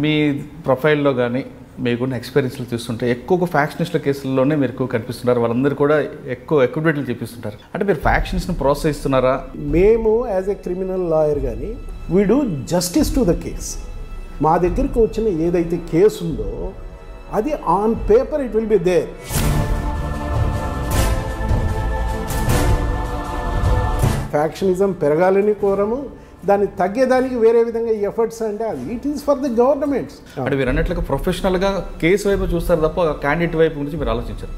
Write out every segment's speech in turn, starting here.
మీ ప్రొఫైల్లో కానీ మీకున్న ఎక్స్పీరియన్స్లు చూస్తుంటే ఎక్కువ ఫ్యాక్షనిస్ట్ల కేసుల్లోనే మీరు ఎక్కువ కనిపిస్తున్నారు. వాళ్ళందరూ కూడా ఎక్కువ ఎక్విడెంట్లు చూపిస్తుంటారు. అంటే మీరు ఫ్యాక్షన్స్ని ప్రోత్సహిస్తున్నారా? మేము యాజ్ ఎ క్రిమినల్ లాయర్ కానీ we do justice to the case. మా దగ్గరికి వచ్చిన ఏదైతే కేసు ఉందో అది on paper it will be there. Factionism పెరగాలని కోరము, దాన్ని తగ్గేదానికి వేరే విధంగా ఎఫర్ట్స్ అంటే అది it is for the governments. అంటే మీరు అన్నట్లుగా ప్రొఫెషనల్గా కేసు వైపు చూస్తారు తప్ప క్యాండిడేట్ వైపు గురించి మీరు ఆలోచించారు.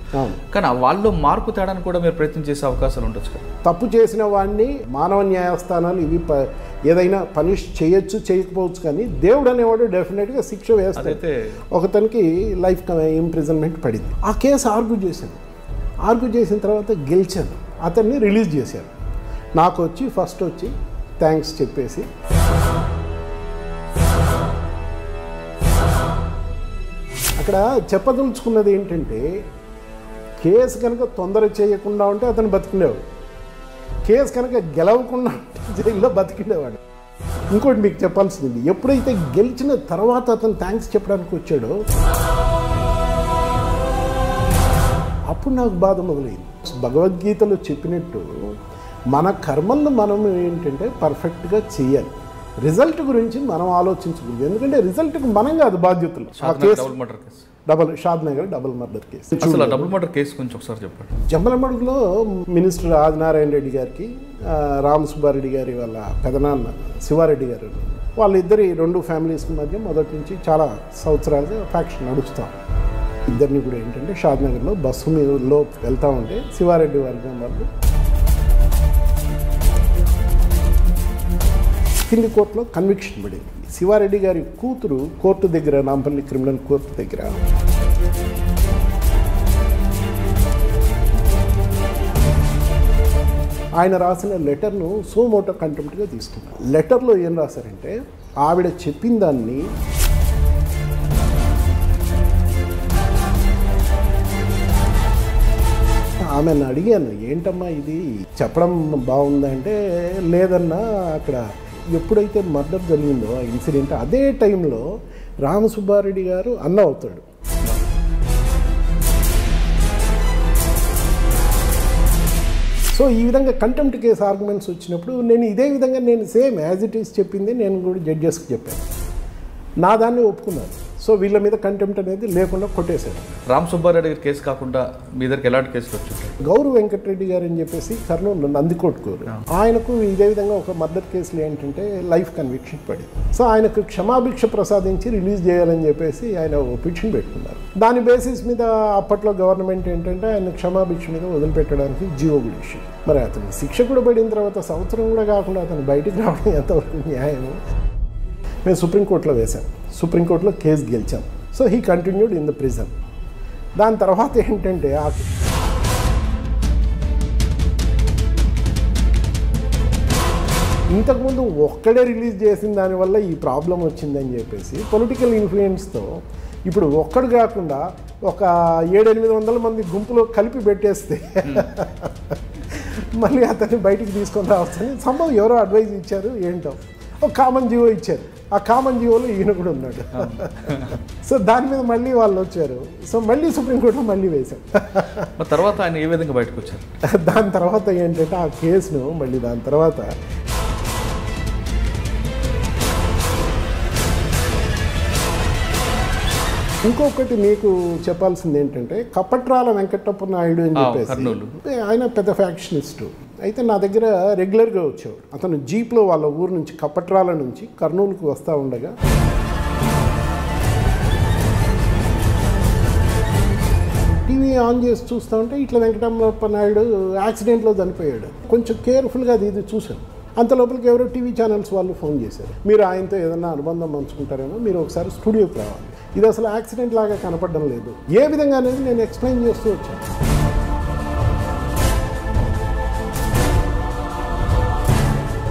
కానీ వాళ్ళు మార్పు తేడాన్ని కూడా మీరు ప్రయత్నం చేసే అవకాశాలు ఉండొచ్చు కదా. తప్పు చేసిన వాడిని మానవ న్యాయస్థానాలు ఇవి ఏదైనా పనిష్ చేయొచ్చు చేయకపోవచ్చు, కానీ దేవుడు అనేవాడు డెఫినెట్గా శిక్ష వేస్తాడు. ఒకతనికి లైఫ్ ఇంప్రిజన్మెంట్ పడింది. ఆ కేసు ఆర్గ్యూ చేశాను. ఆర్గ్యూ చేసిన తర్వాత గెలిచాను. అతన్ని రిలీజ్ చేశాను. నాకు వచ్చి ఫస్ట్ వచ్చి థ్యాంక్స్ చెప్పేసి అక్కడ చెప్పదలుచుకున్నది ఏంటంటే కేసు కనుక తొందర చేయకుండా ఉంటే అతను బతికిండేవాడు, కేసు కనుక గెలవకుండా జైల్లో బతికిండేవాడు. ఇంకోటి మీకు చెప్పాల్సింది, ఎప్పుడైతే గెలిచిన తర్వాత అతను థ్యాంక్స్ చెప్పడానికి వచ్చాడో అప్పుడు నాకు బాధ మొదలైంది. భగవద్గీతలో చెప్పినట్టు మన కర్మలను మనం ఏంటంటే పర్ఫెక్ట్గా చేయాలి. రిజల్ట్ గురించి మనం ఆలోచించకూడదు, ఎందుకంటే రిజల్ట్కి మనం కాదు బాధ్యతలు. Shadnagar double murder case. అసలు డబుల్ మర్డర్ కేసు గురించి ఒకసారి చెప్పండి. జమ్మలమడుగులో మినిస్టర్ ఆదినారాయణ రెడ్డి గారికి రామ్ సుబ్బారెడ్డి గారి వాళ్ళ పెదనాన్న శివారెడ్డి గారు, వాళ్ళిద్దరి రెండు ఫ్యామిలీస్కి మధ్య మొదటి నుంచి చాలా సంవత్సరాలుగా ఫ్యాక్షన్ నడుస్తాం. ఇద్దరిని కూడా ఏంటంటే షాద్నగర్లో బస్సు మీదలో వెళ్తూ ఉంటే శివారెడ్డి వర్గం వాళ్ళు కింది కోర్టులో కన్విక్షన్ పడింది. శివారెడ్డి గారి కూతురు కోర్టు దగ్గర, నాంపల్లి క్రిమినల్ కోర్టు దగ్గర ఆయన రాసిన లెటర్ను సోమోటో కంటెంప్ట్గా తీసుకున్నారు. లెటర్లో ఏం రాశారంటే ఆవిడ చెప్పిన దాన్ని ఆమెను అడిగాను, ఏంటమ్మా ఇది చెప్పడం బాగుందంటే లేదన్నా అక్కడ ఎప్పుడైతే మర్డర్ జరిగిందో ఆ ఇన్సిడెంట్ అదే టైంలో రామసుబ్బారెడ్డి గారు అన్న అవుతాడు. సో ఈ విధంగా కంటెంప్ట్ కేసు ఆర్గ్యుమెంట్స్ వచ్చినప్పుడు నేను ఇదే విధంగా నేను సేమ్ యాజ్ ఇట్ ఈస్ చెప్పింది నేను కూడా జడ్జెస్కి చెప్పాను. నా దాన్ని ఒప్పుకున్నాను. సో వీళ్ళ మీద కంటెంప్ట్ అనేది లేకుండా కొట్టేశాడు. రామ్ సుబ్బారెడ్డి గారి కేసు కాకుండా మీ దగ్గరికి ఎలాంటి కేసులు వచ్చాయి? గౌరవ్ వెంకటరెడ్డి గారు అని చెప్పేసి కర్నూలు నందికోట్కూరు, ఆయనకు ఇదే విధంగా ఒక మర్డర్ కేసులు ఏంటంటే లైఫ్ కన్విక్షన్ పడింది. సో ఆయనకు క్షమాభిక్ష ప్రసాదించి రిలీజ్ చేయాలని చెప్పేసి ఆయన పిటిషన్ పెట్టుకున్నారు. దాని బేసిస్ మీద అప్పట్లో గవర్నమెంట్ ఏంటంటే ఆయన క్షమాభిక్ష మీద వదిలిపెట్టడానికి జీవో కూడా ఇష్యూ. మరి అతను శిక్ష కూడా పడిన తర్వాత సంవత్సరం కూడా కాకుండా అతను బయటికి రావడం ఎంతవరకు న్యాయము? మేము సుప్రీంకోర్టులో వేశాం. సుప్రీంకోర్టులో కేసు గెలిచాం. So he continued in the prison. దాని తర్వాత ఏంటంటే ఇంతకుముందు ఒక్కడే రిలీజ్ చేసిన దానివల్ల ఈ ప్రాబ్లం వచ్చిందని చెప్పేసి పొలిటికల్ ఇన్ఫ్లుయెన్స్తో ఇప్పుడు ఒక్కడు కాకుండా ఒక 700-800 మంది గుంపులో కలిపి పెట్టేస్తే మళ్ళీ అతన్ని బయటికి తీసుకొని రావచ్చని సంభవం ఎవరో అడ్వైజ్ ఇచ్చారు. ఏంటో ఒక కామన్ జీవో ఇచ్చారు. ఆ కామన్ జీవోలో ఈయన కూడా ఉన్నాడు. సో దాని మీద మళ్ళీ వాళ్ళు వచ్చారు. సో మళ్ళీ సుప్రీంకోర్టులో మళ్ళీ వేశాం. తర్వాత ఆయన ఏ విధంగా బయటకు వచ్చారు? దాని తర్వాత ఏంటంటే ఆ కేసును మళ్ళీ దాని తర్వాత ఇంకొకటి మీకు చెప్పాల్సింది ఏంటంటే కపట్రాల వెంకటప్ప నాయుడు అని చెప్పేసి ఆయన పెద్ద ఫ్యాక్షనిస్టు. అయితే నా దగ్గర రెగ్యులర్గా వచ్చేవాడు. అతను జీప్లో వాళ్ళ ఊరు నుంచి కపట్రాల నుంచి కర్నూలుకు వస్తూ ఉండగా టీవీ ఆన్ చేసి చూస్తూ ఉంటే ఇట్లా వెంకటప్ప నాయుడు యాక్సిడెంట్లో చనిపోయాడు. కొంచెం కేర్ఫుల్గా అది చూశాను. అంత లోపలికి ఎవరో టీవీ ఛానల్స్ వాళ్ళు ఫోన్ చేశారు, మీరు ఆయనతో ఏదన్నా అనుబంధం పంచుకుంటారేమో, మీరు ఒకసారి స్టూడియోకి రావాలి. ఇది అసలు యాక్సిడెంట్ లాగా కనపడడం లేదు. ఏ విధంగా అనేది నేను ఎక్స్ప్లెయిన్ చేస్తూ వచ్చాను.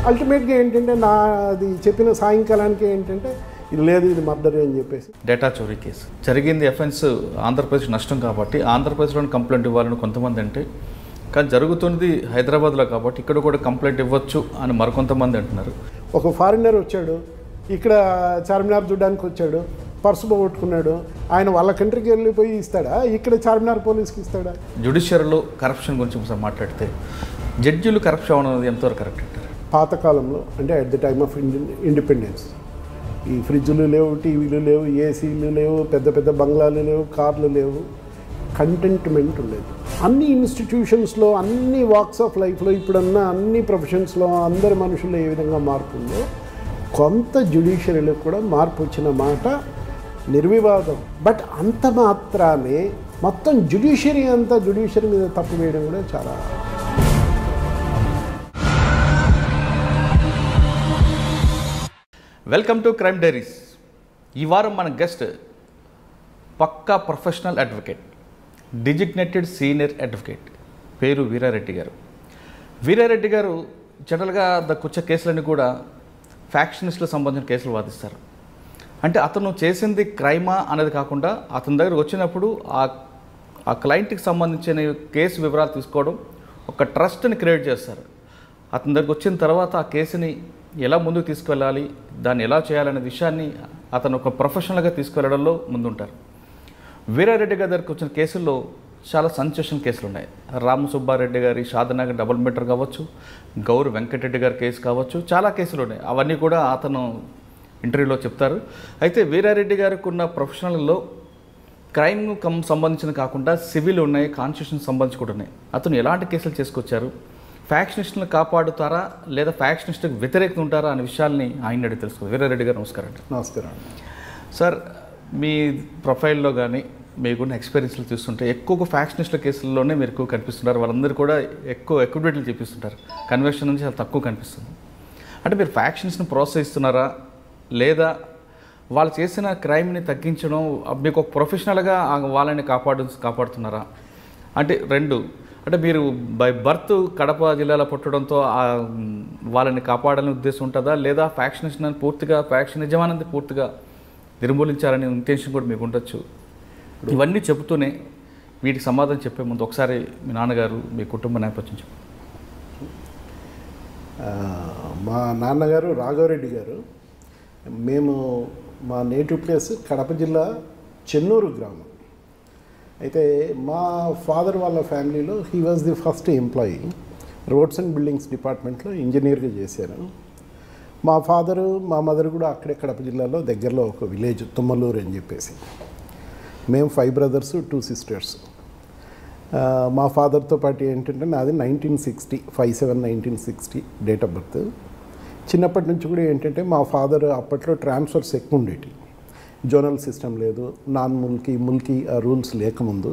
అల్టిమేట్గా ఏంటంటే నాది చెప్పిన సాయంకాలానికి ఏంటంటే ఇది లేదు, ఇది మర్డర్ అని చెప్పేసి. డేటా చోరీ కేసు జరిగింది. ఎఫెన్స్ ఆంధ్రప్రదేశ్ నష్టం కాబట్టి ఆంధ్రప్రదేశ్లోని కంప్లైంట్ ఇవ్వాలని కొంతమంది అంటే, కానీ జరుగుతున్నది హైదరాబాద్లో కాబట్టి ఇక్కడ కూడా కంప్లైంట్ ఇవ్వచ్చు అని మరికొంతమంది అంటున్నారు. ఒక ఫారినర్ వచ్చాడు, ఇక్కడ చార్మినార్ చూడడానికి వచ్చాడు, పర్సు పోగొట్టుకున్నాడు, ఆయన వాళ్ళ కంట్రీకి వెళ్ళిపోయి ఇస్తాడా, ఇక్కడ చార్మినార్ పోలీస్కి ఇస్తాడా? జ్యుడిషియరీలో కరప్షన్ గురించి ఒకసారి మాట్లాడితే జడ్జిలు కరప్షన్ అనేది ఎంతవరకు కరెక్ట్ అంటారు? పాతకాలంలో అంటే at the time of independence ఈ ఫ్రిడ్జ్లు లేవు, టీవీలు లేవు, ఏసీలు లేవు, పెద్ద పెద్ద బంగ్లాలు లేవు, కార్లు లేవు, కంటెంట్మెంట్ ఉండేది. అన్ని ఇన్స్టిట్యూషన్స్లో, అన్ని వాక్స్ ఆఫ్ లైఫ్లో, ఇప్పుడున్న అన్ని ప్రొఫెషన్స్లో అందరి మనుషులు ఏ విధంగా మార్పు ఉందో కొంత జ్యుడిషియరీలో కూడా మార్పు వచ్చిన మాట నిర్వివాదం. బట్ అంత మాత్రానే మొత్తం జ్యుడిషియరీ మీద తప్పు వేయడం కూడా చాలా. Welcome to crime diaries. ఈ వారం మన గెస్ట్ పక్కా professional advocate, designated senior advocate, పేరు వీరారెడ్డి గారు. వీరారెడ్డి గారు జనరల్గా దక్కొచ్చే కేసులన్నీ కూడా ఫ్యాక్షనిస్టులకు సంబంధించిన కేసులు వాదిస్తారు. అంటే అతను చేసింది క్రైమా అనేది కాకుండా అతని దగ్గరకు వచ్చినప్పుడు ఆ క్లయింట్కి సంబంధించిన కేసు వివరాలు తీసుకోవడం, ఒక ట్రస్ట్ని క్రియేట్ చేస్తారు. అతని దగ్గరకు వచ్చిన తర్వాత ఆ కేసుని ఎలా ముందుకు తీసుకువెళ్ళాలి, దాన్ని ఎలా చేయాలనే విషయాన్ని అతను ఒక ప్రొఫెషనల్గా తీసుకువెళ్ళడంలో ముందుంటారు. వీరారెడ్డి గారి దగ్గరకు వచ్చిన కేసుల్లో చాలా సెన్సేషన్ కేసులు ఉన్నాయి. రాము సుబ్బారెడ్డి గారి షాదనగర్ డబుల్ మీటర్ కావచ్చు, గౌరు వెంకటరెడ్డి గారి కేసు కావచ్చు, చాలా కేసులు ఉన్నాయి. అవన్నీ కూడా అతను ఇంటర్వ్యూలో చెప్తారు. అయితే వీరారెడ్డి గారికి ఉన్న ప్రొఫెషనల్లో క్రైమ్ సంబంధించిన కాకుండా సివిల్ ఉన్నాయి, కాన్స్టిట్యూషన్ సంబంధించి కూడా ఉన్నాయి. అతను ఎలాంటి కేసులు చేసుకొచ్చారు, ఫ్యాక్షనిస్టులను కాపాడుతారా లేదా ఫ్యాక్షనిస్టులకు వ్యతిరేకత ఉంటారా అనే విషయాల్ని ఆయన అడిగి తెలుసుకోవాలి. వీరారెడ్డి గారు నమస్కారం అండి. నమస్కారం సార్. మీ ప్రొఫైల్లో కానీ మీకున్న ఎక్స్పీరియన్స్లు చూస్తుంటే ఎక్కువ ఫ్యాక్షనిస్టుల కేసుల్లోనే మీరు ఎక్కువ కనిపిస్తుంటారు. వాళ్ళందరూ కూడా ఎక్కువ ఎక్విడేట్లు చూపిస్తుంటారు, కన్వెన్షన్ నుంచి చాలా తక్కువ కనిపిస్తుంది. అంటే మీరు ఫ్యాక్షన్స్ని ప్రోత్సహిస్తున్నారా లేదా వాళ్ళు చేసిన క్రైమ్ని తగ్గించడం మీకు ఒక ప్రొఫెషనల్గా వాళ్ళని కాపాడుతున్నారా? అంటే రెండు, అంటే మీరు బై బర్త్ కడప జిల్లాలో పుట్టడంతో వాళ్ళని కాపాడాలని ఉద్దేశం ఉంటుందా, లేదా ఫ్యాక్షనిస్ట్ని పూర్తిగా ఫ్యాక్షనిజమానంది పూర్తిగా నిర్మూలించాలనే ఇంటెన్షన్ కూడా మీకు ఉండొచ్చు. ఇవన్నీ చెబుతూనే వీటికి సమాధానం చెప్పే ముందు ఒకసారి మీ నాన్నగారు, మీ కుటుంబ నేపథ్యం చెప్పండి. మా నాన్నగారు రాఘవరెడ్డి గారు. మేము మా నేటివ్ ప్లేస్ కడప జిల్లా చెన్నూరు గ్రామం. అయితే మా ఫాదర్ వాళ్ళ ఫ్యామిలీలో he was the first employee. Roads and buildings డిపార్ట్మెంట్లో ఇంజనీర్గా చేశారు. మా ఫాదరు మా మదర్ కూడా అక్కడే కడప జిల్లాలో దగ్గరలో ఒక విలేజ్ తుమ్మలూరు అని చెప్పేసి. మేము 5 brothers 2 sisters. మా ఫాదర్తో పాటు ఏంటంటే నాది 1960 57 డేట్ ఆఫ్ బర్త్. చిన్నప్పటి నుంచి కూడా ఏంటంటే మా ఫాదర్ అప్పట్లో ట్రాన్స్ఫర్స్ ఎక్కువ ఉండేవి, జోనల్ సిస్టమ్ లేదు, నాన్ ముల్కీ ఆ రూల్స్ లేకముందు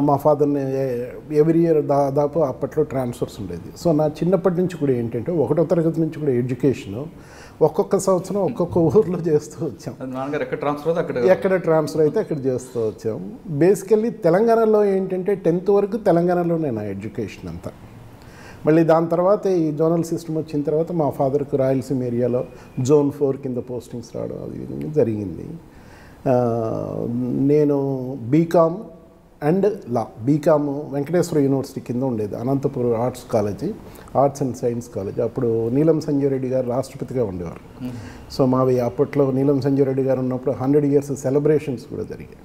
మా ఫాదర్ని ఎవ్రీ ఇయర్ దాదాపు అప్పట్లో ట్రాన్స్ఫర్స్ ఉండేది. సో నా చిన్నప్పటి నుంచి కూడా ఏంటంటే 1వ తరగతి నుంచి కూడా ఎడ్యుకేషను ఒక్కొక్క సంవత్సరం ఒక్కొక్క ఊర్లో చేస్తూ వచ్చాం. ఎక్కడ ట్రాన్స్ఫర్ అయితే అక్కడ చేస్తూ వచ్చాం. బేసికల్లీ తెలంగాణలో ఏంటంటే 10th వరకు తెలంగాణలోనే నా ఎడ్యుకేషన్ అంతా. మళ్ళీ దాని తర్వాత ఈ జోనల్ సిస్టమ్ వచ్చిన తర్వాత మా ఫాదర్కు రాయలసీమ ఏరియాలో Zone 4 కింద పోస్టింగ్స్ రావడం అది జరిగింది. నేను BCom and law. BCom Venkateswara university కింద ఉండేది, Anantapur arts and science college. అప్పుడు నీలం సంజయ్ రెడ్డి గారు రాష్ట్రపతిగా ఉండేవారు. సో మావి అప్పట్లో నీలం సంజయ్ రెడ్డి గారు ఉన్నప్పుడు 100 years సెలబ్రేషన్స్ కూడా జరిగాయి.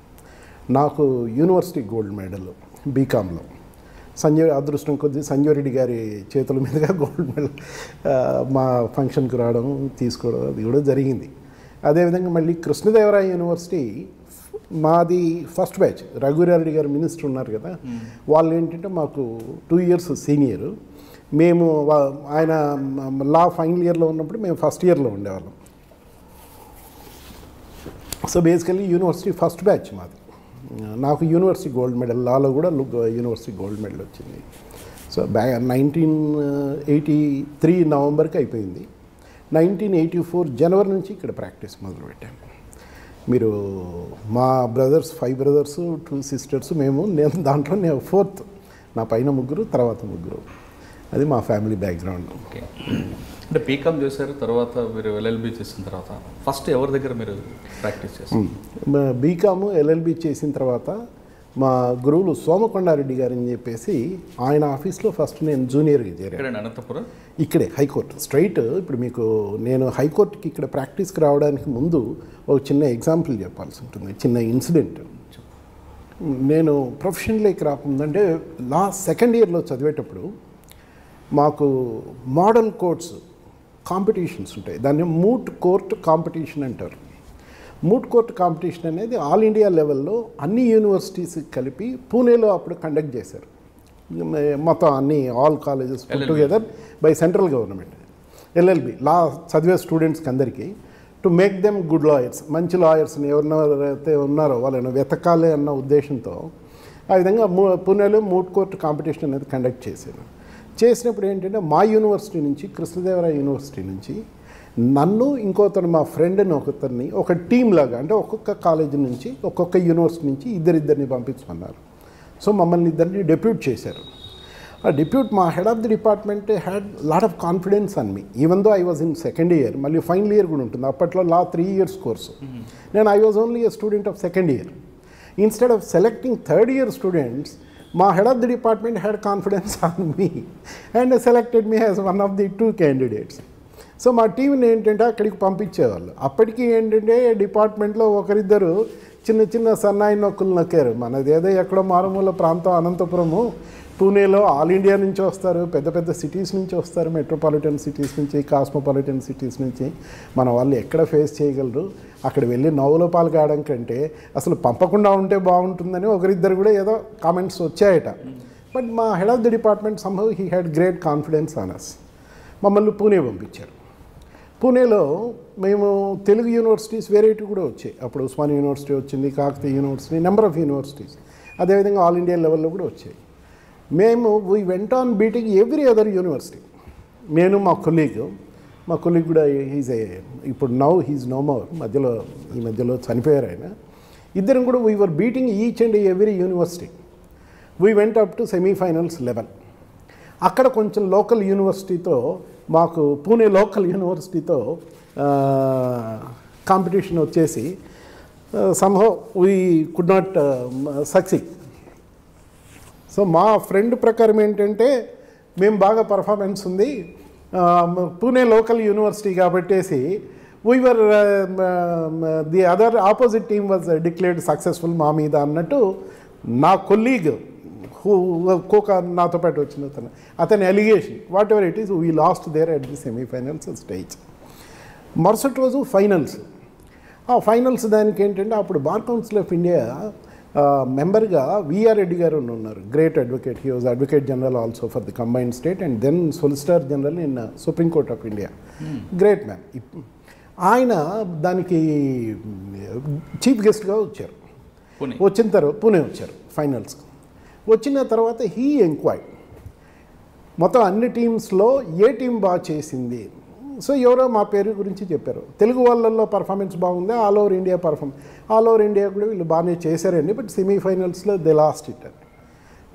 నాకు యూనివర్సిటీ గోల్డ్ మెడల్ బీకామ్లో. అదృష్టం కొద్దీ సంజయ్ రెడ్డి గారి చేతుల మీదుగా గోల్డ్ మెడల్ మా ఫంక్షన్కి రావడం, తీసుకోవడం అది కూడా జరిగింది. అదేవిధంగా మళ్ళీ కృష్ణదేవరాయ యూనివర్సిటీ మాది ఫస్ట్ బ్యాచ్. రఘువీరారెడ్డి గారు మినిస్టర్ ఉన్నారు కదా, వాళ్ళు ఏంటంటే మాకు 2 years సీనియర్. మేము ఆయన లా ఫైనల్ ఇయర్లో ఉన్నప్పుడు మేము ఫస్ట్ ఇయర్లో ఉండేవాళ్ళం. So basically university first batch మాది. నాకు యూనివర్సిటీ గోల్డ్ మెడల్, లాలో కూడా యూనివర్సిటీ గోల్డ్ మెడల్ వచ్చింది. సో 1983 నవంబర్కి అయిపోయింది. 1984 జనవరి నుంచి ఇక్కడ ప్రాక్టీస్ మొదలుపెట్టాను. మీరు మా బ్రదర్స్ 5 brothers 2 sisters, నేను దాంట్లో 4th. నా పైన 3, తర్వాత 3. అది మా ఫ్యామిలీ బ్యాక్గ్రౌండ్. ఓకే. అంటే బీకామ్ చేశారు, తర్వాత మీరు LLB చేసిన తర్వాత ఫస్ట్ ఎవరి దగ్గర మీరు ప్రాక్టీస్ చేశారు? బీకామ్ LLB చేసిన తర్వాత మా గురువులు సోమకొండారెడ్డి గారు అని చెప్పేసి ఆయన ఆఫీస్లో ఫస్ట్ నేను జూనియర్గా చేరాను. అనంతపురం ఇక్కడే హైకోర్టు స్ట్రైట్. ఇప్పుడు మీకు నేను హైకోర్టుకి ఇక్కడ ప్రాక్టీస్కి రావడానికి ముందు ఒక చిన్న ఎగ్జాంపుల్ చెప్పాల్సి ఉంటుంది, చిన్న ఇన్సిడెంట్. నేను ప్రొఫెషన్లోకి రాకుందంటే సెకండ్ ఇయర్లో చదివేటప్పుడు మాకు మోడల్ కోర్ట్స్ కాంపిటీషన్స్ ఉంటాయి. దాన్ని మూట్ కోర్ట్ కాంపిటీషన్ అంటారు. మూట్ కోర్ట్ కాంపిటీషన్ అనేది ఆల్ ఇండియా లెవెల్లో అన్ని యూనివర్సిటీస్ కలిపి పూణేలో అప్పుడు కండక్ట్ చేశారు. మొత్తం అన్ని all colleges together by central government. LLB లా చదివే స్టూడెంట్స్కి అందరికీ to make them good lawyers, మంచి లాయర్స్ని ఎవరినైతే ఉన్నారో వాళ్ళని వెతకాలి అన్న ఉద్దేశంతో ఆ విధంగా పూణేలో మూట్ కోర్ట్ కాంపిటీషన్ అనేది కండక్ట్ చేసినప్పుడు ఏంటంటే మా యూనివర్సిటీ నుంచి, కృష్ణదేవరాయ యూనివర్సిటీ నుంచి నన్ను ఇంకొకరు మా ఫ్రెండ్ని ఒకరిని ఒక టీం లాగా, అంటే ఒక్కొక్క కాలేజీ నుంచి ఒక్కొక్క యూనివర్సిటీ నుంచి ఇద్దరిని పంపించమన్నారు. సో మమ్మల్ని ఇద్దరిని డెప్యూట్ చేశారు. ఆ డెప్యూట్ మా head of the department had lot of confidence on me, even though I was in second year. మళ్ళీ ఫైనల్ ఇయర్ కూడా ఉంటుంది. అప్పట్లో లా 3 years కోర్సు. నేను I was only a student of second year. Instead of selecting third year students, మా head of the department had confidence on me and selected me as one of the 2 candidates. So మా టీంని ఏంటంటే అక్కడికి పంపించేవాళ్ళు. అప్పటికి ఏంటంటే డిపార్ట్మెంట్లో ఒకరిద్దరు చిన్న చిన్న సన్నాయి నొక్కులు నొక్కారు. మనది ఏదో ఎక్కడో మారుమూల ప్రాంతం అనంతపురము, పూణేలో ఆల్ ఇండియా నుంచి వస్తారు, పెద్ద పెద్ద సిటీస్ నుంచి వస్తారు, మెట్రోపాలిటన్ సిటీస్ నుంచి, కాస్మోపాలిటన్ సిటీస్ నుంచి. మన వాళ్ళు ఎక్కడ ఫేస్ చేయగలరు, అక్కడ వెళ్ళి నవ్వుల పాలు కావడం కంటే అసలు పంపకుండా ఉంటే బాగుంటుందని ఒకరిద్దరు కూడా ఏదో కామెంట్స్ వచ్చాయట. బట్ మా head of the department somehow he had great confidence on us. మమ్మల్ని పూణే పంపించారు. పూణేలో మేము తెలుగు యూనివర్సిటీస్ వెరైటీ కూడా వచ్చాయి. అప్పుడు ఉస్మాన్ యూనివర్సిటీ వచ్చింది, Kakatiya university, number of universities, అదేవిధంగా ఆల్ ఇండియా లెవెల్లో కూడా వచ్చాయి. మేము we went on beating every other university. నేను మా కొలీగ్ కూడా ఇప్పుడు హీజ్ నో మోర్, ఈ మధ్యలో చనిపోయారు ఆయన. ఇద్దరం కూడా we were beating each and every university. We went up to semifinals level. అక్కడ కొంచెం లోకల్ యూనివర్సిటీతో, మాకు పూణే లోకల్ యూనివర్సిటీతో కాంపిటీషన్ వచ్చేసి somehow we could not succeed. So మా ఫ్రెండ్ ప్రకారం ఏంటంటే మేము బాగా పర్ఫార్మెన్స్ ఉంది, పూణే లోకల్ యూనివర్సిటీ కాబట్టేసి we were the other opposite team was declared successful మా మీద అన్నట్టు నా కొలీగ్ నాతో పాటు వచ్చిన అతని allegation. Whatever it is, we last there at the semifinals stage. మరుసటి రోజు ఫైనల్స్. ఆ ఫైనల్స్ దానికి ఏంటంటే అప్పుడు బార్ కౌన్సిల్ ఆఫ్ ఇండియా మెంబర్గా విఆర్ రెడ్డి గారు ఉన్నారు, great advocate. He was advocate general also for the combined state and then solicitor general in Supreme Court of India. Great man. ఆయన దానికి చీఫ్ గెస్ట్గా వచ్చారు. వచ్చిన తర్వాత పూణే వచ్చారు ఫైనల్స్కి. వచ్చిన తర్వాత హీ ఎంక్వైర్డ్ మొత్తం అన్ని టీమ్స్లో ఏ టీం బాగా చేసింది. సో ఎవరో మా పేరు గురించి చెప్పారు. తెలుగు వాళ్ళల్లో పర్ఫార్మెన్స్ బాగుంది, all over India all over India కూడా వీళ్ళు బాగానే చేశారండి, బట్ సెమీఫైనల్స్లో దే లాస్ట్ ఇట్ అని.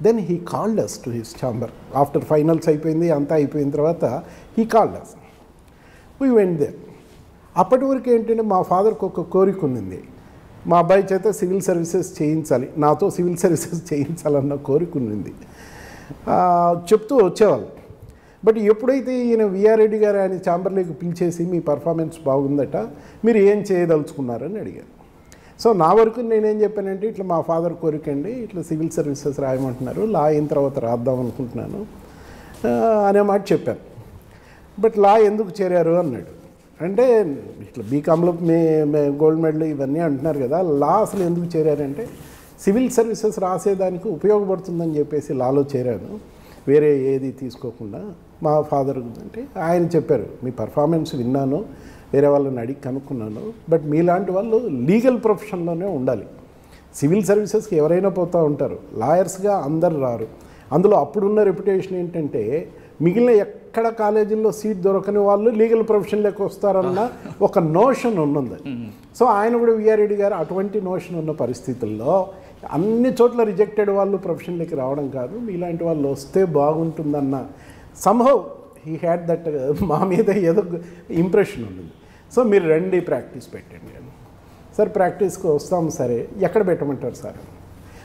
Then he called us to his chamber after finals అయిపోయింది, అంతా అయిపోయిన తర్వాత he called us. We went there. అప్పటి వరకు ఏంటంటే మా ఫాదర్కి ఒక కోరిక ఉంది, మా అబ్బాయి చేత సివిల్ సర్వీసెస్ చేయించాలి, నాతో సివిల్ సర్వీసెస్ చేయించాలన్న కోరిక ఉంది. చెప్తూ వచ్చేవాళ్ళు. బట్ ఎప్పుడైతే ఈయన విఆర్ రెడ్డి గారు ఆయన ఛాంబర్లోకి పిలిచేసి మీ పర్ఫార్మెన్స్ బాగుందట, మీరు ఏం చేయదలుచుకున్నారని అడిగారు. సో నా వరకు నేనేం చెప్పానంటే ఇట్లా మా ఫాదర్ కోరికండి, ఇట్లా సివిల్ సర్వీసెస్ రాయమంటున్నారు, లా అయిన తర్వాత రాద్దాం అనుకుంటున్నాను అనే మాట చెప్పాను. బట్ లా ఎందుకు చేరారు అన్నాడు. అంటే ఇట్లా బీకామ్లో గోల్డ్ మెడల్ ఇవన్నీ అంటున్నారు కదా, లా అసలు ఎందుకు చేరారంటే సివిల్ సర్వీసెస్ రాసేదానికి ఉపయోగపడుతుందని చెప్పేసి లాలో చేరాను, వేరే ఏది తీసుకోకుండా. మా ఫాదర్ అంటే ఆయన చెప్పారు, మీ పర్ఫార్మెన్స్ విన్నాను, వేరే వాళ్ళని అడిగి కనుక్కున్నాను, బట్ మీలాంటి వాళ్ళు లీగల్ ప్రొఫెషన్లోనే ఉండాలి. సివిల్ సర్వీసెస్కి ఎవరైనా పోతూ ఉంటారు, లాయర్స్గా అందరు రారు. అందులో అప్పుడున్న రెప్యుటేషన్ ఏంటంటే మిగిలిన ఎక్కడ కాలేజీల్లో సీట్ దొరకని వాళ్ళు లీగల్ ప్రొఫెషన్లోకి వస్తారన్న ఒక నోషన్ ఉన్నది. సో ఆయన కూడా విఆర్ రెడ్డి గారు అటువంటి నోషన్ ఉన్న పరిస్థితుల్లో అన్ని చోట్ల రిజెక్టెడ్ వాళ్ళు ప్రొఫెషన్లోకి రావడం కాదు, మీలాంటి వాళ్ళు వస్తే బాగుంటుందన్న సమ్హౌ హీ హ్యాడ్ దట్ మా మీద ఏదో ఇంప్రెషన్ ఉంటుంది. సో మీరు రండి ప్రాక్టీస్ పెట్టండి అని. సార్ ప్రాక్టీస్కి వస్తాం, సరే ఎక్కడ పెట్టమంటారు సార్?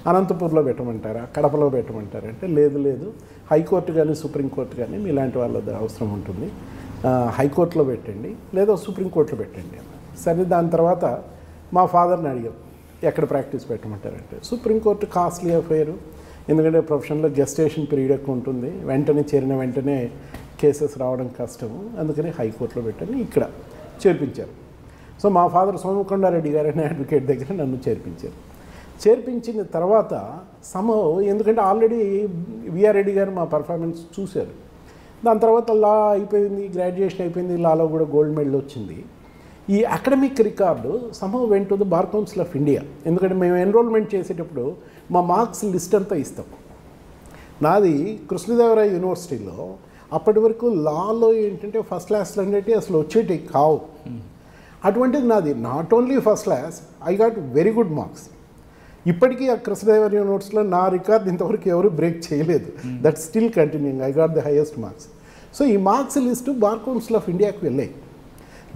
అనంతపూర్లో పెట్టమంటారా, కడపలో పెట్టమంటారా అంటే లేదు హైకోర్టు కానీ సుప్రీంకోర్టు కానీ మీలాంటి వాళ్ళది అవసరం ఉంటుంది, హైకోర్టులో పెట్టండి లేదా సుప్రీంకోర్టులో పెట్టండి. సరే, దాని తర్వాత మా ఫాదర్ని అడిగాం ఎక్కడ ప్రాక్టీస్ పెట్టమంటారంటే సుప్రీంకోర్టు కాస్ట్లీ అఫైర్, ఎందుకంటే ప్రొఫెషన్లో గెస్టేషన్ పీరియడ్ ఎక్కువ ఉంటుంది, వెంటనే చేరిన వెంటనే కేసెస్ రావడం కష్టము, అందుకని హైకోర్టులో పెట్టని ఇక్కడ చేర్పించారు. సో మా ఫాదర్ సోమకొండారెడ్డి గారు అనే అడ్వకేట్ దగ్గర నన్ను చేర్పించిన తర్వాత ఎందుకంటే ఆల్రెడీ విఆర్ రెడ్డి గారు మా పర్ఫార్మెన్స్ చూశారు. దాని తర్వాత లా అయిపోయింది, గ్రాడ్యుయేషన్ అయిపోయింది, లాలో కూడా గోల్డ్ మెడల్ వచ్చింది. ఈ academic record went to the bar council of India. ఎందుకంటే మేము ఎన్రోల్మెంట్ చేసేటప్పుడు మా మార్క్స్ లిస్ట్ అంతా ఇస్తాం. నాది కృష్ణదేవరాయ యూనివర్సిటీలో అప్పటి వరకు లాలో ఏంటంటే ఫస్ట్ క్లాస్లో అనేవి అసలు వచ్చేటి కావు. అటువంటిది నాది not only first class, I got very good marks. ఇప్పటికీ ఆ కృష్ణదేవరాయ యూనివర్సిటీలో నా రికార్డ్ ఇంతవరకు ఎవరు బ్రేక్ చేయలేదు. That still continuing, I got the highest marks. So ఈ marks list bar council of ఇండియాకి వెళ్ళాయి.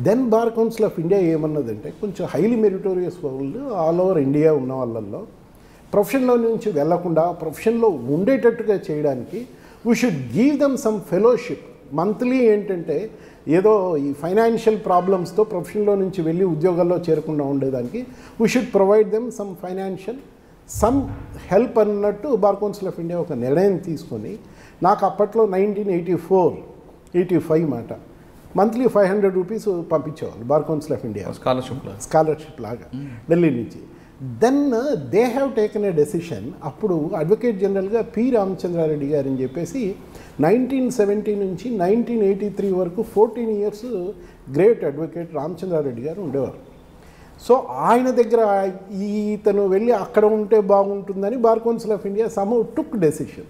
Then bar council of India ఏమన్నదంటే కొంచెం హైలీ మెరిటోరియస్ వాళ్ళు ఆల్ ఓవర్ ఇండియా ఉన్న వాళ్ళల్లో ప్రొఫెషన్లో నుంచి వెళ్లకుండా ప్రొఫెషన్లో ఉండేటట్టుగా చేయడానికి we should give them some fellowship. Monthly ఏంటంటే ఏదో ఈ ఫైనాన్షియల్ ప్రాబ్లమ్స్తో ప్రొఫెషన్లో నుంచి వెళ్ళి ఉద్యోగాల్లో చేరకుండా ఉండేదానికి we should provide them some financial some help అన్నట్టు బార్ కౌన్సిల్ ఆఫ్ ఇండియా ఒక నిర్ణయం తీసుకొని నాకు అప్పట్లో 1984-85 మాట మంత్లీ 500 రూపీస్ పంపించేవాళ్ళు bar council of India scholarship లాగా ఢిల్లీ నుంచి. Then they have taken a decision. అప్పుడు అడ్వకేట్ జనరల్గా పి రామచంద్రారెడ్డి గారు అని చెప్పేసి 1970 నుంచి 1983 వరకు 14 years గ్రేట్ అడ్వకేట్ రామచంద్రారెడ్డి గారు ఉండేవారు. సో ఆయన దగ్గర ఇతను వెళ్ళి అక్కడ ఉంటే బాగుంటుందని Bar council of India took decision.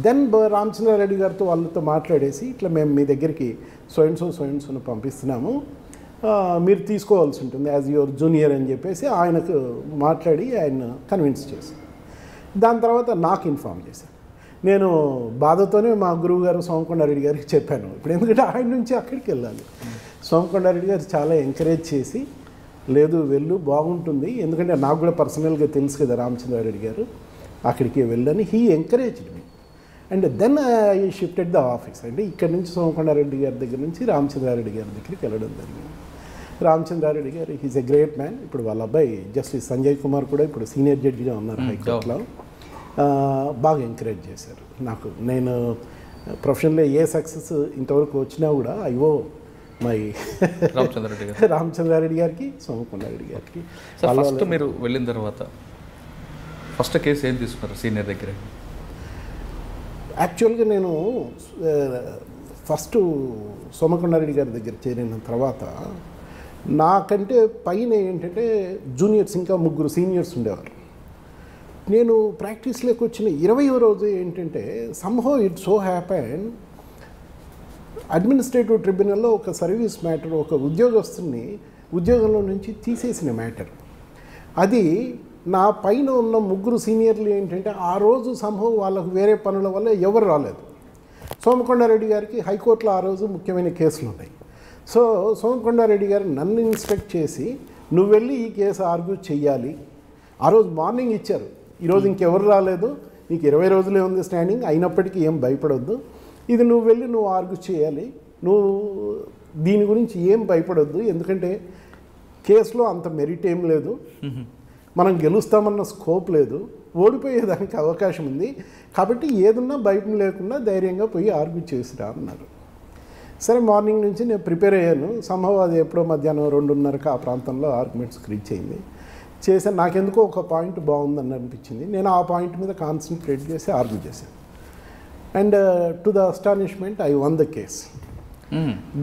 Then Ramachandra Reddy గారితో వాళ్ళతో మాట్లాడేసి ఇట్లా మేము మీ దగ్గరికి సోయన్సోను పంపిస్తున్నాము, మీరు తీసుకోవాల్సి ఉంటుంది యాజ్ యువర్ జూనియర్ అని చెప్పేసి ఆయనకు మాట్లాడి ఆయన కన్విన్స్ చేశాను. దాని తర్వాత నాకు ఇన్ఫామ్ చేశాను. నేను బాధతోనే మా గురువు గారు సోమకొండారెడ్డి గారికి చెప్పాను, ఇప్పుడు ఎందుకంటే ఆయన నుంచి అక్కడికి వెళ్ళాలి. సోమకొండారెడ్డి గారు చాలా ఎంకరేజ్ చేసి లేదు వెళ్ళు బాగుంటుంది, ఎందుకంటే నాకు కూడా పర్సనల్గా తెలుసు కదా రామచంద్రారెడ్డి గారు, అక్కడికి వెళ్ళని he encouraged me. And then I shifted the office. అంటే ఇక్కడ నుంచి సోమకొండారెడ్డి గారి దగ్గర నుంచి రామచంద్రారెడ్డి గారి దగ్గరికి వెళ్ళడం జరిగింది. రామచంద్రారెడ్డి గారు హీజ్ ఎ గ్రేట్ మ్యాన్. ఇప్పుడు వాళ్ళ అబ్బాయి జస్టిస్ సంజయ్ కుమార్ కూడా ఇప్పుడు సీనియర్ జడ్జిగా ఉన్నారు హైకోర్టులో. బాగా ఎంకరేజ్ చేశారు నాకు. నేను ప్రొఫెషన్లో ఏ సక్సెస్ ఇంతవరకు వచ్చినా కూడా అయ్యో మై రామచంద్రారెడ్డి గారికి సోమకొండారెడ్డి గారికి. ఫస్ట్ మీరు వెళ్ళిన తర్వాత ఫస్ట్ కేసు ఏం తీసుకున్నారు సీనియర్ దగ్గర? యాక్చువల్గా నేను ఫస్ట్ సోమకొండారెడ్డి గారి దగ్గర చేరిన తర్వాత నాకంటే పైన ఏంటంటే జూనియర్స్ ఇంకా 3 సీనియర్స్ ఉండేవారు. నేను ప్రాక్టీస్లోకి వచ్చిన 20వ రోజు ఏంటంటే somehow it so happen administrative ట్రిబ్యునల్లో ఒక సర్వీస్ మ్యాటర్, ఒక ఉద్యోగస్తుని ఉద్యోగంలో నుంచి తీసేసిన మ్యాటర్. అది నా పైన ఉన్న 3 సీనియర్లు ఏంటంటే ఆ రోజు సమ్హౌ వాళ్ళకు వేరే పనుల వల్ల ఎవరు రాలేదు. సోమకొండారెడ్డి గారికి హైకోర్టులో ఆ రోజు ముఖ్యమైన కేసులు ఉన్నాయి. సో సోమకొండారెడ్డి గారు నన్ను ఇన్స్ట్రక్ట్ చేసి నువ్వు వెళ్ళి ఈ కేసు ఆర్గ్యూ చెయ్యాలి. ఆ రోజు మార్నింగ్ ఇచ్చారు, ఈరోజు ఇంకెవరు రాలేదు, నీకు 20 రోజులే ఉంది స్టాండింగ్, అయినప్పటికీ ఏం భయపడొద్దు, ఇది నువ్వు వెళ్ళి నువ్వు ఆర్గ్యూ చేయాలి, నువ్వు దీని గురించి ఏం భయపడొద్దు, ఎందుకంటే కేసులో అంత మెరిట్ ఏం లేదు, మనం గెలుస్తామన్న స్కోప్ లేదు, ఓడిపోయేదానికి అవకాశం ఉంది, కాబట్టి ఏదున్నా భయం లేకుండా ధైర్యంగా పోయి ఆర్గ్యూ చేసిరా అన్నారు. సరే, మార్నింగ్ నుంచి నేను ప్రిపేర్ అయ్యాను. సంభవం అది ఎప్పుడో మధ్యాహ్నం 2:30కి ఆ ప్రాంతంలో ఆర్గ్యుమెంట్స్ రీచ్ అయింది. చేశాను. నాకెందుకో ఒక పాయింట్ బాగుందని అనిపించింది. నేను ఆ పాయింట్ మీద కాన్సన్ట్రేట్ చేసి ఆర్గ్యూ చేశాను. And to the astonishment I won the case.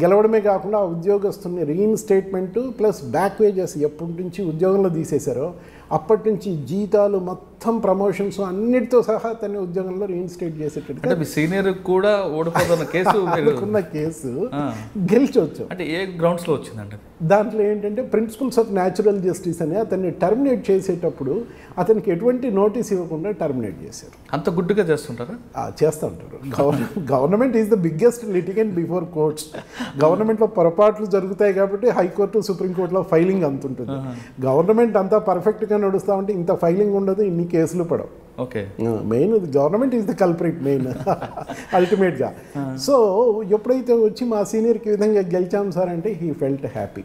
గెలవడమే కాకుండా ఆ ఉద్యోగస్తుని రీఇన్స్టేట్మెంటు ప్లస్ బ్యాక్ వేజెస్ ఎప్పటి నుంచి ఉద్యోగంలో తీసేశారో అప్పటి నుంచి జీతాలు మొత్తం ప్రమోషన్స్ అన్నిటితో సహా తన ఉద్యోగంలో రీఇన్స్టేట్ చేసేటట్టు సీనియర్ కూడా ఓడిపోతున్న కేసు అనుకున్న కేసు గెలిచవచ్చు. అంటే ఏ గ్రౌండ్స్లో వచ్చిందంటే దాంట్లో ఏంటంటే ప్రిన్సిపల్స్ ఆఫ్ న్యాచురల్ జస్టిస్ అని అతన్ని టర్మినేట్ చేసేటప్పుడు అతనికి ఎటువంటి నోటీస్ ఇవ్వకుండా టర్మినేట్ చేశారు. అంత గుడ్డుగా చేస్తుంటారా? చేస్తూ ఉంటారు. Government is the biggest litigant before courts. గవర్నమెంట్లో పొరపాట్లు జరుగుతాయి కాబట్టి హైకోర్టు సుప్రీంకోర్టులో ఫైలింగ్ అంత ఉంటుంది. గవర్నమెంట్ అంతా పర్ఫెక్ట్గా పర్ఫెక్ట్గా నడుస్తూ ఉంటే ఇంత ఫైలింగ్ ఉండదు, ఇన్ని కేసులు పడవు. Okay, main government is the కల్పరేట్ main అల్టిమేట్గా. సో ఎప్పుడైతే వచ్చి మా సీనియర్కి ఈ విధంగా గెలిచాం సార్ అంటే he felt happy.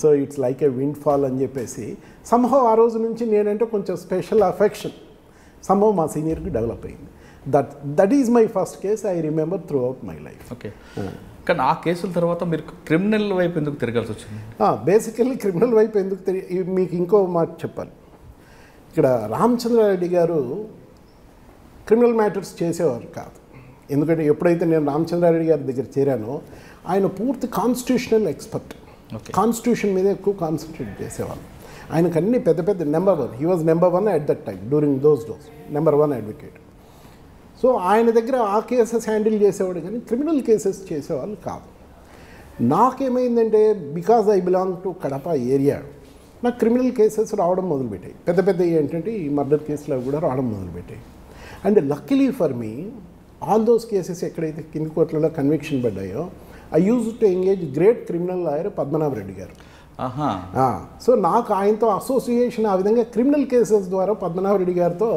So it's like A wind fall అని చెప్పేసి సంభవ్ ఆ రోజు నుంచి నేనంటే కొంచెం స్పెషల్ అఫెక్షన్ సంభవ్ మా సీనియర్కి డెవలప్ అయింది. That is my first case I remember through out my life. Okay, కానీ ఆ కేసుల తర్వాత మీరు క్రిమినల్ వైపు ఎందుకు తిరగాల్సి వచ్చింది? బేసికల్లీ క్రిమినల్ వైపు ఎందుకు మీకు ఇంకో మాట చెప్పాలి. ఇక్కడ రామచంద్రారెడ్డి గారు క్రిమినల్ మ్యాటర్స్ చేసేవారు కాదు. ఎందుకంటే ఎప్పుడైతే నేను రామచంద్రారెడ్డి గారి దగ్గర చేరానో ఆయన పూర్తి కాన్స్టిట్యూషనల్ ఎక్స్పర్ట్, కాన్స్టిట్యూషన్ మీద ఎక్కువ కాన్సన్ట్రేట్ చేసేవాళ్ళు. ఆయనకు అన్ని పెద్ద పెద్ద number 1, he was number 1 at that time during those dose, number 1 advocate. So ఆయన దగ్గర ఆ కేసెస్ హ్యాండిల్ చేసేవాడు కానీ క్రిమినల్ కేసెస్ చేసేవాళ్ళు కాదు. నాకేమైందంటే because I belong to Kadapa area, నాకు క్రిమినల్ కేసెస్ రావడం మొదలుపెట్టాయి. పెద్ద పెద్ద ఏంటంటే ఈ మర్డర్ కేసులు అవి కూడా రావడం మొదలుపెట్టాయి. And luckily for me all those cases ఎక్కడైతే కింది కోర్టులలో కన్విక్షన్ పడ్డాయో I use to engage great criminal lawyer Padmanabhareddy garu. So నాకు ఆయనతో అసోసియేషన్ ఆ విధంగా క్రిమినల్ కేసెస్ ద్వారా పద్మనాభరెడ్డి గారితో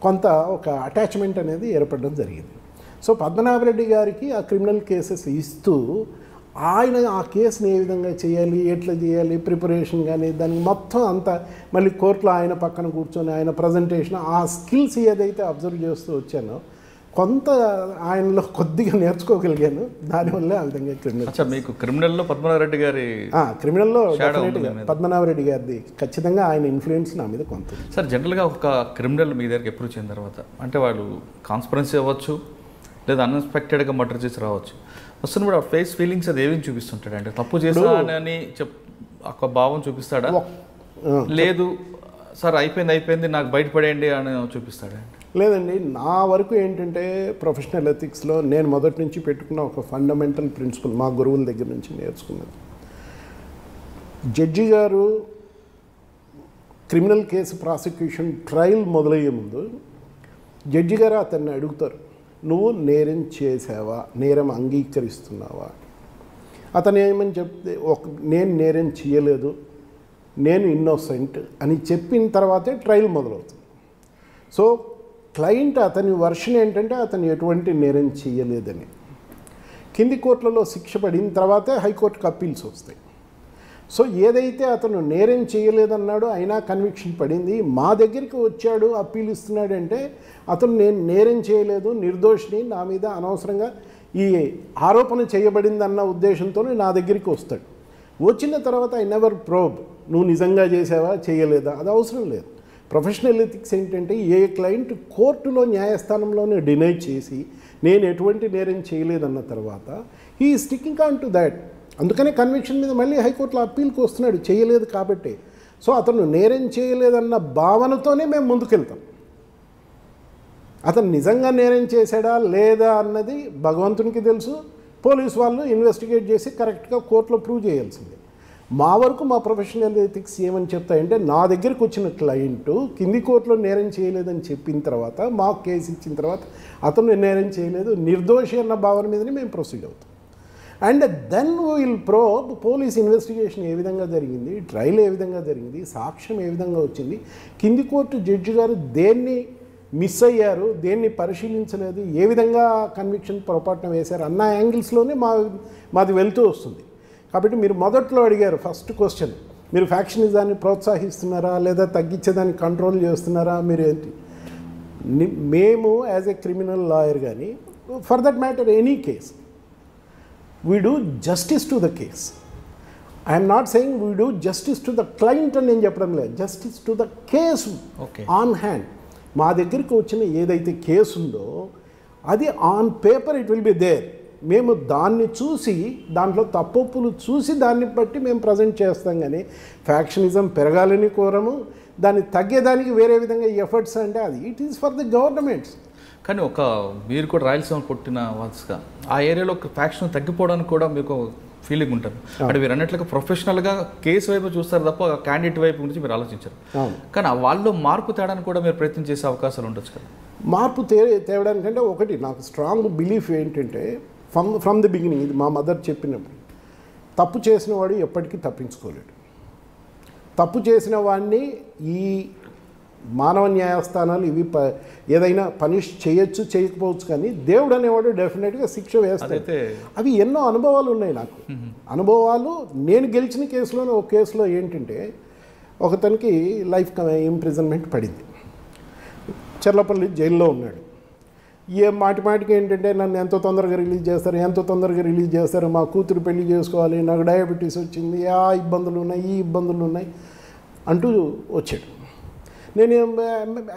కొంత ఒక అటాచ్మెంట్ అనేది ఏర్పడడం జరిగింది. సో పద్మనాభరెడ్డి గారికి ఆ క్రిమినల్ కేసెస్ ఇస్తూ ఆయన ఆ కేసుని ఏ విధంగా చేయాలి, ఎట్లా చేయాలి, ప్రిపరేషన్ కానీ దానికి మొత్తం అంతా మళ్ళీ కోర్టులో ఆయన పక్కన కూర్చొని ఆయన ప్రజెంటేషన్ ఆ స్కిల్స్ ఏదైతే అబ్జర్వ్ చేస్తూ వచ్చానో కొంత ఆయనలో కొద్దిగా నేర్చుకోగలిగాను. దానివల్లే ఆ విధంగా క్రిమినల్. మీకు క్రిమినల్లో పద్మనాభరెడ్డి గారి క్రిమినల్లో పద్మనాభరెడ్డి గారిది ఖచ్చితంగా ఆయన ఇన్ఫ్లుయెన్స్ నా మీద కొంత. సార్ జనరల్గా ఒక క్రిమినల్ మీ దగ్గరికి ఎప్పుడు వచ్చిన తర్వాత అంటే వాళ్ళు కాన్స్పరెన్సీ అవ్వచ్చు లేదా అన్ఎక్స్పెక్టెడ్గా మర్డర్ చేసి రావచ్చు, వస్తున్నప్పుడు ఆ ఫేస్ ఫీలింగ్స్ అది ఏమేమి చూపిస్తుంటాడు? అంటే తప్పు చేస్తానని ఒక భావం చూపిస్తాడా, లేదు సార్ అయిపోయింది నాకు బయటపడేయండి అని చూపిస్తాడా? లేదండి, నా వరకు ఏంటంటే ప్రొఫెషనల్ ఎథిక్స్లో నేను మొదటి నుంచి పెట్టుకున్న ఒక ఫండమెంటల్ ప్రిన్సిపల్ మా గురువుల దగ్గర నుంచి నేర్చుకున్నది. జడ్జి గారు క్రిమినల్ కేసు ప్రాసిక్యూషన్ ట్రయల్ మొదలయ్యే ముందు జడ్జి గారు అతన్ని అడుగుతారు, నువ్వు నేరం చేసావా, నేరం అంగీకరిస్తున్నావా? అతను ఏమని చెప్తే నేను నేరం చేయలేదు, నేను ఇన్నోసెంట్ అని చెప్పిన తర్వాతే ట్రయల్ మొదలవుతుంది. సో క్లయింట్ అతని వర్షన్ ఏంటంటే అతను ఎటువంటి నేరం చేయలేదని. కింది కోర్టులలో శిక్ష పడిన తర్వాతే హైకోర్టుకు అప్పీల్స్ వస్తాయి. సో ఏదైతే అతను నేరం చేయలేదన్నాడో అయినా కన్విక్షన్ పడింది, మా దగ్గరికి వచ్చాడు అప్పీల్ ఇస్తున్నాడంటే అతను నేను నేరం చేయలేదు, నిర్దోషిని, నా మీద అనవసరంగా ఈ ఆరోపణ చేయబడిందన్న ఉద్దేశంతోనే నా దగ్గరికి వస్తాడు. వచ్చిన తర్వాత ఐ నెవర్ ప్రోబ్ నువ్వు నిజంగా చేసావా చేయలేదా, అది అవసరం లేదు. ప్రొఫెషనల్ ఎథిక్స్ ఏంటంటే ఏ క్లయింట్ కోర్టులో న్యాయస్థానంలోనే డినై చేసి నేను ఎటువంటి నేరం చేయలేదన్న తర్వాత he sticking on to that. అందుకనే కన్విక్షన్ మీద మళ్ళీ హైకోర్టులో అప్పీల్కి వస్తున్నాడు చేయలేదు కాబట్టి. సో అతను నేరం చేయలేదన్న భావనతోనే మేము ముందుకెళ్తాం. అతను నిజంగా నేరం చేశాడా లేదా అన్నది భగవంతునికి తెలుసు, పోలీసు వాళ్ళు ఇన్వెస్టిగేట్ చేసి కరెక్ట్గా కోర్టులో ప్రూవ్ చేయాల్సిందే. మా వరకు మా ప్రొఫెషనల్ ఎథిక్స్ ఏమని చెప్తాయంటే నా దగ్గరికి వచ్చిన క్లయింటు కింది కోర్టులో నేరం చేయలేదని చెప్పిన తర్వాత మాకు కేసు ఇచ్చిన తర్వాత అతను నేరం చేయలేదు, నిర్దోషి అన్న భావన మీదనే మేము ప్రొసీడ్ అవుతాం. And then will probe police investigation ఏ విధంగా జరిగింది, ట్రయల్ ఏ విధంగా జరిగింది, సాక్ష్యం ఏ విధంగా వచ్చింది, కింది కోర్టు జడ్జి గారు దేన్ని మిస్ అయ్యారు, దేన్ని పరిశీలించలేదు, ఏ విధంగా కన్విక్షన్ పొరపాటున వేశారు అన్న యాంగిల్స్లోనే మాది వెళ్తూ వస్తుంది. కాబట్టి మీరు మొదట్లో అడిగారు ఫస్ట్ క్వశ్చన్, మీరు ఫ్యాక్షనిజాన్ని ప్రోత్సహిస్తున్నారా లేదా తగ్గించేదాన్ని కంట్రోల్ చేస్తున్నారా మీరు ఏంటి? మేము యాజ్ ఎ క్రిమినల్ లాయర్ కానీ for that matter any case we do justice to the case. I am not saying we do justice to the client అని నేను చెప్పడం లేదు, justice to the case on hand. మా దగ్గరికి వచ్చిన ఏదైతే case ఉందో అది on paper it will be there. మేము దాన్ని చూసి దాంట్లో తప్పులు చూసి దాన్ని బట్టి మేము ప్రజెంట్ చేస్తాం. కానీ ఫ్యాక్షనిజం పెరగాలని కోరము, దాన్ని తగ్గేదానికి వేరే విధంగా ఎఫర్ట్స్ అంటే అది it is for the governments. కానీ మీరు కూడా రాయలసీమ పుట్టిన వాల్స్గా ఆ ఏరియాలో ఒక ఫ్యాక్షన్ తగ్గిపోవడానికి కూడా మీకు ఫీలింగ్ ఉంటుంది. అంటే మీరు అన్నట్లుగా ప్రొఫెషనల్గా కేసు వైపు చూస్తారు తప్ప క్యాండిడేట్ వైపు గురించి మీరు ఆలోచించారు. కానీ వాళ్ళు మార్పు తేడానికి కూడా మీరు ప్రయత్నం చేసే అవకాశాలు ఉండొచ్చు కదా? మార్పు తేవడానికంటే ఒకటి నాకు స్ట్రాంగ్ బిలీఫ్ ఏంటంటే ఫ్రమ్ ది బిగినింగ్, ఇది మా మదర్ చెప్పినప్పుడు, తప్పు చేసిన వాడు ఎప్పటికీ తప్పించుకోలేడు. తప్పు చేసిన వాడిని ఈ మానవ న్యాయస్థానాలు ఇవి ఏదైనా పనిష్ చేయొచ్చు చేయకపోవచ్చు, కానీ దేవుడు అనేవాడు డెఫినెట్గా శిక్ష వేస్తాడు. అవి ఎన్నో అనుభవాలు ఉన్నాయి నాకు. అనుభవాలు నేను గెలిచిన కేసులోనే ఒక కేసులో ఏంటంటే ఒకతనికి లైఫ్ ఇంప్రిజన్మెంట్ పడింది. చర్లపల్లి జైల్లో ఉన్నాడు. మాటికి ఏంటంటే నన్ను ఎంతో తొందరగా రిలీజ్ చేస్తారు, మా కూతురు పెళ్లి చేసుకోవాలి, నాకు డయాబెటీస్ వచ్చింది, ఆ ఇబ్బందులు ఉన్నాయి, ఈ ఇబ్బందులు ఉన్నాయి అంటూ వచ్చాడు. నేను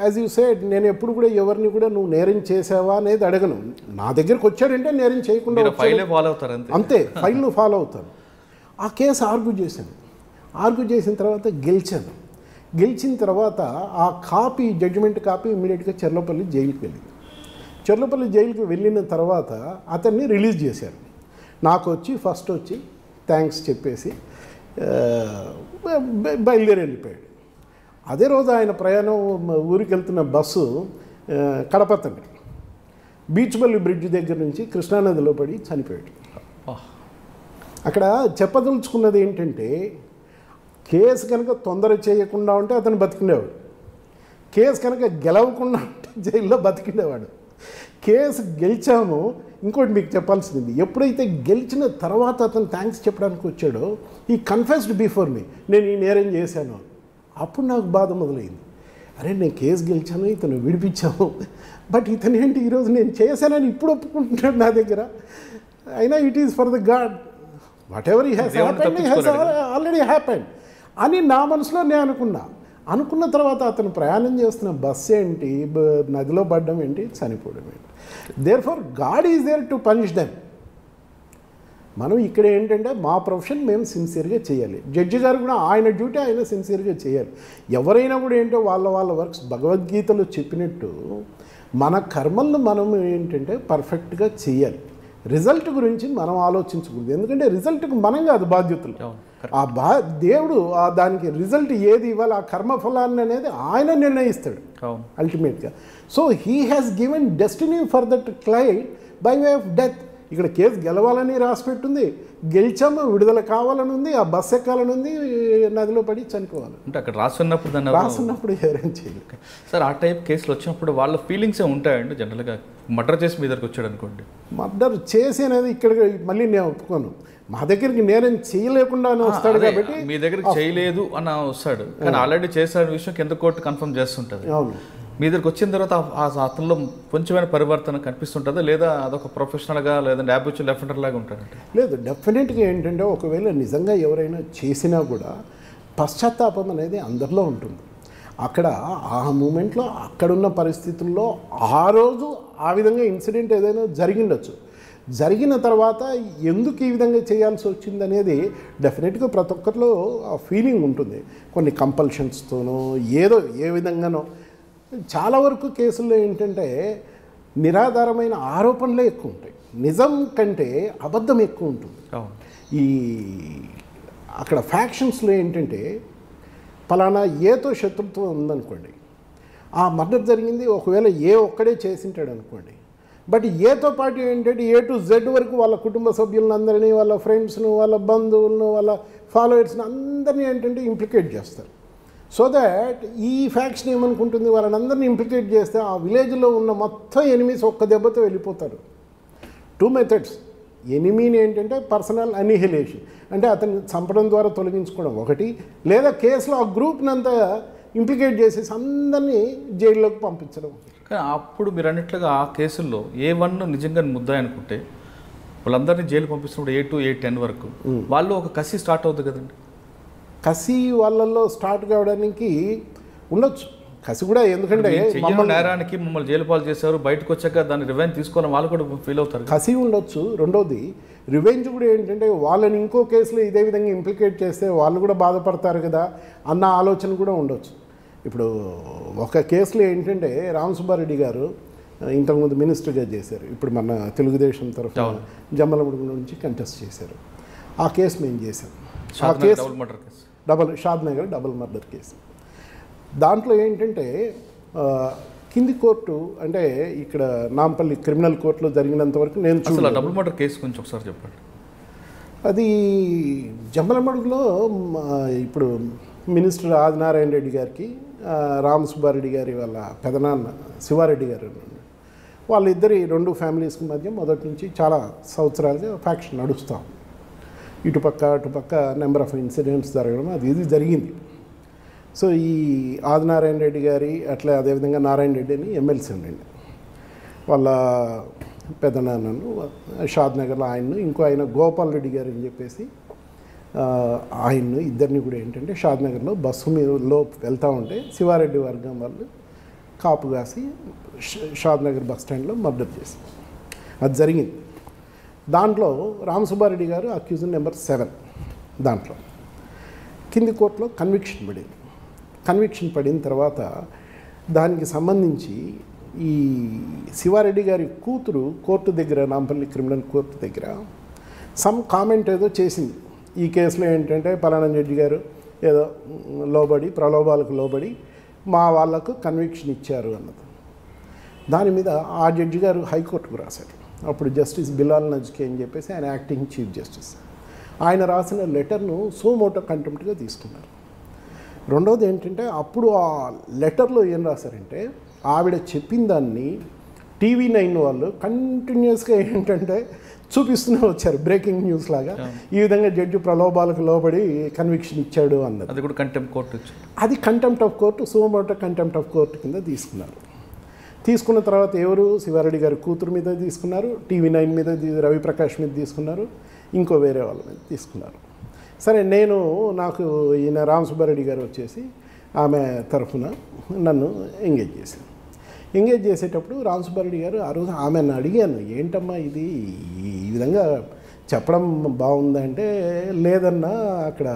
యాజ్ యూ సెడ్, నేను ఎప్పుడు కూడా ఎవరిని కూడా నువ్వు నేరం చేసావా అనేది అడగను. నా దగ్గరికి వచ్చాడంటే నేరం చేయకుండా అంతే, ఫైల్ను ఫాలో అవుతాను. ఆ కేసు ఆర్గ్యూ చేసిన తర్వాత గెలిచాను. గెలిచిన తర్వాత ఆ కాపీ, జడ్జిమెంట్ కాపీ ఇమ్మీడియట్గా చర్లపల్లి జైలుకి వెళ్ళింది. చర్లపల్లి జైలుకి వెళ్ళిన తర్వాత అతన్ని రిలీజ్ చేశారు. నాకు ఫస్ట్ వచ్చి థ్యాంక్స్ చెప్పేసి బయలుదేరి వెళ్ళిపోయాడు. అదే రోజు ఆయన ప్రయాణం ఊరికి వెళ్తున్న బస్సు కడప తండ్రి బీచ్పల్లి బ్రిడ్జ్ దగ్గర నుంచి కృష్ణానదిలో పడి చనిపోయాడు. అక్కడ చెప్పదలుచుకున్నది ఏంటంటే, కేసు కనుక తొందర చేయకుండా ఉంటే అతను బతికిండేవాడు, కేసు కనుక గెలవకుండా ఉంటే జైల్లో బతికిండేవాడు. కేసు గెలిచాము. ఇంకోటి మీకు చెప్పాల్సింది, ఎప్పుడైతే గెలిచిన తర్వాత అతను థ్యాంక్స్ చెప్పడానికి వచ్చాడో, ఈ కన్ఫెస్డ్ బిఫోర్ మీ, నేను ఈ నేరం చేశాను. అప్పుడు నాకు బాధ మొదలైంది. అరే నేను కేసు గెలిచాను, ఇతను విడిపించాము, బట్ ఇతను ఏంటి ఈరోజు నేను చేశానని ఇప్పుడు ఒప్పుకుంటున్నాడు నా దగ్గర. అయినా it is for the God, what ever he has happened, he has already happened అని నా మనసులో నేను అనుకున్న తర్వాత అతను ప్రయాణం చేస్తున్న బస్సు ఏంటి, నదిలో పడ్డం ఏంటి, చనిపోవడం ఏంటి. Therefore God is there to punish them. మనం ఇక్కడ ఏంటంటే మా ప్రొఫెషన్ మేము సిన్సియర్గా చేయాలి. జడ్జి గారు కూడా ఆయన డ్యూటీ ఆయన సిన్సియర్గా చేయాలి. ఎవరైనా కూడా ఏంటో వాళ్ళ వర్క్స్ భగవద్గీతలో చెప్పినట్టు మన కర్మలను మనం ఏంటంటే పర్ఫెక్ట్గా చేయాలి. రిజల్ట్ గురించి మనం ఆలోచించకూడదు, ఎందుకంటే రిజల్ట్కి మనం కాదు బాధ్యతలు. దేవుడు దానికి రిజల్ట్ ఏది ఇవ్వాలి, ఆ కర్మఫలాన్ని అనేది ఆయన నిర్ణయిస్తాడు అల్టిమేట్గా. So he has given destiny for that client by way of death. ఇక్కడ కేసు గెలవాలని రాసిపెట్టుంది, గెలిచాము, విడుదల కావాలని ఉంది, ఆ బస్ ఎక్కాలని ఉంది, నదిలో పడి చనిపోవాలి అంటే అక్కడ రాసున్నప్పుడు ఏం చేయలేదు సార్. ఆ టైప్ కేసులు వచ్చినప్పుడు వాళ్ళ ఫీలింగ్సే ఉంటాయండి జనరల్గా. మర్డర్ చేసి మీ దగ్గరికి వచ్చాడు అనుకోండి, మర్డర్ చేసి అనేది ఇక్కడ మళ్ళీ నేను ఒప్పుకోను. మా దగ్గరికి నేనేం చేయలేకుండా వస్తాడు కాబట్టి, మీ దగ్గరికి చేయలేదు అని వస్తాడు, కానీ ఆల్రెడీ చేశాడు విషయం కింద కోర్టు కన్ఫర్మ్ చేస్తుంటుంది. అవును, మీ దగ్గరికి వచ్చిన తర్వాత అతనిలో కొంచెమైన పరివర్తన కనిపిస్తుంటుందా, లేదా అదొక ప్రొఫెషనల్గా లేదంటే హ్యాబిచువల్ అఫెండర్ లాగా ఉంటాడంటే? లేదు, డెఫినెట్గా ఏంటంటే ఒకవేళ నిజంగా ఎవరైనా చేసినా కూడా పశ్చాత్తాపం అనేది అందరిలో ఉంటుంది. అక్కడ ఆ మూమెంట్లో అక్కడున్న పరిస్థితుల్లో ఆ రోజు ఆ విధంగా ఇన్సిడెంట్ ఏదైనా జరిగిండొచ్చు. జరిగిన తర్వాత ఎందుకు ఈ విధంగా చేయాల్సి వచ్చింది అనేది డెఫినెట్గా ప్రతి ఒక్కరిలో ఆ ఫీలింగ్ ఉంటుంది. కొన్ని కంపల్షన్స్తోనో ఏదో ఏ విధంగానో. చాలా వరకు కేసుల్లో ఏంటంటే నిరాధారమైన ఆరోపణలే ఎక్కువ ఉంటాయి, నిజం కంటే అబద్ధం ఎక్కువ ఉంటుంది. ఈ అక్కడ ఫ్యాక్షన్స్లో ఏంటంటే పలానా ఏతో శత్రుత్వం ఉందనుకోండి, ఆ మర్డర్ జరిగింది ఒకవేళ ఏ ఒక్కడే చేసింటాడు అనుకోండి, బట్ ఏతో పాటు ఏంటంటే ఏ టు జెడ్ వరకు వాళ్ళ కుటుంబ సభ్యులందరినీ, వాళ్ళ ఫ్రెండ్స్ను, వాళ్ళ బంధువులను, వాళ్ళ ఫాలోవర్స్ని అందరినీ ఏంటంటే ఇంప్లికేట్ చేస్తారు. సో దాట్ ఈ ఫ్యాక్షన్ ఏమనుకుంటుంది, వాళ్ళని అందరినీ ఇంప్లికేట్ చేస్తే ఆ విలేజ్లో ఉన్న మొత్తం ఎనిమీస్ ఒక్క దెబ్బతో వెళ్ళిపోతారు. 2 మెథడ్స్. ఎనిమీని ఏంటంటే పర్సనల్ అనిహిలేషన్, అంటే అతన్ని చంపడం ద్వారా తొలగించుకోవడం ఒకటి, లేదా కేసులో ఆ గ్రూప్ని అంతా ఇంప్లికేట్ చేసేసి అందరినీ జైల్లోకి పంపించడం. కానీ అప్పుడు మీరు అన్నట్లుగా ఆ కేసుల్లో A1 నిజంగా ముద్దాయి అనుకుంటే వాళ్ళందరినీ జైలు పంపిస్తున్నప్పుడు A2, A10 వరకు వాళ్ళు ఒక కసి స్టార్ట్ అవుతుంది కదండి. కసి వాళ్ళల్లో స్టార్ట్ కావడానికి ఉండొచ్చు కసి కూడా, ఎందుకంటే నేరానికి మమ్మల్ని జైలు పాలు చేశారు, బయటకు వచ్చాక దాన్ని రివెంజ్ తీసుకోవాలని వాళ్ళు కూడా ఫీల్ అవుతారు. కసి ఉండొచ్చు. రెండోది రివెంజ్ కూడా ఏంటంటే వాళ్ళని ఇంకో కేసులో ఇదే విధంగా ఇంప్లికేట్ చేస్తే వాళ్ళు కూడా బాధపడతారు కదా అన్న ఆలోచన కూడా ఉండొచ్చు. ఇప్పుడు ఒక కేసులో ఏంటంటే రామసుబ్బారెడ్డి గారు ఇంతకుముందు మినిస్టర్గా చేశారు, ఇప్పుడు మన తెలుగుదేశం తరఫున జమ్మలమడుగు నుంచి కంటెస్ట్ చేశారు. ఆ కేసు మేము చేశాం. ఆ case Shadnagar double murder case. దాంట్లో ఏంటంటే కింది కోర్టు అంటే ఇక్కడ నాంపల్లి క్రిమినల్ కోర్టులో జరిగినంత వరకు నేను చూడాలి. డబుల్ మర్డర్ కేసు గురించి ఒకసారి చెప్పండి. అది జమ్మలమడుగులో ఇప్పుడు మినిస్టర్ ఆదినారాయణ రెడ్డి గారికి రామసుబ్బారెడ్డి గారి వాళ్ళ పెదనాన్న శివారెడ్డి గారు, వాళ్ళిద్దరి రెండు ఫ్యామిలీస్కి మధ్య మొదటి నుంచి చాలా సంవత్సరాలుగా ఫ్యాక్షన్ నడుస్తాం. ఇటుపక్క అటుపక్క నెంబర్ ఆఫ్ ఇన్సిడెంట్స్ జరగడం ఇది జరిగింది. సో ఈ ఆదినారాయణ రెడ్డి గారి అట్లా అదేవిధంగా నారాయణ రెడ్డి అని ఎమ్మెల్సీ ఉండండి, వాళ్ళ పెదనాన్నను షాద్ నగర్లో ఆయన్ను, ఇంకో ఆయన గోపాల్ రెడ్డి గారు అని చెప్పేసి ఆయన్ను ఇద్దరిని కూడా ఏంటంటే షాద్ నగర్లో బస్సు మీదలో వెళ్తూ ఉంటే శివారెడ్డి వర్గం వాళ్ళు కాపు కాసి షాద్ నగర్ బస్ స్టాండ్లో మర్డర్ చేసి అది జరిగింది. దాంట్లో రామసుబ్బారెడ్డి గారు అక్యూజన్ నెంబర్ 7. దాంట్లో కింది కోర్టులో కన్విక్షన్ పడింది. కన్విక్షన్ పడిన తర్వాత దానికి సంబంధించి ఈ శివారెడ్డి గారి కూతురు కోర్టు దగ్గర, నాంపల్లి క్రిమినల్ కోర్టు దగ్గర సమ్ కామెంట్ ఏదో చేసింది. ఈ కేసులో ఏంటంటే పలానా జడ్జి గారు ఏదో లోబడి, ప్రలోభాలకు లోబడి మా వాళ్లకు కన్విక్షన్ ఇచ్చారు అన్నది. దాని మీద ఆ జడ్జి గారు హైకోర్టుకు రాశారు. అప్పుడు జస్టిస్ బిలాల్ నజ్కి అని చెప్పేసి ఆయన యాక్టింగ్ చీఫ్ జస్టిస్, ఆయన రాసిన లెటర్ను సోమోటో కంటెంప్ట్గా తీసుకున్నారు. రెండవది ఏంటంటే అప్పుడు ఆ లెటర్లో ఏం రాశారంటే ఆవిడ చెప్పిన దాన్ని TV9 వాళ్ళు కంటిన్యూస్గా ఏంటంటే చూపిస్తూనే వచ్చారు, బ్రేకింగ్ న్యూస్ లాగా. ఈ విధంగా జడ్జి ప్రలోభాలకు లోబడి కన్విక్షన్ ఇచ్చాడు అన్నది. అది కూడా కంటెంప్ట్ కోర్టు, అది contempt of court, suo motu contempt of court కింద తీసుకున్నారు. తీసుకున్న తర్వాత ఎవరు శివారెడ్డి గారి కూతురు మీద తీసుకున్నారు, TV9 మీద, రవిప్రకాష్ మీద తీసుకున్నారు, ఇంకో వేరే వాళ్ళ మీద తీసుకున్నారు. సరే, నాకు ఈయన రామసుబ్బారెడ్డి గారు వచ్చేసి ఆమె తరఫున నన్ను ఎంగేజ్ చేసేటప్పుడు రామసుబ్బారెడ్డి గారు ఆ రోజు ఆమెను అడిగాను, ఏంటమ్మా ఇది ఈ విధంగా చెప్పడం బాగుందంటే, లేదన్నా అక్కడ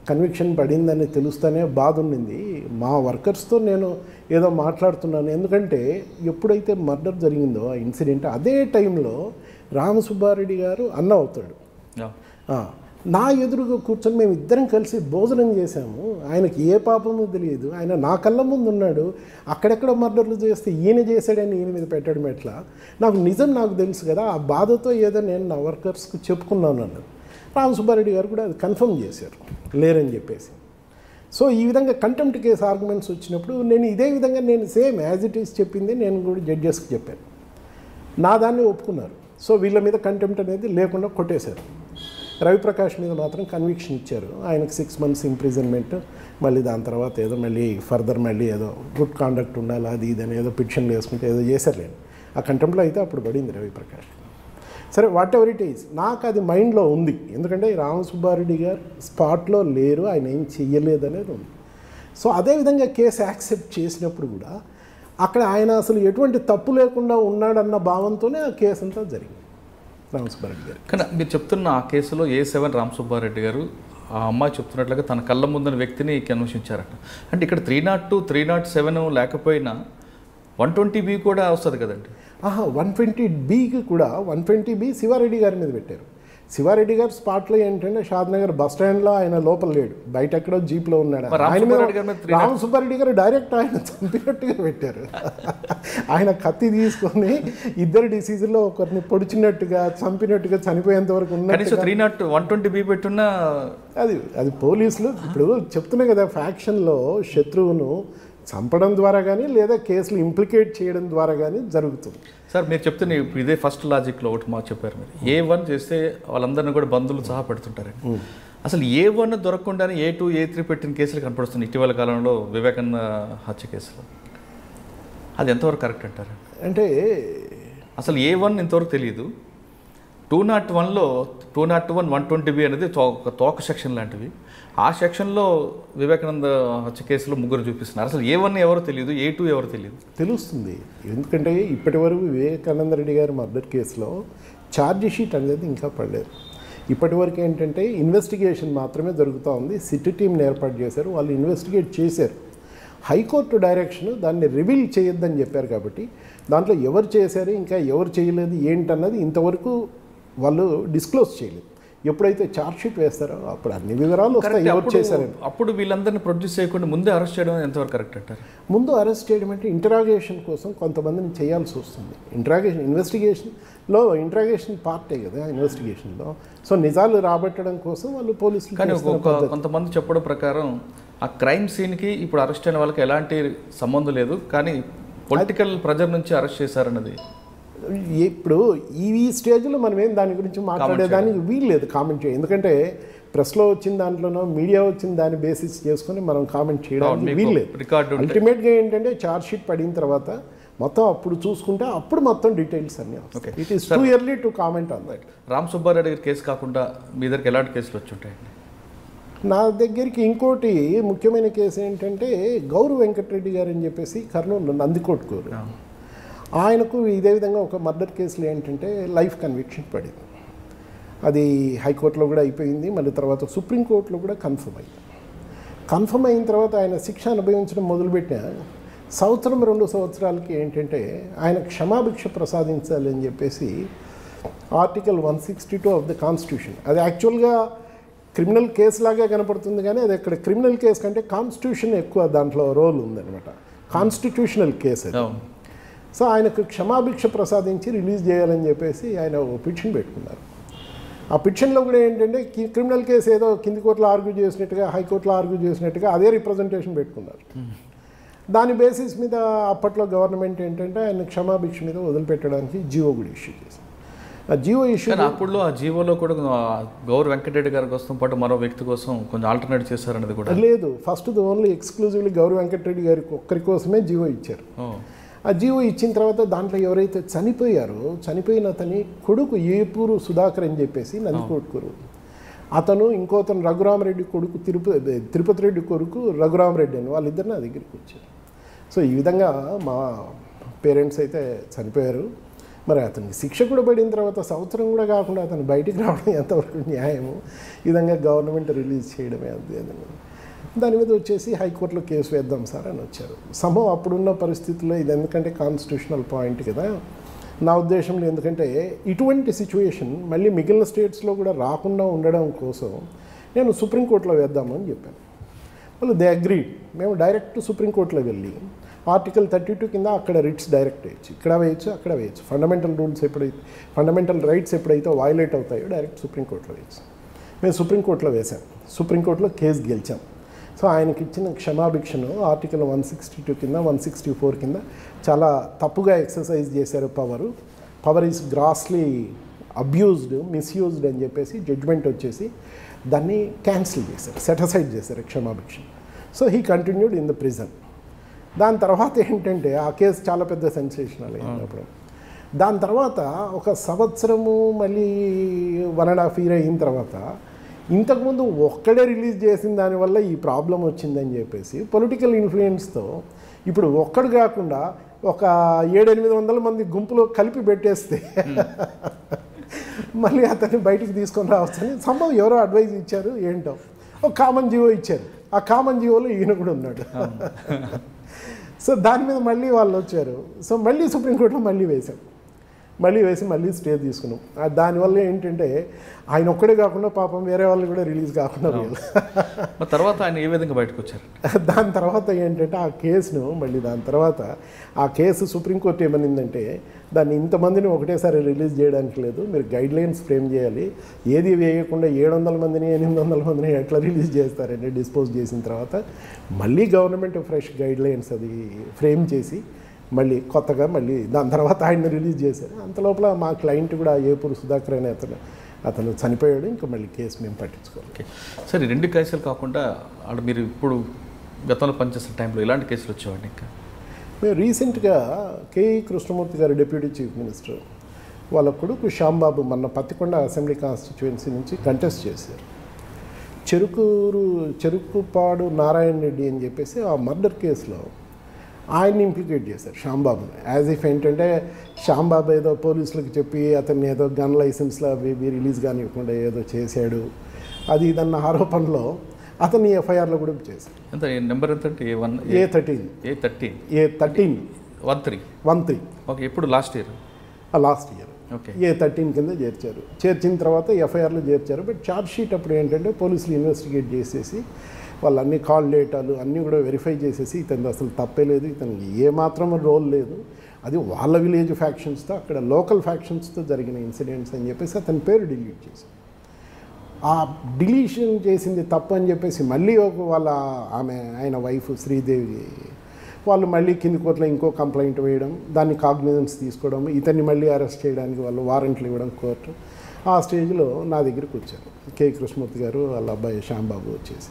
కన్విక్షన్ పడిందని తెలుస్తూనే బాధ ఉండింది, మా వర్కర్స్తో నేను ఏదో మాట్లాడుతున్నాను. ఎందుకంటే ఎప్పుడైతే మర్డర్ జరిగిందో ఆ ఇన్సిడెంట్, అదే టైంలో రామసుబ్బారెడ్డి గారు అన్న అవుతాడు. నా ఎదురుగా కూర్చొని మేము ఇద్దరం కలిసి భోజనం చేశాము. ఆయనకి ఏ పాపమో తెలియదు, ఆయన నా కళ్ళ ముందు ఉన్నాడు. అక్కడెక్కడ మర్డర్లు చేస్తే ఈయన చేశాడని ఈయన మీద పెట్టడం ఎట్లా? నాకు తెలుసు కదా, ఆ బాధతో ఏదో నేను నా వర్కర్స్కి చెప్పుకున్నాను అన్నది. రామసుబ్బారెడ్డి గారు కూడా అది కన్ఫర్మ్ చేశారు, లేరని చెప్పేసి. సో ఈ విధంగా కంటెంప్ట్ కేసు ఆర్గ్యుమెంట్స్ వచ్చినప్పుడు ఇదే విధంగా సేమ్ యాజ్ ఇట్ ఈస్ చెప్పింది నేను కూడా జడ్జెస్కి చెప్పాను. నా దాన్ని ఒప్పుకున్నారు. సో వీళ్ళ మీద కంటెంప్ట్ అనేది లేకుండా కొట్టేశారు. రవిప్రకాష్ మీద మాత్రం కన్విక్షన్ ఇచ్చారు. ఆయనకు 6 months ఇంప్రిజన్మెంట్, మళ్ళీ దాని తర్వాత ఏదో ఫర్దర్ ఏదో గుడ్ కాండక్ట్ ఉండాలి అది ఇదని ఏదో పిటిషన్లు వేసుకుంటే ఏదో చేశారులేండి. ఆ కంటెంప్ట్లో అయితే అప్పుడు పడింది రవిప్రకాష్. సరే, వాట్ ఎవర్ ఇట్ ఈజ్, నాకు అది మైండ్లో ఉంది. ఎందుకంటే రామసుబ్బారెడ్డి గారు స్పాట్లో లేరు, ఆయన ఏం చెయ్యలేదు అనేది ఉంది. సో అదేవిధంగా కేసు యాక్సెప్ట్ చేసినప్పుడు కూడా అక్కడ ఆయన అసలు ఎటువంటి తప్పు లేకుండా ఉన్నాడన్న భావంతోనే ఆ కేసు అంతా జరిగింది రామసుబ్బారెడ్డి గారు. కానీ మీరు చెప్తున్న ఆ కేసులో A7 రామసుబ్బారెడ్డి గారు ఆ అమ్మాయి చెప్తున్నట్లుగా తన కళ్ళ ముందున్న వ్యక్తిని కన్విషించారట. అంటే ఇక్కడ 302, 307 లేకపోయినా 120B కూడా వస్తుంది కదండి. 120Bకి కూడా 120B శివారెడ్డి గారి మీద పెట్టారు. శివారెడ్డి గారు స్పాట్లో ఏంటంటే షాద్ నగర్ బస్ స్టాండ్లో ఆయన లోపల లేడు, బయట ఎక్కడో జీప్లో ఉన్నాడు. ఆయన మీద రామసుబ్బారెడ్డి గారు డైరెక్ట్ ఆయన చంపినట్టుగా పెట్టారు. ఆయన కత్తి తీసుకొని ఇద్దరు డిసీజుల్లో ఒకరిని పొడిచినట్టుగా, చంపినట్టుగా, చనిపోయేంత వరకు ఉన్నట్టు 120B పెట్టున్నా అది పోలీసులు ఇప్పుడు చెప్తున్నాయి కదా, ఫ్యాక్షన్లో శత్రువును చంపడం ద్వారా కానీ లేదా కేసులు ఇంప్లికేట్ చేయడం ద్వారా కానీ జరుగుతుంది. సార్ మీరు చెప్తే ఇప్పుడు ఇదే ఫస్ట్ లాజిక్లో ఒకటి మాకు చెప్పారు. మీరు A1 చేస్తే వాళ్ళందరినీ కూడా బంధువులు సహా పెడుతుంటారండి. అసలు A1 దొరకకుండానే A2, A3 పెట్టిన కేసులు కనపడుతుంది ఇటీవల కాలంలో వివేకానంద హత్య కేసులో. అది ఎంతవరకు కరెక్ట్ అంటారు? అంటే అసలు A1 ఇంతవరకు తెలియదు. 201లో 201, 120B అనేది ఒక తోక సెక్షన్ లాంటివి. ఆ సెక్షన్లో వివేకానంద హత్య కేసులో ముగ్గురు చూపిస్తున్నారు. అసలు A1 ఎవరో తెలియదు, A2 ఎవరో తెలియదు. తెలుస్తుంది. ఎందుకంటే ఇప్పటి వరకు వివేకానంద రెడ్డి గారి మర్డర్ కేసులో ఛార్జ్ షీట్ అనేది ఇంకా పడలేదు. ఇప్పటి వరకు ఏంటంటే ఇన్వెస్టిగేషన్ మాత్రమే జరుగుతూ ఉంది. సిటీ టీంని ఏర్పాటు చేశారు, వాళ్ళు ఇన్వెస్టిగేట్ చేశారు. హైకోర్టు డైరెక్షన్ దాన్ని రివీల్ చేయొద్దని చెప్పారు. కాబట్టి దాంట్లో ఎవరు చేశారు, ఇంకా ఎవరు చేయలేదు ఏంటన్నది ఇంతవరకు వాళ్ళు డిస్క్లోజ్ చేయలేదు. ఎప్పుడైతే ఛార్జ్షీట్ వేస్తారో అప్పుడు అన్ని వివరాలు వస్తాయి, ఎవరు చేశారని. అప్పుడు వీళ్ళందరినీ ప్రొడ్యూస్ చేయకుండా ముందే అరెస్ట్ చేయడం ఎంతవరకు కరెక్ట్ అంటారు? ముందు అరెస్ట్ చేయడం అంటే ఇంటరాగేషన్ కోసం కొంతమందిని చేయాల్సి వస్తుంది. ఇన్వెస్టిగేషన్లో ఇంటరాగేషన్ పార్టే కదా ఇన్వెస్టిగేషన్లో. సో నిజాలు రాబట్టడం కోసం వాళ్ళు పోలీసులు. కానీ కొంతమంది చెప్పడం ప్రకారం ఆ క్రైమ్ సీన్కి ఇప్పుడు అరెస్ట్ అయిన వాళ్ళకి ఎలాంటి సంబంధం లేదు, కానీ పొలిటికల్ ప్రెజర్ నుంచి అరెస్ట్ చేశారన్నది ఇప్పుడు ఈ స్టేజ్లో మనం ఏం దాని గురించి మాట్లాడేదానికి వీల్లేదు కామెంట్ చేయాలి. ఎందుకంటే ప్రెస్లో వచ్చిన దాంట్లోనో మీడియా వచ్చిన దాన్ని బేసిస్ చేసుకొని మనం కామెంట్ చేయడానికి వీల్లేదు. అల్టిమేట్గా ఏంటంటే ఛార్జ్ షీట్ పడిన తర్వాత మొత్తం అప్పుడు చూసుకుంటే అప్పుడు మొత్తం డీటెయిల్స్ అన్నీ వస్తాయి. It is too early to comment on that. Ram Subba Reddy గారి కేసు కాకుండా మీ దగ్గరికి ఎలాంటి కేసులు వచ్చి ఉంటాయండి? నా దగ్గరికి ఇంకోటి ముఖ్యమైన కేసు ఏంటంటే గౌరవ్ వెంకటరెడ్డి గారు అని చెప్పేసి కర్నూలు నందికొట్కూరు, ఆయనకు ఇదే విధంగా ఒక మర్డర్ కేసులు ఏంటంటే లైఫ్ కన్విక్షన్ పడింది. అది హైకోర్టులో కూడా అయిపోయింది, మళ్ళీ తర్వాత సుప్రీంకోర్టులో కూడా కన్ఫర్మ్ అయిన తర్వాత ఆయన శిక్ష అనుభవించడం మొదలుపెట్టిన సంవత్సరం 2 సంవత్సరాలకి ఏంటంటే ఆయన క్షమాభిక్ష ప్రసాదించాలి అని చెప్పేసి ఆర్టికల్ 162 ఆఫ్ ద కాన్స్టిట్యూషన్, అది యాక్చువల్గా క్రిమినల్ కేసు లాగే కనపడుతుంది కానీ అది ఇక్కడ క్రిమినల్ కేసు కంటే కాన్స్టిట్యూషన్ ఎక్కువ దాంట్లో రోల్ ఉందన్నమాట, కాన్స్టిట్యూషనల్ కేసు అది. సో ఆయనకు క్షమాభిక్ష ప్రసాదించి రిలీజ్ చేయాలని చెప్పేసి ఆయన పిటిషన్ పెట్టుకున్నారు. ఆ పిటిషన్లో కూడా ఏంటంటే క్రిమినల్ కేసు ఏదో కింది కోర్టులో ఆర్గ్యూ చేసినట్టుగా హైకోర్టులో ఆర్గ్యూ చేసినట్టుగా అదే రిప్రజెంటేషన్ పెట్టుకున్నారు. దాని బేసిస్ మీద అప్పట్లో గవర్నమెంట్ ఏంటంటే ఆయన క్షమాభిక్ష మీద వదిలిపెట్టడానికి జీవో కూడా ఇష్యూ చేసింది. ఆ జీవో ఇష్యూ అప్పుడు ఆ జీవోలో కూడా గౌరవ్ వెంకటరెడ్డి గారి కోసం పాటు మరో వ్యక్తి కోసం కొంచెం ఆల్టర్నేట్ చేశారనేది కూడా లేదు. First only exclusively Gaurav Venkata Reddy గారికి ఒక్కరి కోసమే జీవో ఇచ్చారు. ఆ జీవో ఇచ్చిన తర్వాత దాంట్లో ఎవరైతే చనిపోయారో చనిపోయిన అతని కొడుకు ఏపూరు సుధాకర్ అని చెప్పేసి నందికొట్కూరు, అతను ఇంకోతను రఘురామరెడ్డి కొడుకు తిరుపతి రెడ్డి కొడుకు రఘురామరెడ్డి అని వాళ్ళిద్దరు నా దగ్గరికి వచ్చారు. సో ఈ విధంగా మా పేరెంట్స్ అయితే చనిపోయారు. మరి అతనికి శిక్ష కూడా పడిన తర్వాత సంవత్సరం కూడా కాకుండా అతను బయటికి రావడం ఎంతవరకు న్యాయము, ఈ విధంగా గవర్నమెంట్ రిలీజ్ చేయడమే అది. దాని మీద వచ్చేసి హైకోర్టులో కేసు వేద్దాం సార్ అని వచ్చారు. సంభవం అప్పుడున్న పరిస్థితుల్లో ఇది ఎందుకంటే కాన్స్టిట్యూషనల్ పాయింట్ కదా నా ఉద్దేశంలో, ఎందుకంటే ఇటువంటి సిచ్యువేషన్ మళ్ళీ మిగిలిన స్టేట్స్లో కూడా రాకుండా ఉండడం కోసం నేను సుప్రీంకోర్టులో వేద్దామని చెప్పాను. వాళ్ళు దే అగ్రీడ్. మేము డైరెక్ట్ సుప్రీంకోర్టులో వెళ్ళి ఆర్టికల్ 32 కింద అక్కడ రిట్స్ డైరెక్ట్ వేయచ్చు, ఇక్కడ వేయచ్చు, అక్కడ వేయచ్చు. ఫండమెంటల్ రైట్స్ ఎప్పుడైతే వైలేట్ అవుతాయో డైరెక్ట్ సుప్రీంకోర్టులో వేయచ్చు. మేము సుప్రీంకోర్టులో వేసాం, సుప్రీంకోర్టులో కేసు గెలిచాం. సో ఆయనకి ఇచ్చిన క్షమాభిక్షను ఆర్టికల్ 162 కింద 164 కింద చాలా తప్పుగా ఎక్సర్సైజ్ చేశారు. Power is grossly abused, misused అని చెప్పేసి జడ్జ్మెంట్ వచ్చేసి దాన్ని క్యాన్సిల్ చేశారు, సెటసైడ్ చేశారు క్షమాభిక్ష. So he continued in the prison. దాని తర్వాత ఏంటంటే ఆ కేసు చాలా పెద్ద సెన్సేషనల్ అయినప్పుడు దాని తర్వాత ఒక సంవత్సరము మళ్ళీ 1.5 year అయిన తర్వాత ఇంతకుముందు ఒక్కడే రిలీజ్ చేసిన దానివల్ల ఈ ప్రాబ్లం వచ్చిందని చెప్పేసి పొలిటికల్ ఇన్ఫ్లుయెన్స్తో ఇప్పుడు ఒక్కడు కాకుండా ఒక 700-800 మంది గుంపులో కలిపి పెట్టేస్తే మళ్ళీ అతన్ని బయటికి తీసుకొని రావచ్చని సంభవం ఎవరో అడ్వైజ్ ఇచ్చారు. ఏంటో ఒక కామన్ జీవో ఇచ్చారు. ఆ కామన్ జీవోలో ఈయన కూడా ఉన్నాడు. సో దాని మీద మళ్ళీ వాళ్ళు వచ్చారు. సో మళ్ళీ సుప్రీంకోర్టులో మళ్ళీ వేసి మళ్ళీ స్టే తీసుకున్నాం. దానివల్ల ఏంటంటే ఆయన ఒక్కడే కాకుండా పాపం వేరే వాళ్ళు కూడా రిలీజ్ కాకుండా తర్వాత ఆయన ఏ విధంగా బయటకు వచ్చారు. దాని తర్వాత ఏంటంటే ఆ కేసును మళ్ళీ దాని తర్వాత ఆ కేసు సుప్రీంకోర్టు ఏమనిందంటే దాన్ని ఇంతమందిని ఒకటేసారి రిలీజ్ చేయడానికి లేదు, మీరు గైడ్లైన్స్ ఫ్రేమ్ చేయాలి. ఏది వేయకుండా 700 మందిని 800 మందిని ఎట్లా రిలీజ్ చేస్తారని డిస్పోజ్ చేసిన తర్వాత మళ్ళీ గవర్నమెంట్ ఫ్రెష్ గైడ్లైన్స్ అది ఫ్రేమ్ చేసి మళ్ళీ కొత్తగా మళ్ళీ దాని తర్వాత ఆయన్ని రిలీజ్ చేశారు. అంతలోపల మా క్లయింట్ కూడా ఏపూరు సుధాకర్ అనే అతను చనిపోయాడు. ఇంకా మళ్ళీ కేసు మేము పట్టించుకోవాలి. సరే, 2 కేసులు కాకుండా అక్కడ మీరు ఇప్పుడు గతంలో పనిచేసిన టైంలో ఇలాంటి కేసులు వచ్చేవాడిని? ఇంకా మేము రీసెంట్గా కేఈ కృష్ణమూర్తి గారు డిప్యూటీ చీఫ్ మినిస్టర్ వాళ్ళ కొడుకు శ్యాంబాబు మొన్న పత్తికొండ అసెంబ్లీ కాన్స్టిట్యుయెన్సీ నుంచి కంటెస్ట్ చేశారు. చెరుకుపాడు నారాయణ రెడ్డి అని చెప్పేసి ఆ మర్డర్ కేసులో ఆయన్ని ఇంప్లికేట్ చేశారు శ్యాంబాబుని. యాజ్ ఇఫ్ ఏంటంటే శ్యాంబాబు ఏదో పోలీసులకు చెప్పి అతన్ని ఏదో గన్ లైసెన్స్లో అవి రిలీజ్ కానివ్వకుండా ఏదో చేశాడు, అది ఇదన్న ఆరోపణలో అతన్ని ఎఫ్ఐఆర్లో కూడా చేశారు. ఎంత నెంబర్ ఎంత? A13 okay. ఎప్పుడు? Last year okay. A13 కింద చేర్చిన తర్వాత ఎఫ్ఐఆర్లో చేర్చారు. బట్ ఛార్జ్ షీట్ అప్పుడు ఏంటంటే పోలీసులు ఇన్వెస్టిగేట్ చేసేసి వాళ్ళు అన్ని కాల్ డేటాలు అన్నీ కూడా వెరిఫై చేసేసి ఇతను అసలు తప్పే లేదు, ఇతనికి ఏమాత్రం రోల్ లేదు, అది వాళ్ళ విలేజ్ ఫ్యాక్షన్స్తో అక్కడ లోకల్ ఫ్యాక్షన్స్తో జరిగిన ఇన్సిడెంట్స్ అని చెప్పేసి అతని పేరు డిలీట్ చేశారు. ఆ డిలీషన్ చేసింది తప్పు అని చెప్పేసి మళ్ళీ ఆయన వైఫ్ శ్రీదేవి వాళ్ళు మళ్ళీ కింది కోర్టులో ఇంకో కంప్లైంట్ వేయడం, దాన్ని కాగ్నిజెన్స్ తీసుకోవడం, ఇతన్ని మళ్ళీ అరెస్ట్ చేయడానికి వాళ్ళు వారెంట్లు ఇవ్వడం కోర్టు. ఆ స్టేజ్లో నా దగ్గరికి వచ్చారు కే కృష్ణమూర్తి గారు, వాళ్ళ అబ్బాయి శ్యాంబాబు వచ్చేసి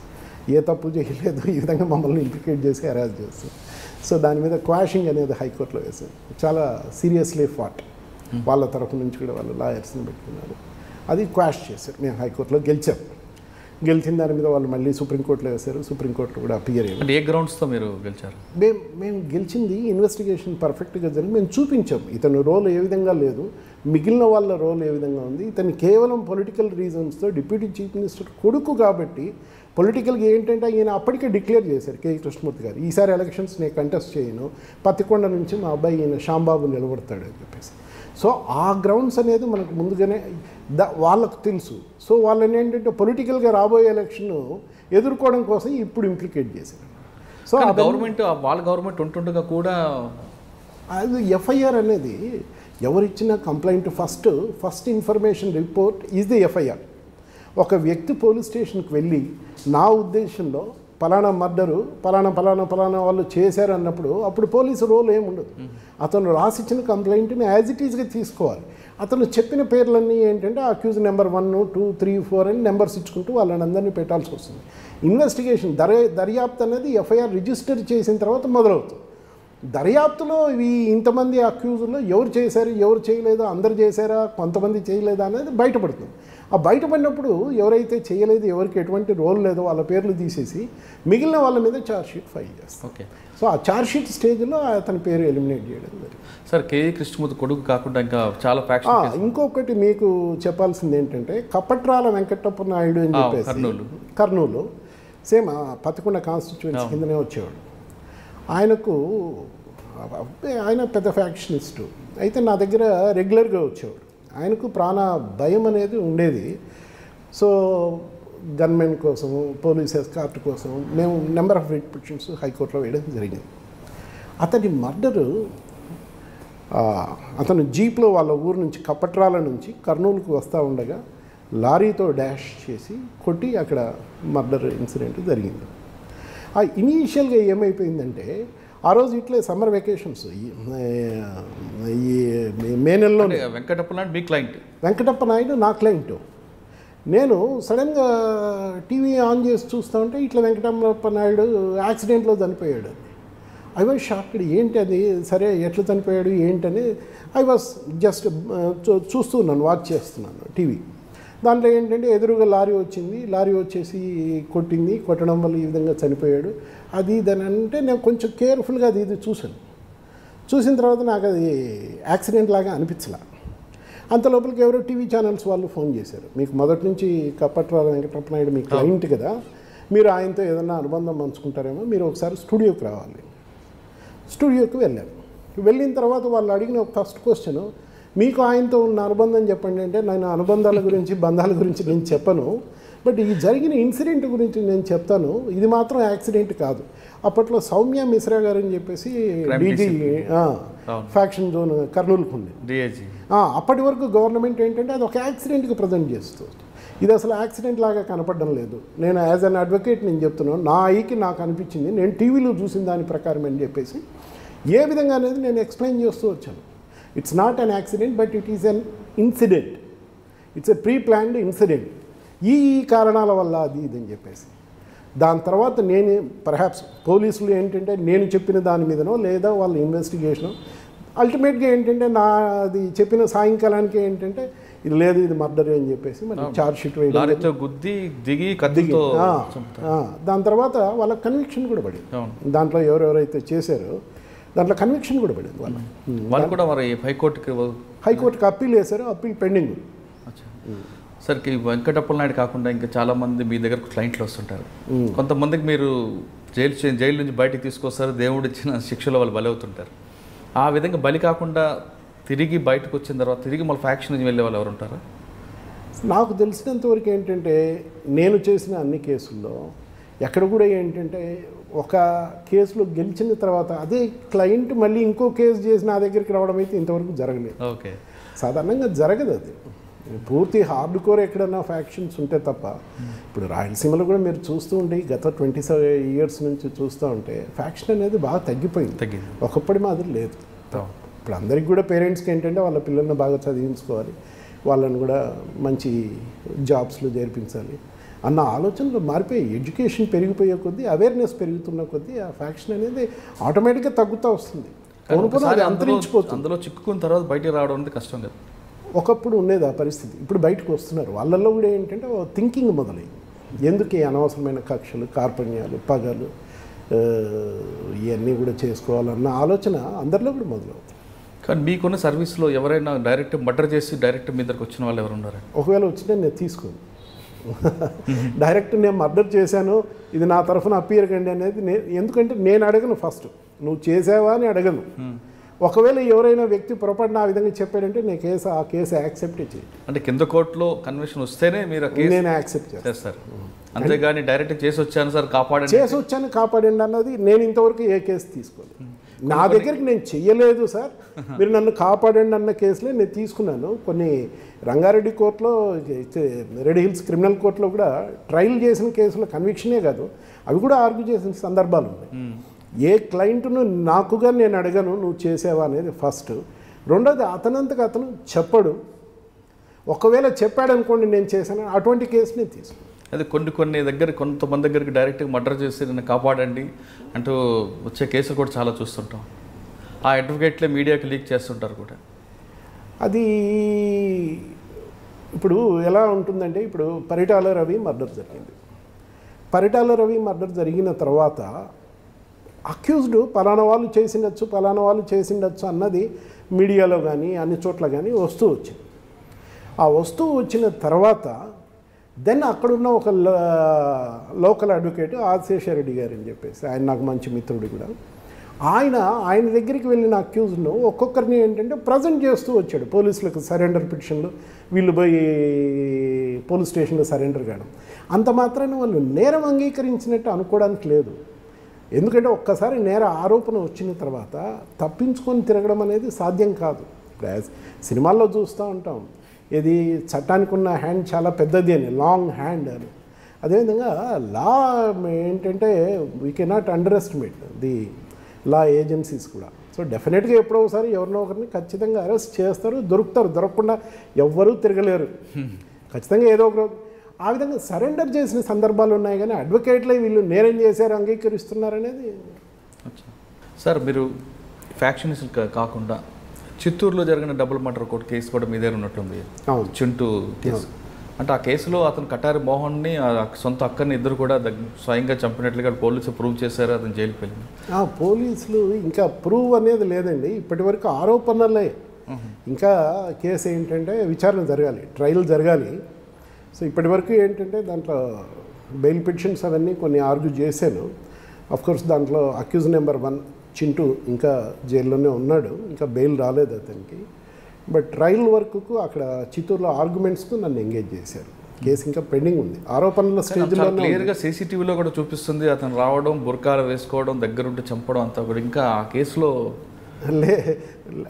ఏ తప్పు చేయలేదు, ఈ విధంగా మమ్మల్ని ఇంప్లికేట్ చేసి అరెస్ట్ చేస్తారు. సో దాని మీద క్వాషింగ్ అనేది హైకోర్టులో వేశారు. చాలా సీరియస్లీ ఫాట్. వాళ్ళ తరఫు నుంచి కూడా వాళ్ళు లాయర్స్ని పెట్టుకున్నారు. అది క్వాష్ చేశారు. మేము హైకోర్టులో గెలిచిన దాని మీద వాళ్ళు మళ్ళీ సుప్రీంకోర్టులో వేశారు. సుప్రీంకోర్టులో కూడా అపియర్ అయ్యారు. ఏ గ్రౌండ్స్తో మీరు గెలిచారు? మేము గెలిచింది ఇన్వెస్టిగేషన్ పర్ఫెక్ట్గా జరిగి మేము చూపించాం ఇతని రోల్ ఏ విధంగా లేదు, మిగిలిన వాళ్ళ రోల్ ఏ విధంగా ఉంది. ఇతను కేవలం పొలిటికల్ రీజన్స్తో డిప్యూటీ చీఫ్ మినిస్టర్ కొడుకు కాబట్టి పొలిటికల్గా ఏంటంటే ఈయన అప్పటికే డిక్లేర్ చేశారు కే కృష్ణమూర్తి గారు, ఈసారి ఎలక్షన్స్ నేను కంటెస్ట్ చేయను, పత్తికొండ నుంచి మా అబ్బాయి ఈయన శ్యాంబాబు నిలబడతాడు అని చెప్పేసి. సో ఆ గ్రౌండ్స్ అనేది మనకు ముందుగానే వాళ్ళకు తెలుసు. సో వాళ్ళని ఏంటంటే పొలిటికల్గా రాబోయే ఎలక్షన్ ఎదుర్కోవడం కోసం ఇప్పుడు ఇంప్లికేట్ చేశారు. సో వాళ్ళ గవర్నమెంట్ ఉంటుండగా కూడా అది ఎఫ్ఐఆర్ అనేది ఎవరిచ్చిన complaint first information report is the FIR. ఒక వ్యక్తి పోలీస్ స్టేషన్కి వెళ్ళి నా ఉద్దేశంలో పలానా మర్డరు పలానా వాళ్ళు చేశారు అన్నప్పుడు అప్పుడు పోలీసు రోల్ ఏముండదు. అతను రాసిచ్చిన కంప్లైంట్ని యాజ్ ఇట్ ఈజ్గా తీసుకోవాలి. అతను చెప్పిన పేర్లన్నీ ఏంటంటే అక్యూజ్ నెంబర్ 1, 2, 3, 4 అని నెంబర్స్ ఇచ్చుకుంటూ వాళ్ళని అందరినీ పెట్టాల్సి వస్తుంది. ఇన్వెస్టిగేషన్ దర్యాప్తు అనేది ఎఫ్ఐఆర్ రిజిస్టర్ చేసిన తర్వాత మొదలవుతుంది. దర్యాప్తులో ఇంతమంది అక్యూజుల్లో ఎవరు చేశారు, ఎవరు చేయలేదు, అందరు చేశారా, కొంతమంది చేయలేదా అనేది బయటపడుతుంది. ఆ బయటపడినప్పుడు ఎవరైతే చేయలేదు, ఎవరికి ఎటువంటి రోల్ లేదో వాళ్ళ పేర్లు తీసేసి మిగిలిన వాళ్ళ మీద ఛార్జ్షీట్ ఫైల్ చేస్తారు. ఓకే. సో ఆ ఛార్జ్షీట్ స్టేజ్లో అతని పేరు ఎలిమినేట్ చేయడం జరిగింది. సార్, కే కృష్ణమూర్తి కొడుకు కాకుండా ఇంకా చాలా ఇంకొకటి మీకు చెప్పాల్సింది ఏంటంటే కపట్రాల వెంకటప్ప నాయుడు అని చెప్పేసి కర్నూలు సేమ్ పత్తికొండ కాన్స్టిట్యుయెన్సీ కిందనే వచ్చేవాడు. ఆయన పెద్ద ఫ్యాక్షనిస్టు అయితే నా దగ్గర రెగ్యులర్గా వచ్చేవాడు. ఆయనకు ప్రాణ భయం అనేది ఉండేది. సో గన్మెన్ కోసము, పోలీస్ ఎస్కార్ట్ కోసం మేము నెంబర్ ఆఫ్ రిట్ పిటిషన్స్ హైకోర్టులో వేయడం జరిగింది. అతని మర్డరు అతను జీప్లో వాళ్ళ ఊరు నుంచి కపట్రాల నుంచి కర్నూలుకు వస్తూ ఉండగా లారీతో డాష్ చేసి కొట్టి అక్కడ మర్డర్ ఇన్సిడెంట్ జరిగింది. ఇనీషియల్గా ఏమైపోయిందంటే ఆ రోజు ఇట్లే సమ్మర్ వెకేషన్స్ ఈ మే నెలలో వెంకటప్ప నాయుడు నా క్లయింట్. నేను సడన్గా టీవీ ఆన్ చేసి చూస్తూ ఉంటే ఇట్లా వెంకటప్ప నాయుడు యాక్సిడెంట్లో చనిపోయాడు. I was shocked. ఏంటి అది, సరే ఎట్లా చనిపోయాడు ఏంటని ఐ వాజ్ జస్ట్ చూస్తున్నాను, వాచ్ చేస్తున్నాను టీవీ. దాంట్లో ఏంటంటే ఎదురుగా లారీ వచ్చింది, లారీ వచ్చేసి కొట్టడం వల్ల ఈ విధంగా చనిపోయాడు అది దాని అంటే నేను కొంచెం కేర్ఫుల్గా ఇది చూసిన తర్వాత నాకు అది యాక్సిడెంట్ లాగా అనిపించలే. అంత లోపలికి ఎవరో టీవీ ఛానల్స్ వాళ్ళు ఫోన్ చేశారు, మీకు మొదటి నుంచి కపట్రాల వెంకటప్ప నాయుడు మీ క్లయింట్ కదా, మీరు ఆయనతో ఏదన్నా అనుబంధం పంచుకుంటారేమో, మీరు ఒకసారి స్టూడియోకి రావాలి. స్టూడియోకి వెళ్ళాను. వెళ్ళిన తర్వాత వాళ్ళు అడిగిన ఫస్ట్ క్వశ్చన్, మీకు ఆయనతో ఉన్న అనుబంధం చెప్పండి అంటే, నేను అనుబంధాల గురించి బంధాల గురించి నేను చెప్పను, బట్ ఈ జరిగిన ఇన్సిడెంట్ గురించి నేను చెప్తాను, ఇది మాత్రం యాక్సిడెంట్ కాదు. అప్పట్లో సౌమ్య మిశ్రా గారు అని చెప్పేసి డీజీ ఫ్యాక్షన్ జోన్ కర్నూలుకు ఉంది. అప్పటి వరకు గవర్నమెంట్ ఏంటంటే అది ఒక యాక్సిడెంట్కి ప్రజెంట్ చేస్తుంది. ఇది అసలు యాక్సిడెంట్ లాగా కనపడడం లేదు. నేను యాజ్ అన్ అడ్వకేట్ నేను చెప్తున్నాను, నా ఐకి నాకు అనిపించింది, నేను టీవీలో చూసిన దాని ప్రకారం అని చెప్పేసి ఏ విధంగా అనేది నేను ఎక్స్ప్లెయిన్ చేస్తూ వచ్చాను. It's not an accident but it is an incident, it's a pre planned incident, ఈ కారణాల వల్ల అది ఇదని చెప్పేసి. దాని తర్వాత నేను పర్హాప్స్ పోలీసులు ఏంటంటే నేను చెప్పిన దాని మీదనో లేదా వాళ్ళ ఇన్వెస్టిగేషను అల్టిమేట్గా ఏంటంటే నాది చెప్పిన సాయంకాలానికి ఏంటంటే ఇది లేదు, ఇది మర్డర్ అని చెప్పేసి మరి ఛార్జ్షీట్ వేయడం, దాని తర్వాత వాళ్ళ కన్విక్షన్ కూడా పడింది. దాంట్లో ఎవరెవరైతే చేశారో దాంట్లో కన్విక్షన్ కూడా పడింది. వాళ్ళు కూడా మరి హైకోర్టుకి అప్పీల్ వేశారు, appeal pending. Sir, Venkatappa Naidu కాకుండా ఇంకా చాలామంది మీ దగ్గర క్లయింట్లు వస్తుంటారు. కొంతమందికి మీరు జైలు నుంచి బయటికి తీసుకొస్తారు, దేవుడు ఇచ్చిన శిక్షలో వాళ్ళు బలి అవుతుంటారు. ఆ విధంగా బలి కాకుండా తిరిగి బయటకు వచ్చిన తర్వాత తిరిగి మళ్ళీ ఫ్యాక్షన్ నుంచి వెళ్ళే వాళ్ళు ఎవరు ఉంటారా? నాకు తెలిసినంతవరకు ఏంటంటే నేను చేసిన అన్ని కేసుల్లో ఎక్కడ కూడా ఏంటంటే ఒక కేసులో గెలిచిన తర్వాత అదే క్లయింట్ మళ్ళీ ఇంకో కేసు చేసి నా దగ్గరికి రావడం అయితే ఇంతవరకు జరగలేదు. ఓకే, సాధారణంగా జరగదు అది. పూర్తి హార్డ్ కోర్ ఎక్కడన్నా ఫ్యాక్షన్స్ ఉంటే తప్ప ఇప్పుడు రాయలసీమలో కూడా మీరు చూస్తూ ఉంటే గత 27 years నుంచి చూస్తూ ఉంటే ఫ్యాక్షన్ అనేది బాగా తగ్గిపోయింది. ఒకప్పటి మాదిరి లేదు. ఇప్పుడు అందరికి కూడా పేరెంట్స్కి ఏంటంటే వాళ్ళ పిల్లల్ని బాగా చదివించుకోవాలి, వాళ్ళని కూడా మంచి జాబ్స్లో చేర్పించాలి అన్న ఆలోచనలు మారిపోయి ఎడ్యుకేషన్ పెరిగిపోయే కొద్దీ, అవేర్నెస్ పెరుగుతున్న కొద్దీ ఆ ఫ్యాక్షన్ అనేది ఆటోమేటిక్గా తగ్గుతూ వస్తుంది. అంతరించిపోతుంది. అందులో చిక్కుకున్న తర్వాత బయటికి రావడం అనేది కష్టం కదా. ఒకప్పుడు ఉండేది ఆ పరిస్థితి, ఇప్పుడు బయటకు వస్తున్నారు. వాళ్ళల్లో కూడా ఏంటంటే థింకింగ్ మొదలైంది. ఎందుకు ఈ అనవసరమైన కక్షలు, కార్పణ్యాలు, పగలు ఇవన్నీ కూడా చేసుకోవాలన్న ఆలోచన అందరిలో కూడా మొదలవుతుంది. కానీ మీకున్న సర్వీస్లో ఎవరైనా డైరెక్ట్ మర్డర్ చేసి డైరెక్ట్ మీ దగ్గరకు వచ్చిన వాళ్ళు ఎవరు ఉన్నారు? ఒకవేళ వచ్చినా నేను తీసుకోను. డైరెక్ట్ నేను మర్డర్ చేశాను, ఇది నా తరఫున అప్పీర్ కండి అనేది ఎందుకంటే నేను అడగను. ఫస్ట్ నువ్వు చేసావా అని అడగను. ఒకవేళ ఎవరైనా వ్యక్తి పొరపాటున ఆ విధంగా చెప్పాడంటే నేను ఆ కేసు యాక్సెప్ట్ చేయి. అంటే కింద కోర్టులో కన్విక్షన్ వస్తేనే మీరు నేను యాక్సెప్ట్ చేస్తాను. అంతేగాని డైరెక్ట్ చేసి వచ్చాను సార్ కాపాడండి అన్నది నేను ఇంతవరకు ఏ కేసు తీసుకోలేదు. నా దగ్గరికి నేను చెయ్యలేదు సార్, మీరు నన్ను కాపాడండి అన్న కేసులే నేను తీసుకున్నాను. కొన్ని రంగారెడ్డి కోర్టులో, రెడ్ హిల్స్ క్రిమినల్ కోర్టులో కూడా ట్రయల్ చేసిన కేసులో కన్విక్షనే కాదు, అవి కూడా ఆర్గ్యూ చేసిన సందర్భాలు ఉన్నాయి. ఏ క్లయింట్ను నాకుగా నేను అడగను నువ్వు చేసావా అనేది ఫస్ట్. రెండోది అతనంతకు అతను చెప్పడు. ఒకవేళ చెప్పాడనుకోండి నేను చేశాను, అటువంటి కేసు నేను తీసుకున్నాను. అది కొన్ని దగ్గర కొంతమంది దగ్గరికి డైరెక్ట్గా మర్డర్ చేసి నన్ను కాపాడండి అంటూ వచ్చే కేసులు కూడా చాలా చూస్తుంటాం. ఆ అడ్వకేట్లే మీడియాకి లీక్ చేస్తుంటారు కూడా. అది ఇప్పుడు ఎలా ఉంటుందంటే, ఇప్పుడు పరిటాల రవి మర్డర్ జరిగింది. పరిటాల రవి మర్డర్ జరిగిన తర్వాత అక్యూజ్డ్ పలానా వాళ్ళు చేసిండొచ్చు అన్నది మీడియాలో కానీ అన్ని చోట్ల కానీ వస్తూ వచ్చింది. ఆ వస్తువు వచ్చిన తర్వాత దెన్ అక్కడున్న ఒక లోకల్ అడ్వకేట్ ఆదిశేషారెడ్డి గారు అని చెప్పేసి, ఆయన నాకు మంచి మిత్రుడు కూడా, ఆయన దగ్గరికి వెళ్ళిన అక్యూజ్ను ఒక్కొక్కరిని ఏంటంటే ప్రజెంట్ చేస్తూ వచ్చాడు పోలీసులకు. సరెండర్ పిటిషన్లు వీళ్ళు పోయి పోలీస్ స్టేషన్లో సరెండర్ కావడం, అంత మాత్రాన వాళ్ళు నేరం అంగీకరించినట్టు అనుకోవడానికి లేదు. ఎందుకంటే ఒక్కసారి నేర ఆరోపణ వచ్చిన తర్వాత తప్పించుకొని తిరగడం అనేది సాధ్యం కాదు. సినిమాల్లో చూస్తూ ఉంటాం, ఇది చట్టానికి ఉన్న హ్యాండ్ చాలా పెద్దది అని, లాంగ్ హ్యాండ్ అని. అదేవిధంగా లా ఏంటంటే we cannot under estimate the law agencies కూడా. సో డెఫినెట్గా ఎప్పుడో ఒకసారి ఎవరినో ఒకరిని ఖచ్చితంగా అరెస్ట్ చేస్తారు, దొరకకుండా ఎవ్వరూ తిరగలేరు. ఖచ్చితంగా ఏదో ఒక ఆ విధంగా సరెండర్ చేసిన సందర్భాలు ఉన్నాయి. కానీ అడ్వకేట్లే వీళ్ళు నేరం చేశారు అంగీకరిస్తున్నారనేది. సార్, మీరు ఫ్యాక్షన్స్ కాకుండా చిత్తూరులో జరిగిన డబుల్ మర్డర్ కోర్టు కేసు కూడా మీ దగ్గర ఉన్నట్టుంది, చింటూ కేసు. అంటే ఆ కేసులో అతను కటారి మోహన్ని సొంత అక్కని ఇద్దరు కూడా స్వయంగా చంపినట్లుగా పోలీసులు ప్రూవ్ చేశారు, అతను జైలుకి వెళ్ళింది. పోలీసులు ఇంకా ప్రూవ్ అనేది లేదండి, ఇప్పటి వరకు ఆరోపణలే. ఇంకా కేసు ఏంటంటే విచారణ జరగాలి, ట్రయల్ జరగాలి. సో ఇప్పటి వరకు ఏంటంటే దాంట్లో బెయిల్ పిటిషన్స్ అవన్నీ కొన్ని ఆర్గ్యూ చేశాను. అఫ్కోర్స్ దాంట్లో అక్యూజ్ నెంబర్ 1 చింటూ ఇంకా జైల్లోనే ఉన్నాడు, ఇంకా బెయిల్ రాలేదు అతనికి. బట్ ట్రయల్ వర్క్కు అక్కడ చిత్తూరులో ఆర్గ్యుమెంట్స్కు నన్ను ఎంగేజ్ చేశారు. కేసు ఇంకా పెండింగ్ ఉంది, ఆరోపణల స్టేజ్లో. క్లియర్గా సీసీటీవీలో కూడా చూపిస్తుంది అతను రావడం, బుర్కాలు వేసుకోవడం, దగ్గరుండి చంపడం అంతా కూడా. ఇంకా ఆ కేసులో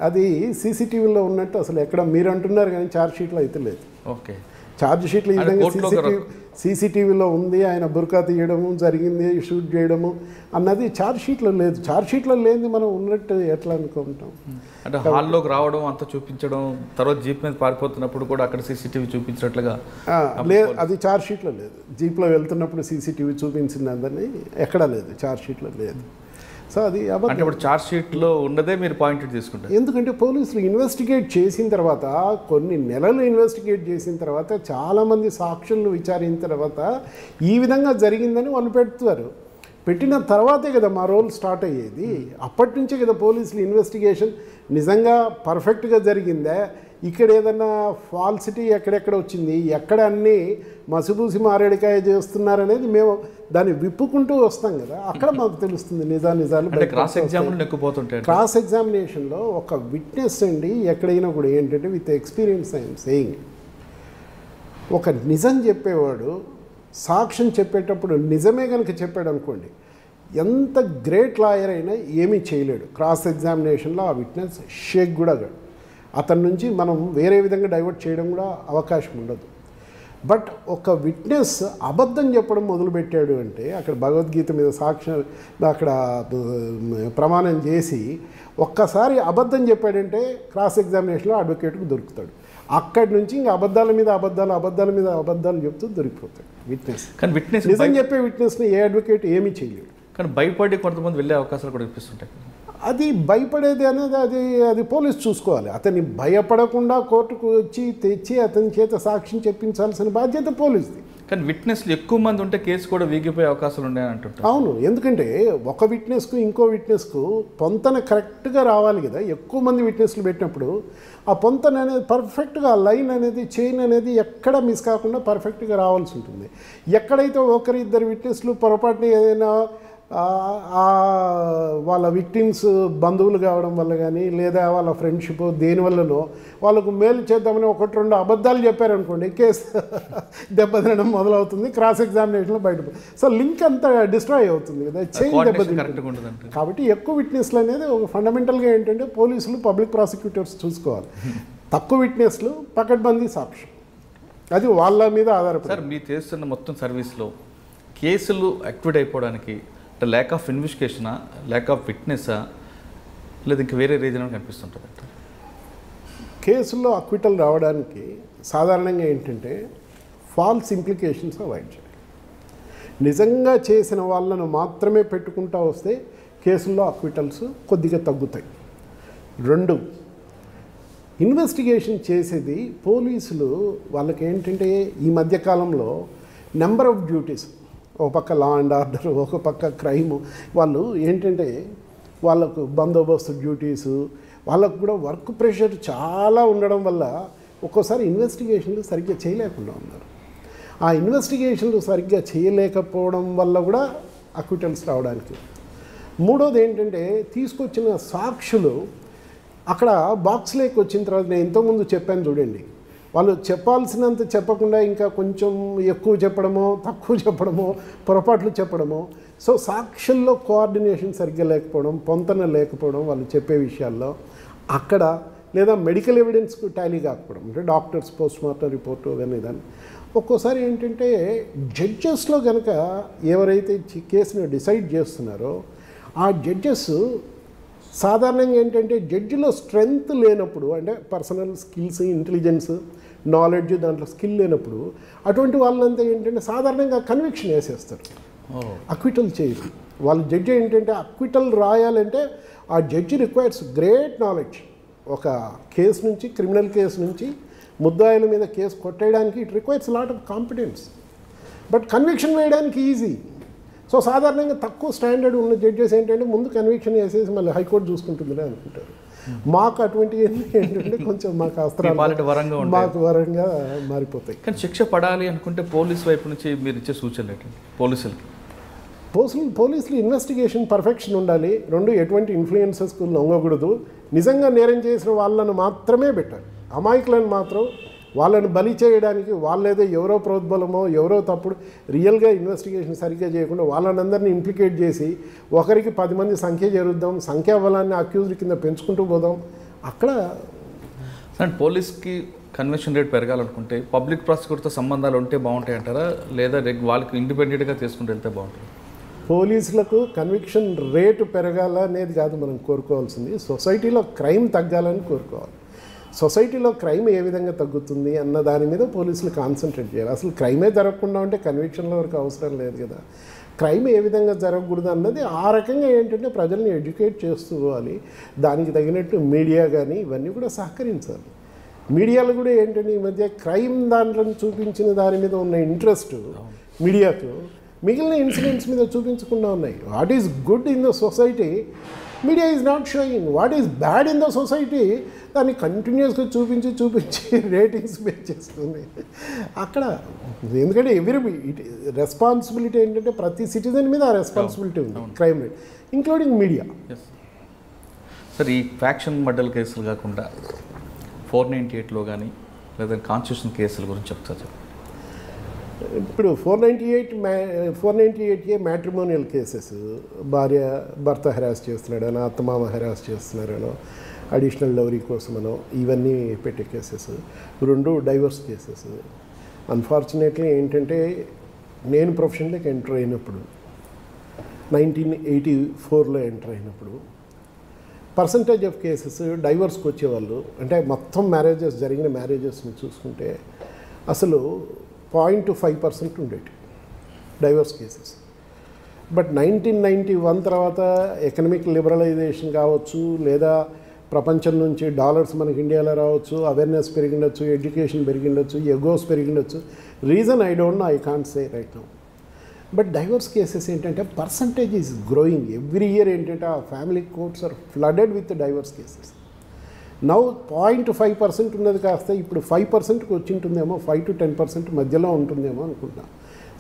అది సీసీటీవీలో ఉన్నట్టు అసలు ఎక్కడ మీరు అంటున్నారు కానీ ఛార్జ్షీట్లో అయితే లేదు. ఓకే, ఛార్జ్షీట్లో ఈ విధంగా సీసీటీవీలో ఉంది, ఆయన బుర్కా తీయడము జరిగింది, షూట్ చేయడము అన్నది ఛార్జ్షీట్లో లేదు. ఛార్జ్షీట్లో లేనిది మనం ఉన్నట్టు ఎట్లా అనుకుంటాం? అంటే హాల్లోకి రావడం అంతా చూపించడం, తర్వాత జీప్ మీద పారిపోతున్నప్పుడు కూడా అక్కడ సీసీటీవీ చూపించినట్లుగా లేదు, అది ఛార్జ్షీట్లో లేదు. జీప్లో వెళ్తున్నప్పుడు సీసీటీవీ చూపించిందని ఎక్కడా లేదు, ఛార్జ్షీట్లో లేదు. సో అది అంటే ఇప్పుడు ఛార్జ్షీట్లో ఉన్నదే మీరు పాయింట్ తీసుకుంటారు. ఎందుకంటే పోలీసులు ఇన్వెస్టిగేట్ చేసిన తర్వాత, కొన్ని నెలలు ఇన్వెస్టిగేట్ చేసిన తర్వాత, చాలామంది సాక్షులను విచారించిన తర్వాత ఈ విధంగా జరిగిందని వాళ్ళు పెడతారు. పెట్టిన తర్వాతే కదా మా రోల్ స్టార్ట్ అయ్యేది. అప్పటి నుంచే కదా పోలీసులు ఇన్వెస్టిగేషన్ నిజంగా పర్ఫెక్ట్గా జరిగిందా, ఇక్కడ ఏదన్నా ఫాల్సిటీ ఎక్కడెక్కడ వచ్చింది, ఎక్కడ అన్నీ మసిబూసి మారేడికాయ చేస్తున్నారనేది మేము దాన్ని విప్పుకుంటూ వస్తాం కదా, అక్కడ మాకు తెలుస్తుంది నిజాలు. క్రాస్ ఎగ్జామినేషన్లో ఒక విట్నెస్ అండి ఎక్కడైనా కూడా ఏంటంటే, విత్ ఎక్స్పీరియన్స్ ఐఎమ్ సేయింగ్, ఒక నిజం చెప్పేవాడు సాక్ష్యం చెప్పేటప్పుడు నిజమే కనుక చెప్పాడు అనుకోండి, ఎంత గ్రేట్ లాయర్ అయినా ఏమీ చేయలేడు. క్రాస్ ఎగ్జామినేషన్లో ఆ విట్నెస్ షేక్ కూడా కాదు. అతని నుంచి మనం వేరే విధంగా డైవర్ట్ చేయడం కూడా అవకాశం ఉండదు. బట్ ఒక విట్నెస్ అబద్ధం చెప్పడం మొదలుపెట్టాడు అంటే అక్కడ భగవద్గీత మీద సాక్ష్యం అక్కడ ప్రమాణం చేసి ఒక్కసారి అబద్ధం చెప్పాడంటే క్రాస్ ఎగ్జామినేషన్లో అడ్వకేట్కు దొరుకుతాడు. అక్కడి నుంచి ఇంకా అబద్ధాల మీద అబద్ధాలు చెప్తూ దొరికిపోతాడు విట్నెస్. కానీ విట్నెస్ నిజం చెప్పే విట్నెస్ని ఏ అడ్వకేట్ ఏమీ చేయలేడు. కానీ భయపడి కొంతమంది వెళ్ళే అవకాశాలు కూడా కనిపిస్తుంటాయి. అది భయపడేది అనేది అది పోలీసు చూసుకోవాలి. అతన్ని భయపడకుండా కోర్టుకు వచ్చి తెచ్చి అతని చేత సాక్ష్యం చెప్పించాల్సిన బాధ్యత పోలీసుది. కానీ విట్నెస్లు ఎక్కువ మంది ఉంటే కేసు కూడా వీగిపోయే అవకాశాలు ఉన్నాయని అంటుంటారు. అవును, ఎందుకంటే ఒక విట్నెస్కు ఇంకో విట్నెస్కు పొంతన కరెక్ట్గా రావాలి కదా. ఎక్కువ మంది విట్నెస్లు పెట్టినప్పుడు ఆ పొంతన అనేది పర్ఫెక్ట్గా లైన్ అనేది చైన్ అనేది ఎక్కడ మిస్ కాకుండా పర్ఫెక్ట్గా రావాల్సి ఉంటుంది. ఎక్కడైతే ఒకరి ఇద్దరు విట్నెస్లు పొరపాటున ఏదైనా వాళ్ళ విక్టిమ్స్ బంధువులు కావడం వల్ల కానీ లేదా వాళ్ళ ఫ్రెండ్షిప్ దేనివల్లనో వాళ్ళకు మేలు చేద్దామని 1-2 అబద్ధాలు చెప్పారనుకోండి, కేసు దెబ్బతినడం మొదలవుతుంది. క్రాస్ ఎగ్జామినేషన్లో బయటపడి సో లింక్ అంతా డిస్ట్రాయ్ అవుతుంది కదా, చైన్ దెబ్బతింటుంది. కాబట్టి ఎక్కువ విట్నెస్లు అనేది ఒక ఫండమెంటల్గా ఏంటంటే పోలీసులు పబ్లిక్ ప్రాసిక్యూటర్స్ చూసుకోవాలి. తక్కువ విట్నెస్లు పకడ్బందీ సాక్ష్యం అది వాళ్ళ మీద ఆధారపడి. సార్ మీరు చేస్తున్న మొత్తం సర్వీస్లో కేసులు యాక్టివేట్ అయిపోవడానికి ల్యాక్ ఆఫ్ ఇన్వెస్టిగేషనా, ల్యాక్ ఆఫ్ విట్నెసా, లేదా ఇంకా వేరే రీజన్ అని కనిపిస్తుంటుంది? కేసుల్లో అక్విటల్ రావడానికి సాధారణంగా ఏంటంటే ఫాల్స్ ఇంప్లికేషన్స్ అవాయిడ్ చేయాలి. నిజంగా చేసిన వాళ్ళను మాత్రమే పెట్టుకుంటూ వస్తే కేసుల్లో అక్విటల్స్ కొద్దిగా తగ్గుతాయి. 2, ఇన్వెస్టిగేషన్ చేసేది పోలీసులు వాళ్ళకి ఏంటంటే ఈ మధ్యకాలంలో నెంబర్ ఆఫ్ డ్యూటీస్, ఒక పక్క లా అండ్ ఆర్డర్, ఒక పక్క క్రైము, వాళ్ళు ఏంటంటే వాళ్ళకు బందోబస్తు డ్యూటీసు, వాళ్ళకు కూడా వర్క్ ప్రెషర్ చాలా ఉండడం వల్ల ఒక్కోసారి ఇన్వెస్టిగేషన్లు సరిగ్గా చేయలేకుండా ఉన్నారు. ఆ ఇన్వెస్టిగేషన్లు సరిగ్గా చేయలేకపోవడం వల్ల కూడా అక్విటల్స్ రావడానికి. 3వది ఏంటంటే తీసుకొచ్చిన సాక్షులు అక్కడ బాక్స్లోకి వచ్చిన తర్వాత నేను ఇంతకుముందు చెప్పాను చూడండి, వాళ్ళు చెప్పాల్సినంత చెప్పకుండా ఇంకా కొంచెం ఎక్కువ చెప్పడమో తక్కువ చెప్పడమో పొరపాట్లు చెప్పడమో, సో సాక్షుల్లో కోఆర్డినేషన్ సరిగ్గా లేకపోవడం, పొంతన లేకపోవడం వాళ్ళు చెప్పే విషయాల్లో అక్కడ, లేదా మెడికల్ ఎవిడెన్స్కు టాలీ కాకపోవడం, అంటే డాక్టర్స్ పోస్ట్మార్టం రిపోర్టు కానీ దాన్ని ఒక్కోసారి ఏంటంటే జడ్జెస్లో కనుక ఎవరైతే కేసును డిసైడ్ చేస్తున్నారో ఆ జడ్జెస్ సాధారణంగా ఏంటంటే జడ్జిలో స్ట్రెంగ్త్ లేనప్పుడు, అంటే పర్సనల్ స్కిల్స్, ఇంటెలిజెన్స్, నాలెడ్జ్ దాంట్లో స్కిల్ లేనప్పుడు అటువంటి వాళ్ళంతా ఏంటంటే సాధారణంగా కన్విక్షన్ వేసేస్తారు, అక్విటల్ చేయరు. వాళ్ళ జడ్జి ఏంటంటే అక్విటల్ రాయాలంటే ఆ జడ్జి రిక్వైర్స్ గ్రేట్ నాలెడ్జ్. ఒక కేసు నుంచి, క్రిమినల్ కేసు నుంచి ముద్దాయిల మీద కేసు కొట్టేయడానికి it requires lot of competence. But conviction వేయడానికి ఈజీ. సో సాధారణంగా తక్కువ స్టాండర్డ్ ఉన్న జడ్జెస్ ఏంటంటే ముందు కన్విక్షన్ వేసేసి మళ్ళీ హైకోర్టు చూసుకుంటుందిలే అనుకుంటారు. మాకు అటువంటి ఏంటంటే కొంచెం మాకు అస్త్రాలు మాకు వరంగా మారిపోతాయి. కానీ శిక్ష పడాలి అనుకుంటే పోలీసు వైపు నుంచి మీరు ఇచ్చే సూచనలు ఏంటంటే పోలీసులు ఇన్వెస్టిగేషన్ పర్ఫెక్షన్ ఉండాలి. 2, ఎటువంటి ఇన్ఫ్లుయెన్సెస్కు లొంగకూడదు. నిజంగా నేరం చేసిన వాళ్ళను మాత్రమే పెట్టాలి. అమాయకులను మాత్రం వాళ్ళని బలి చేయడానికి వాళ్ళేదో ఎవరో ప్రోద్బలమో ఎవరో తప్పుడు రియల్గా ఇన్వెస్టిగేషన్ సరిగ్గా చేయకుండా వాళ్ళనందరినీ ఇంప్లికేట్ చేసి ఒకరికి 10 మంది సంఖ్య చేరుద్దాం, సంఖ్యాబలాన్ని అక్యూజ్డ్ కింద పెంచుకుంటూ పోదాం. అక్కడ పోలీస్కి కన్విక్షన్ రేట్ పెరగాలనుకుంటే పబ్లిక్ ప్రాసిక్యూటర్తో సంబంధాలు ఉంటే బాగుంటాయి అంటారా, లేదా వాళ్ళకి ఇండిపెండెంట్గా చేసుకుంటూ వెళ్తే బాగుంటుంది? పోలీసులకు కన్విక్షన్ రేటు పెరగాలనేది కాదు మనం కోరుకోవాల్సింది, సొసైటీలో క్రైమ్ తగ్గాలని కోరుకోవాలి. సొసైటీలో క్రైమ్ ఏ విధంగా తగ్గుతుంది అన్న దాని మీద పోలీసులు కాన్సన్ట్రేట్ చేయాలి. అసలు క్రైమే జరగకుండా ఉంటే కన్విక్షన్ల వరకు అవసరం లేదు కదా. క్రైమ్ ఏ విధంగా జరగకూడదు అన్నది ఆ రకంగా ఏంటంటే ప్రజల్ని ఎడ్యుకేట్ చేస్తూ పోవాలి. దానికి తగినట్టు మీడియా కానీ ఇవన్నీ కూడా సహకరించాలి. మీడియాలో కూడా ఏంటంటే ఈ మధ్య క్రైమ్ దాంట్లో చూపించిన దాని మీద ఉన్న ఇంట్రెస్ట్ మీడియాకు మిగిలిన ఇన్సిడెంట్స్ మీద చూపించకుండా ఉన్నాయి. What is good in the society media is not showing, what is bad in the society దాన్ని కంటిన్యూస్గా చూపించి రేటింగ్స్ పెంచేస్తుంది అక్కడ. ఎందుకంటే ఎవరి రెస్పాన్సిబిలిటీ ఏంటంటే ప్రతి సిటిజన్ మీద ఆ రెస్పాన్సిబిలిటీ ఉంది crime rate, including media. Sir ఈ ఫ్యాక్షన్ మర్డర్ కేసులు కాకుండా 498లో కానీ లేదా కాన్స్టిట్యూషన్ కేసుల గురించి చెప్తారు. ఇప్పుడు 498A మ్యాట్రిమోనియల్ కేసెస్, భర్త హెరాస్ చేస్తున్నాడనో, అత్తమామ హెరాస్ చేస్తున్నారనో, అడిషనల్ డౌరీ కోసమనో ఇవన్నీ పెట్టే కేసెస్, 2 డైవర్స్ కేసెస్. అన్ఫార్చునేట్లీ ఏంటంటే నేను ప్రొఫెషన్లోకి ఎంటర్ అయినప్పుడు 1984లో ఎంటర్ అయినప్పుడు పర్సంటేజ్ ఆఫ్ కేసెస్ డైవర్స్కి వచ్చేవాళ్ళు, అంటే మొత్తం మ్యారేజెస్ జరిగిన మ్యారేజెస్ని చూసుకుంటే అసలు 0.5% ఉండేవి డైవర్స్ కేసెస్. బట్ 1991 తర్వాత ఎకనమిక్ లిబరలైజేషన్ కావచ్చు, లేదా ప్రపంచం నుంచి డాలర్స్ మనకి ఇండియాలో రావచ్చు, అవేర్నెస్ పెరిగిండొచ్చు, ఎడ్యుకేషన్ పెరిగిండొచ్చు, ఎగోస్ పెరిగిండొచ్చు. Reason I don't know, I can't say right now. But divorce cases ఏంటంటే percentage is growing every year. ఏంటంటే ఆ family courts are flooded with divorce cases. Now 0.5% ఉన్నది కాస్త ఇప్పుడు 5%కి వచ్చింటుందేమో, 5 to 10% మధ్యలో ఉంటుందేమో అనుకుంటున్నా.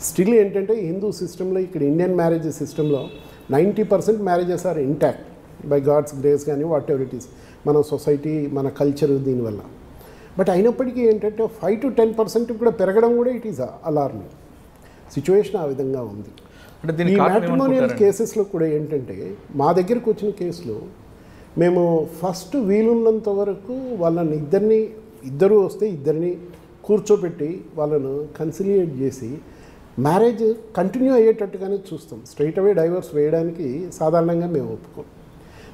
స్టిల్ ఏంటంటే హిందూ సిస్టంలో, ఇక్కడ ఇండియన్ మ్యారేజ్ సిస్టంలో 90% marriages are intact by God's grace కానీ వాట్ ఎవర్ ఇట్ ఈస్, మన సొసైటీ, మన కల్చర్ దీనివల్ల. బట్ అయినప్పటికీ ఏంటంటే 5 to 10% కూడా పెరగడం కూడా ఇట్ ఈస్ అలార్మింగ్ సిచ్యువేషన్. ఆ విధంగా ఉంది. ఈ మ్యాట్రిమోనియల్ కేసెస్లో కూడా ఏంటంటే మా దగ్గరికి వచ్చిన కేసులో మేము ఫస్ట్ వీలున్నంత వరకు వాళ్ళని ఇద్దరు వస్తే ఇద్దరిని కూర్చోబెట్టి వాళ్ళను కన్సిలియేట్ చేసి మ్యారేజ్ కంటిన్యూ అయ్యేటట్టుగానే చూస్తాం. స్ట్రైట్ అవే డైవర్స్ వేయడానికి సాధారణంగా మేము ఒప్పుకోం.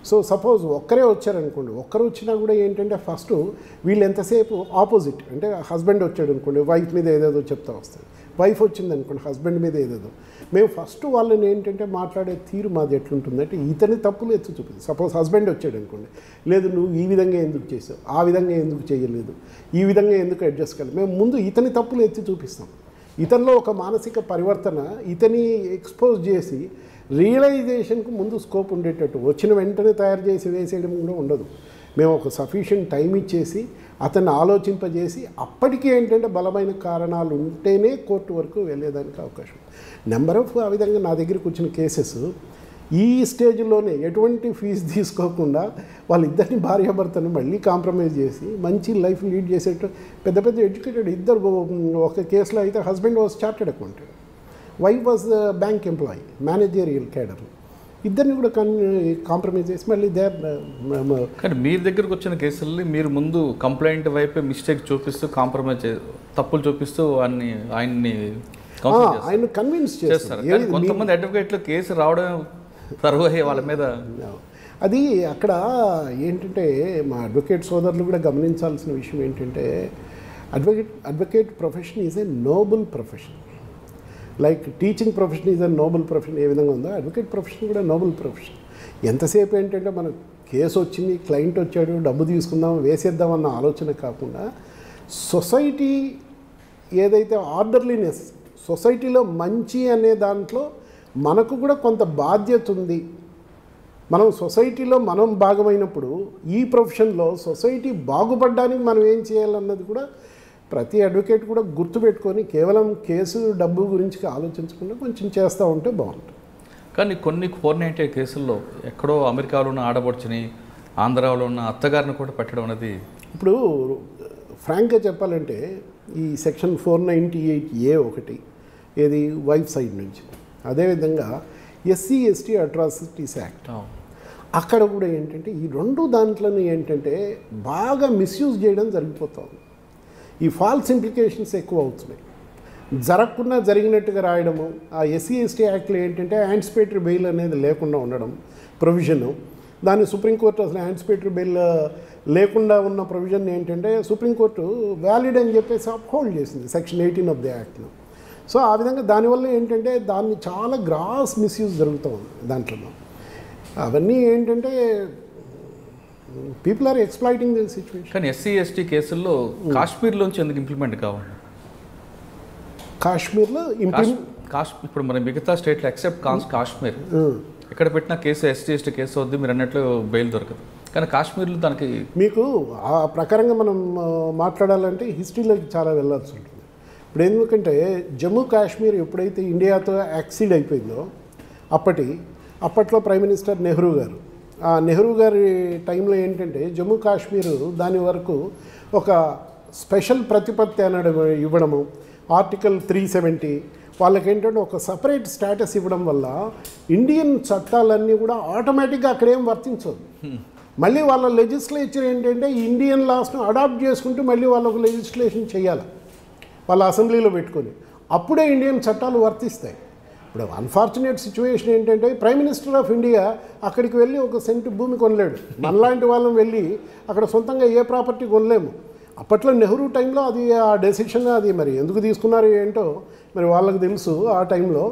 సో సపోజ్ ఒక్కరే వచ్చారనుకోండి, ఒక్కరు వచ్చినా కూడా ఏంటంటే ఫస్ట్ వీళ్ళు ఎంతసేపు ఆపోజిట్, అంటే హస్బెండ్ వచ్చాడు అనుకోండి, వైఫ్ మీద ఏదేదో చెప్తా వస్తుంది, వైఫ్ వచ్చింది అనుకోండి హస్బెండ్ మీద ఏదేదో. మేము ఫస్ట్ వాళ్ళని ఏంటంటే మాట్లాడే తీరు మాది ఎట్లుంటుందంటే ఇతని తప్పులు ఎత్తి చూపింది. సపోజ్ హస్బెండ్ వచ్చాడు అనుకోండి, లేదు నువ్వు ఈ విధంగా ఎందుకు చేసావు, ఆ విధంగా ఎందుకు చేయలేదు, ఈ విధంగా ఎందుకు అడ్జస్ట్ కాలేదు, మేము ముందు ఇతని తప్పులు ఎత్తి చూపిస్తాం. ఇతనిలో ఒక మానసిక పరివర్తన ఇతని ఎక్స్పోజ్ చేసి రియలైజేషన్కు ముందు స్కోప్ ఉండేటట్టు, వచ్చిన వెంటనే తయారు చేసి వేసేయడం కూడా ఉండదు. మేము ఒక సఫిషియంట్ టైం ఇచ్చేసి అతన్ని ఆలోచింపజేసి అప్పటికీ ఏంటంటే బలమైన కారణాలు ఉంటేనే కోర్టు వరకు వెళ్ళేదానికి అవకాశం. నెంబర్ ఆఫ్ ఆ విధంగా నా దగ్గరికి వచ్చిన కేసెస్ ఈ స్టేజ్లోనే ఎటువంటి ఫీజు తీసుకోకుండా వాళ్ళిద్దరిని భార్యాభర్తను మళ్ళీ కాంప్రమైజ్ చేసి మంచి లైఫ్ లీడ్ చేసేట్టు పెద్ద పెద్ద ఎడ్యుకేటెడ్ ఇద్దరు. ఒక కేసులో అయితే husband was chartered accountant, wife was bank employee, managerial cadre. ఇద్దరిని కూడా కాంప్రమైజ్ చేసి మళ్ళీ కానీ మీరు దగ్గరకు వచ్చిన కేసుల్ని మీరు ముందు కంప్లైంట్ వైపే మిస్టేక్ చూపిస్తూ కాంప్రమైజ్ తప్పులు చూపిస్తూ ఆయన కన్విన్స్ చేస్తారు. కొంతమంది అడ్వకేట్లు కేసు రావడం తరువాత వాళ్ళ మీద అది అక్కడ ఏంటంటే మా అడ్వకేట్ సోదరులు కూడా గమనించాల్సిన విషయం ఏంటంటే advocate profession is a noble profession. Like teaching profession is a noble profession ఏ విధంగా ఉందో అడ్వకేట్ ప్రొఫెషన్ కూడా నోబుల్ ప్రొఫెషన్. ఎంతసేపు ఏంటంటే మన కేసు వచ్చింది, క్లయింట్ వచ్చాడు, డబ్బు తీసుకుందాం వేసేద్దామన్న ఆలోచన కాకుండా సొసైటీ ఏదైతే ఆర్డర్లీనెస్, సొసైటీలో మంచి అనే దాంట్లో మనకు కూడా కొంత బాధ్యత ఉంది. మనం సొసైటీలో మనం భాగమైనప్పుడు ఈ ప్రొఫెషన్లో సొసైటీ బాగుపడడానికి మనం ఏం చేయాలన్నది కూడా ప్రతి అడ్వకేట్ కూడా గుర్తుపెట్టుకొని కేవలం కేసు డబ్బు గురించి ఆలోచించకుండా కొంచెం చేస్తూ ఉంటే బాగుంటుంది. కానీ కొన్ని 498 కేసుల్లో ఎక్కడో అమెరికాలో ఉన్న ఆడబడుచుని, ఆంధ్రాలో ఉన్న అత్తగారిని కూడా పెట్టడం అనేది ఇప్పుడు ఫ్రాంక్గా చెప్పాలంటే ఈ సెక్షన్ 498A ఒకటి ఏది వైఫ్ సైడ్ నుంచి, అదేవిధంగా SC ST అట్రాసిటీస్ యాక్ట్, అక్కడ కూడా ఏంటంటే ఈ 2 దాంట్లోనే ఏంటంటే బాగా మిస్యూజ్ చేయడం జరిగిపోతుంది. ఈ ఫాల్స్ ఇంప్లికేషన్స్ ఎక్కువ అవుతున్నాయి. జరగకుండా జరిగినట్టుగా రాయడము. ఆ SC ST యాక్ట్లో ఏంటంటే యాంటిసిపేటరీ బెయిల్ అనేది లేకుండా ఉండడం ప్రొవిజను. దాన్ని సుప్రీంకోర్టు అసలు యాంటిసిపేటరీ బెయిల్ లేకుండా ఉన్న ప్రొవిజన్ ఏంటంటే సుప్రీంకోర్టు వ్యాలిడ్ అని చెప్పేసి అప్హోల్డ్ చేసింది సెక్షన్ 18 ఆఫ్ ది యాక్ట్ను. సో ఆ విధంగా దానివల్ల ఏంటంటే దాన్ని చాలా గ్రాస్ మిస్యూజ్ జరుగుతూ ఉంది దాంట్లో. అవన్నీ ఏంటంటే people are exploiting the situation. కానీ SC ST కేసుల్లో కాశ్మీర్లోంచి ఎందుకు ఇంప్లిమెంట్ కావాలి? కాశ్మీర్లో ఇప్పుడు మన మిగతా స్టేట్లో ఎక్సెప్ట్ కాశ్మీర్ ఎక్కడ పెట్టిన కేసు SC ST కేసు వద్దు మీరు అన్నట్లు బెయిల్ దొరకదు. కానీ కాశ్మీర్లో దానికి మీకు ఆ ప్రకారంగా మనం మాట్లాడాలంటే హిస్టరీలోకి చాలా వెళ్ళాల్సి ఉంటుంది. ఇప్పుడు ఎందుకంటే జమ్మూ కాశ్మీర్ ఎప్పుడైతే ఇండియాతో యాక్సీడ్ అయిపోయిందో అప్పట్లో ప్రైమ్ మినిస్టర్ నెహ్రూ గారు, ఆ నెహ్రూ గారి టైంలో ఏంటంటే జమ్మూ కాశ్మీర్ దాని వరకు ఒక స్పెషల్ ప్రతిపత్తి అనడం ఇవ్వడము, ఆర్టికల్ 370 వాళ్ళకి ఏంటంటే ఒక సపరేట్ స్టేటస్ ఇవ్వడం వల్ల ఇండియన్ చట్టాలన్నీ కూడా ఆటోమేటిక్గా అక్కడేం వర్తించదు. మళ్ళీ వాళ్ళ లెజిస్లేచర్ ఏంటంటే ఇండియన్ లాస్ను అడాప్ట్ చేసుకుంటూ మళ్ళీ వాళ్ళకు లెజిస్లేషన్ చేయాలి వాళ్ళ అసెంబ్లీలో పెట్టుకొని, అప్పుడే ఇండియన్ చట్టాలు వర్తిస్తాయి. ఇప్పుడు అన్ఫార్చునేట్ సిచ్యువేషన్ ఏంటంటే ప్రైమ్ మినిస్టర్ ఆఫ్ ఇండియా అక్కడికి వెళ్ళి ఒక సెంటు భూమి కొనలేడు. మనలాంటి వాళ్ళని వెళ్ళి అక్కడ సొంతంగా ఏ ప్రాపర్టీ కొనలేము. అప్పట్లో నెహ్రూ టైంలో అది ఆ డెసిషన్ అది మరి ఎందుకు తీసుకున్నారు ఏంటో మరి వాళ్ళకి తెలుసు ఆ టైంలో,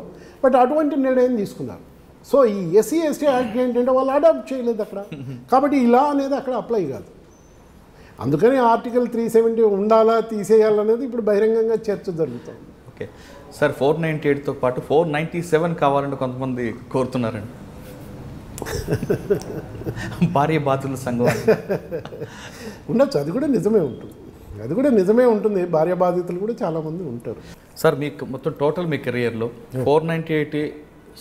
బట్ అటువంటి నిర్ణయం తీసుకున్నారు. సో ఈ ఎస్సీ ఎస్టీ యాక్ట్ ఏంటంటే వాళ్ళు అడాప్ట్ చేయలేదు అక్కడ, కాబట్టి ఇలా అనేది అక్కడ అప్లై కాదు. అందుకని ఆర్టికల్ 370 ఉండాలా తీసేయాలనేది ఇప్పుడు బహిరంగంగా చర్చ జరుగుతుంది. ఓకే సార్, 498తో పాటు 497 కావాలని కొంతమంది కోరుతున్నారండి. భార్య బాధితుల సంఘం ఉండొచ్చు, అది కూడా నిజమే ఉంటుంది. భార్య బాధితులు కూడా చాలామంది ఉంటారు. సార్ మీకు మొత్తం టోటల్ మీ కెరియర్లో 498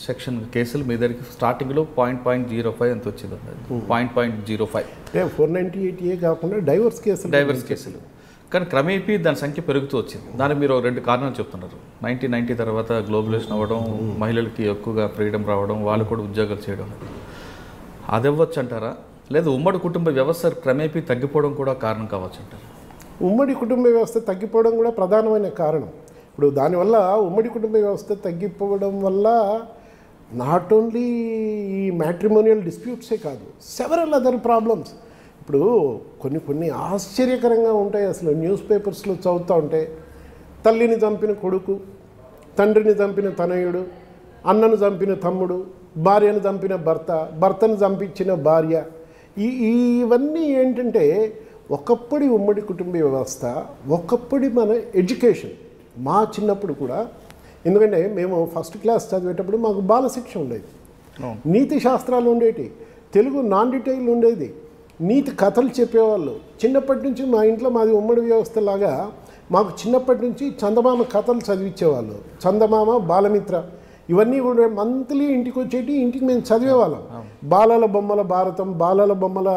సెక్షన్ కేసులు మీ దగ్గరికి స్టార్టింగ్లో 0.05 ఎంత వచ్చింది? 0.05. 498A కాకుండా డైవర్స్ కేసులు. కానీ క్రమేపీ దాని సంఖ్య పెరుగుతూ వచ్చింది. దానికి మీరు 2 కారణాలు చెప్తున్నారు. 1990 తర్వాత గ్లోబలైజేషన్ అవ్వడం, మహిళలకి ఎక్కువగా ఫ్రీడమ్ రావడం, వాళ్ళు కూడా ఉద్యోగాలు చేయడం, అది అవ్వచ్చు అంటారా? లేదా ఉమ్మడి కుటుంబ వ్యవస్థ క్రమేపీ తగ్గిపోవడం కూడా కారణం కావచ్చు అంటారా? ఉమ్మడి కుటుంబ వ్యవస్థ తగ్గిపోవడం కూడా ప్రధానమైన కారణం. ఇప్పుడు దానివల్ల ఉమ్మడి కుటుంబ వ్యవస్థ తగ్గిపోవడం వల్ల నాట్ ఓన్లీ ఈ మ్యాట్రిమోనియల్ డిస్ప్యూట్సే కాదు, సెవరల్ అదర్ ప్రాబ్లమ్స్. ఇప్పుడు కొన్ని ఆశ్చర్యకరంగా ఉంటాయి. అసలు న్యూస్ పేపర్స్లో చదువుతూ ఉంటే తల్లిని చంపిన కొడుకు, తండ్రిని చంపిన తనయుడు, అన్నను చంపిన తమ్ముడు, భార్యను చంపిన భర్త, భర్తను చంపించిన భార్య, ఇవన్నీ ఏంటంటే ఒకప్పటి ఉమ్మడి కుటుంబ వ్యవస్థ, ఒకప్పటి మన ఎడ్యుకేషన్. మా చిన్నప్పుడు కూడా, ఎందుకంటే మేము ఫస్ట్ క్లాస్ చదివేటప్పుడు మాకు బాలశిక్ష ఉండేది, నీతి శాస్త్రాలు ఉండేవి, తెలుగు నాన్ డీటెయిల్ ఉండేది, నీతి కథలు చెప్పేవాళ్ళు. చిన్నప్పటి నుంచి మా ఇంట్లో మాది ఉమ్మడి వ్యవస్థలాగా మాకు చిన్నప్పటి నుంచి చందమామ కథలు చదివించేవాళ్ళు. చందమామ, బాలమిత్ర ఇవన్నీ కూడా మంత్లీ ఇంటికి వచ్చేటి, ఇంటికి మేము చదివేవాళ్ళం. బాలల బొమ్మల భారతం, బాలల బొమ్మల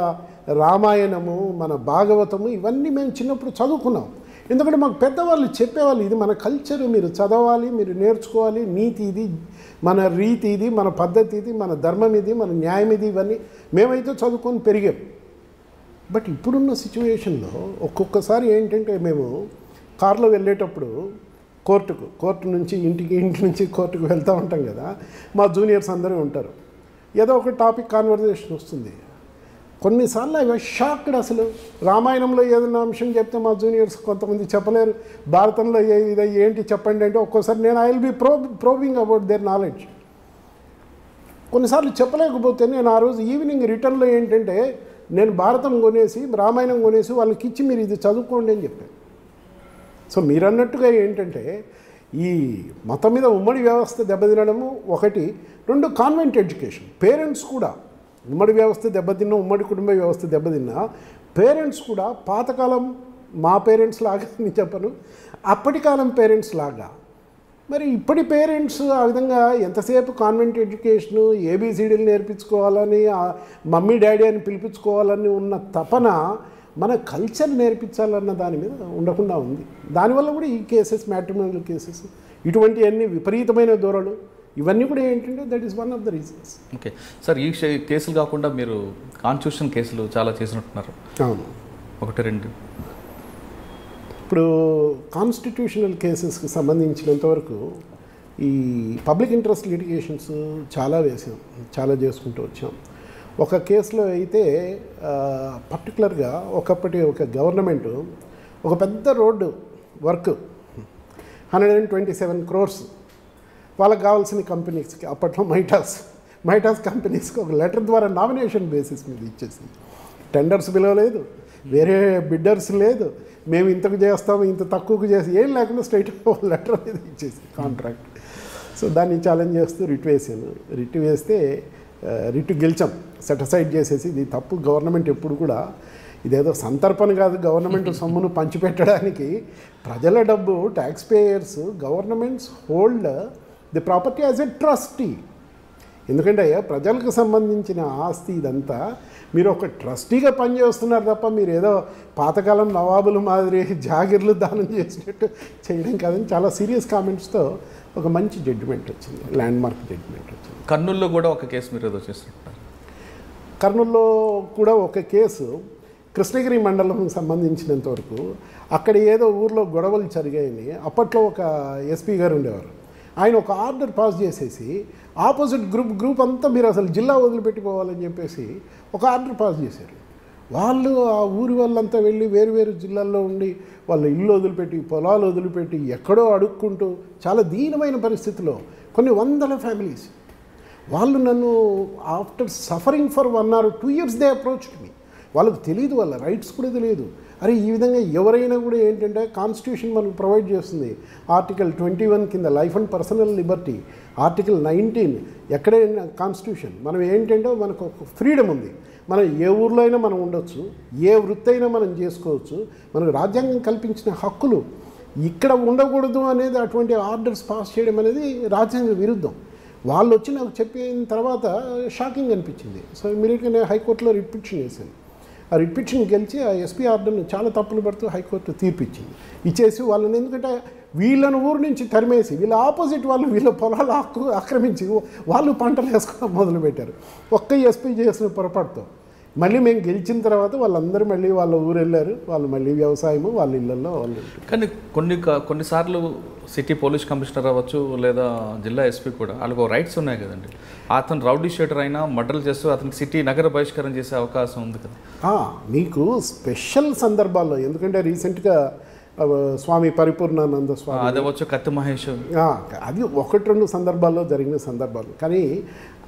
రామాయణము, మన భాగవతము, ఇవన్నీ మేము చిన్నప్పుడు చదువుకున్నాం. ఎందుకంటే మాకు పెద్దవాళ్ళు చెప్పేవాళ్ళు, ఇది మన కల్చర్, మీరు చదవాలి, మీరు నేర్చుకోవాలి, నీతి ఇది, మన రీతి ఇది, మన పద్ధతి ఇది, మన ధర్మం ఇది, మన న్యాయం ఇది, ఇవన్నీ మేమైతే చదువుకొని పెరిగాం. బట్ ఇప్పుడున్న సిచ్యువేషన్లో ఒక్కొక్కసారి ఏంటంటే మేము కారులో వెళ్ళేటప్పుడు కోర్టు నుంచి ఇంటి నుంచి కోర్టుకు వెళ్తూ ఉంటాం కదా, మా జూనియర్స్ అందరూ ఉంటారు, ఏదో ఒక టాపిక్ కాన్వర్జేషన్ వస్తుంది. కొన్నిసార్లు ఐ వాజ్ షాక్డ్. అసలు రామాయణంలో ఏదైనా అంశం చెప్తే మా జూనియర్స్ కొంతమంది చెప్పలేరు, భారతంలో ఏంటి చెప్పండి అంటే ఒక్కోసారి నేను I will be proving about their knowledge. కొన్నిసార్లు చెప్పలేకపోతే నేను ఆ రోజు ఈవినింగ్ రిటర్న్లో ఏంటంటే నేను భారతం కొనేసి, రామాయణం కొనేసి వాళ్ళకి ఇచ్చి మీరు ఇది చదువుకోండి అని చెప్పాను. సో మీరు అన్నట్టుగా ఏంటంటే ఈ మొత్తం మీద ఉమ్మడి వ్యవస్థ దెబ్బతినడము ఒకటి, 2 కాన్వెంట్ ఎడ్యుకేషన్. పేరెంట్స్ కూడా ఉమ్మడి వ్యవస్థ దెబ్బతిన్నా, ఉమ్మడి కుటుంబ వ్యవస్థ దెబ్బతిన్నా పేరెంట్స్ కూడా పాతకాలం మా పేరెంట్స్ లాగా నేను చెప్పను, అప్పటి కాలం పేరెంట్స్ లాగా మరి ఇప్పటి పేరెంట్స్ ఆ విధంగా ఎంతసేపు కాన్వెంట్ ఎడ్యుకేషను, ఏబిసిడీలు నేర్పించుకోవాలని, మమ్మీ డాడీ అని పిలిపించుకోవాలని ఉన్న తపన మన కల్చర్ నేర్పించాలన్న దాని మీద ఉండకుండా ఉంది. దానివల్ల కూడా ఈ కేసెస్, మ్యాట్రిమోనియల్ కేసెస్, ఇటువంటివన్నీ విపరీతమైన ధోరణులు, ఇవన్నీ కూడా ఏంటంటే that is one of the reasons. Okay sir, ఈ కేసులు కాకుండా మీరు కాన్స్టిట్యూషన్ కేసులు చాలా చేసినట్టున్నారు. అవును, 1-2. ఇప్పుడు కాన్స్టిట్యూషనల్ కేసెస్కి సంబంధించినంతవరకు ఈ పబ్లిక్ ఇంట్రెస్ట్ లిటిగేషన్స్ చాలా వేసాం, చాలా చేసుకుంటూ వచ్చాం. ఒక కేసులో అయితే పర్టికులర్గా ఒకప్పటి ఒక గవర్నమెంటు ఒక పెద్ద రోడ్డు వర్క్ 127 crores వాళ్ళకి కావాల్సిన కంపెనీస్కి, అప్పట్లో మైటాస్ కంపెనీస్కి ఒక లెటర్ ద్వారా నామినేషన్ బేసిస్ మీద ఇచ్చేసింది. టెండర్స్ పిలవలేదు, వేరే బిడ్డర్స్ లేదు, మేము ఇంతకు చేస్తాము, ఇంత తక్కువకు చేసి ఏం లేకుండా స్ట్రైట్ లెటర్ మీద ఇచ్చేసి కాంట్రాక్ట్. సో దాన్ని ఛాలెంజ్ చేస్తూ రిట్ వేసాను. రిట్ వేస్తే రిట్ గెలిచాం, సెటిసైడ్ చేసేసి ఇది తప్పు, గవర్నమెంట్ ఎప్పుడు కూడా ఇదేదో సంతర్పణ కాదు, గవర్నమెంట్ సొమ్మును పంచిపెట్టడానికి ప్రజల డబ్బు, tax payers, governments hold the property as a trustee. ఎందుకంటే ప్రజలకు సంబంధించిన ఆస్తి ఇదంతా, మీరు ఒక ట్రస్టీగా పనిచేస్తున్నారు తప్ప మీరు ఏదో పాతకాలం నవాబుల మాదిరి జాగిర్లు దానం చేసినట్టు చేయడం కాదని చాలా సీరియస్ కామెంట్స్తో ఒక మంచి జడ్జిమెంట్ వచ్చింది, ల్యాండ్ మార్క్ జడ్జిమెంట్ వచ్చింది. కర్నూలులో కూడా ఒక కేసు మీరు ఏదో చేస్తున్నారు. కర్నూలులో కూడా ఒక కేసు కృష్ణగిరి మండలం సంబంధించినంత వరకు అక్కడ ఏదో ఊర్లో గొడవలు జరిగాయని అప్పట్లో ఒక ఎస్పీ గారు ఉండేవారు. ఆయన ఒక ఆర్డర్ పాస్ చేసేసి ఆపోజిట్ గ్రూప్ అంతా మీరు అసలు జిల్లా వదిలిపెట్టిపోవాలని చెప్పేసి ఒక ఆర్డర్ పాస్ చేశారు. వాళ్ళు ఆ ఊరి వాళ్ళంతా వెళ్ళి వేరు జిల్లాల్లో ఉండి వాళ్ళ ఇల్లు వదిలిపెట్టి పొలాలు వదిలిపెట్టి ఎక్కడో అడుక్కుంటూ చాలా దీనమైన పరిస్థితిలో కొన్ని వందల ఫ్యామిలీస్ వాళ్ళు నన్ను after suffering for 1 or 2 years they approached me. వాళ్ళకి తెలియదు, వాళ్ళ రైట్స్ కూడా తెలియదు. అరే ఈ విధంగా ఎవరైనా కూడా ఏంటంటే కాన్స్టిట్యూషన్ మనకు ప్రొవైడ్ చేస్తుంది. ఆర్టికల్ 21 కింద life and personal Liberty, article 19 ఎక్కడైనా కాన్స్టిట్యూషన్ మనం ఏంటంటే మనకు ఒక ఫ్రీడమ్ ఉంది. మనం ఏ ఊర్లో అయినా మనం ఉండొచ్చు, ఏ వృత్తి అయినా మనం చేసుకోవచ్చు. మనకు రాజ్యాంగం కల్పించిన హక్కులు ఇక్కడ ఉండకూడదు అనేది అటువంటి ఆర్డర్స్ పాస్ చేయడం అనేది రాజ్యాంగ విరుద్ధం. వాళ్ళు వచ్చి నాకు చెప్పిన తర్వాత షాకింగ్ అనిపించింది. సో ఇమీడియట్గా నేను హైకోర్టులో రిట్ పిటిషన్ వేసాను. ఆ రిట్ పిటిషన్ గెలిచి ఆ ఎస్పీ ఆర్డర్ని చాలా తప్పులు పడుతూ హైకోర్టు తీర్పు ఇచ్చేసి వాళ్ళని, ఎందుకంటే వీళ్ళని ఊరు నుంచి తరిమేసి వీళ్ళ ఆపోజిట్ వాళ్ళు వీళ్ళ పొలాలు ఆక్రమించి వాళ్ళు పంటలు వేసుకోవడం మొదలుపెట్టారు. ఒక్క ఎస్పీ చేసిన పొరపాటుతో మళ్ళీ మేము గెలిచిన తర్వాత వాళ్ళందరూ మళ్ళీ వాళ్ళ ఊరు వెళ్ళారు. వాళ్ళు మళ్ళీ వ్యవసాయము వాళ్ళ ఇళ్ళల్లో వాళ్ళు. కానీ కొన్నిసార్లు సిటీ పోలీస్ కమిషనర్ అవ్వచ్చు లేదా జిల్లా ఎస్పీ కూడా వాళ్ళకు రైట్స్ ఉన్నాయి కదండి. అతను రౌడీ షీటర్ అయినా మర్డర్లు చేస్తూ అతనికి సిటీ నగర బహిష్కరణ చేసే అవకాశం ఉంది కదా. మీకు స్పెషల్ సందర్భాల్లో, ఎందుకంటే రీసెంట్గా స్వామి పరిపూర్ణానంద స్వామి అదే వచ్చు కత్తి మహేష్, అది 1-2 సందర్భాల్లో జరిగిన సందర్భాలు. కానీ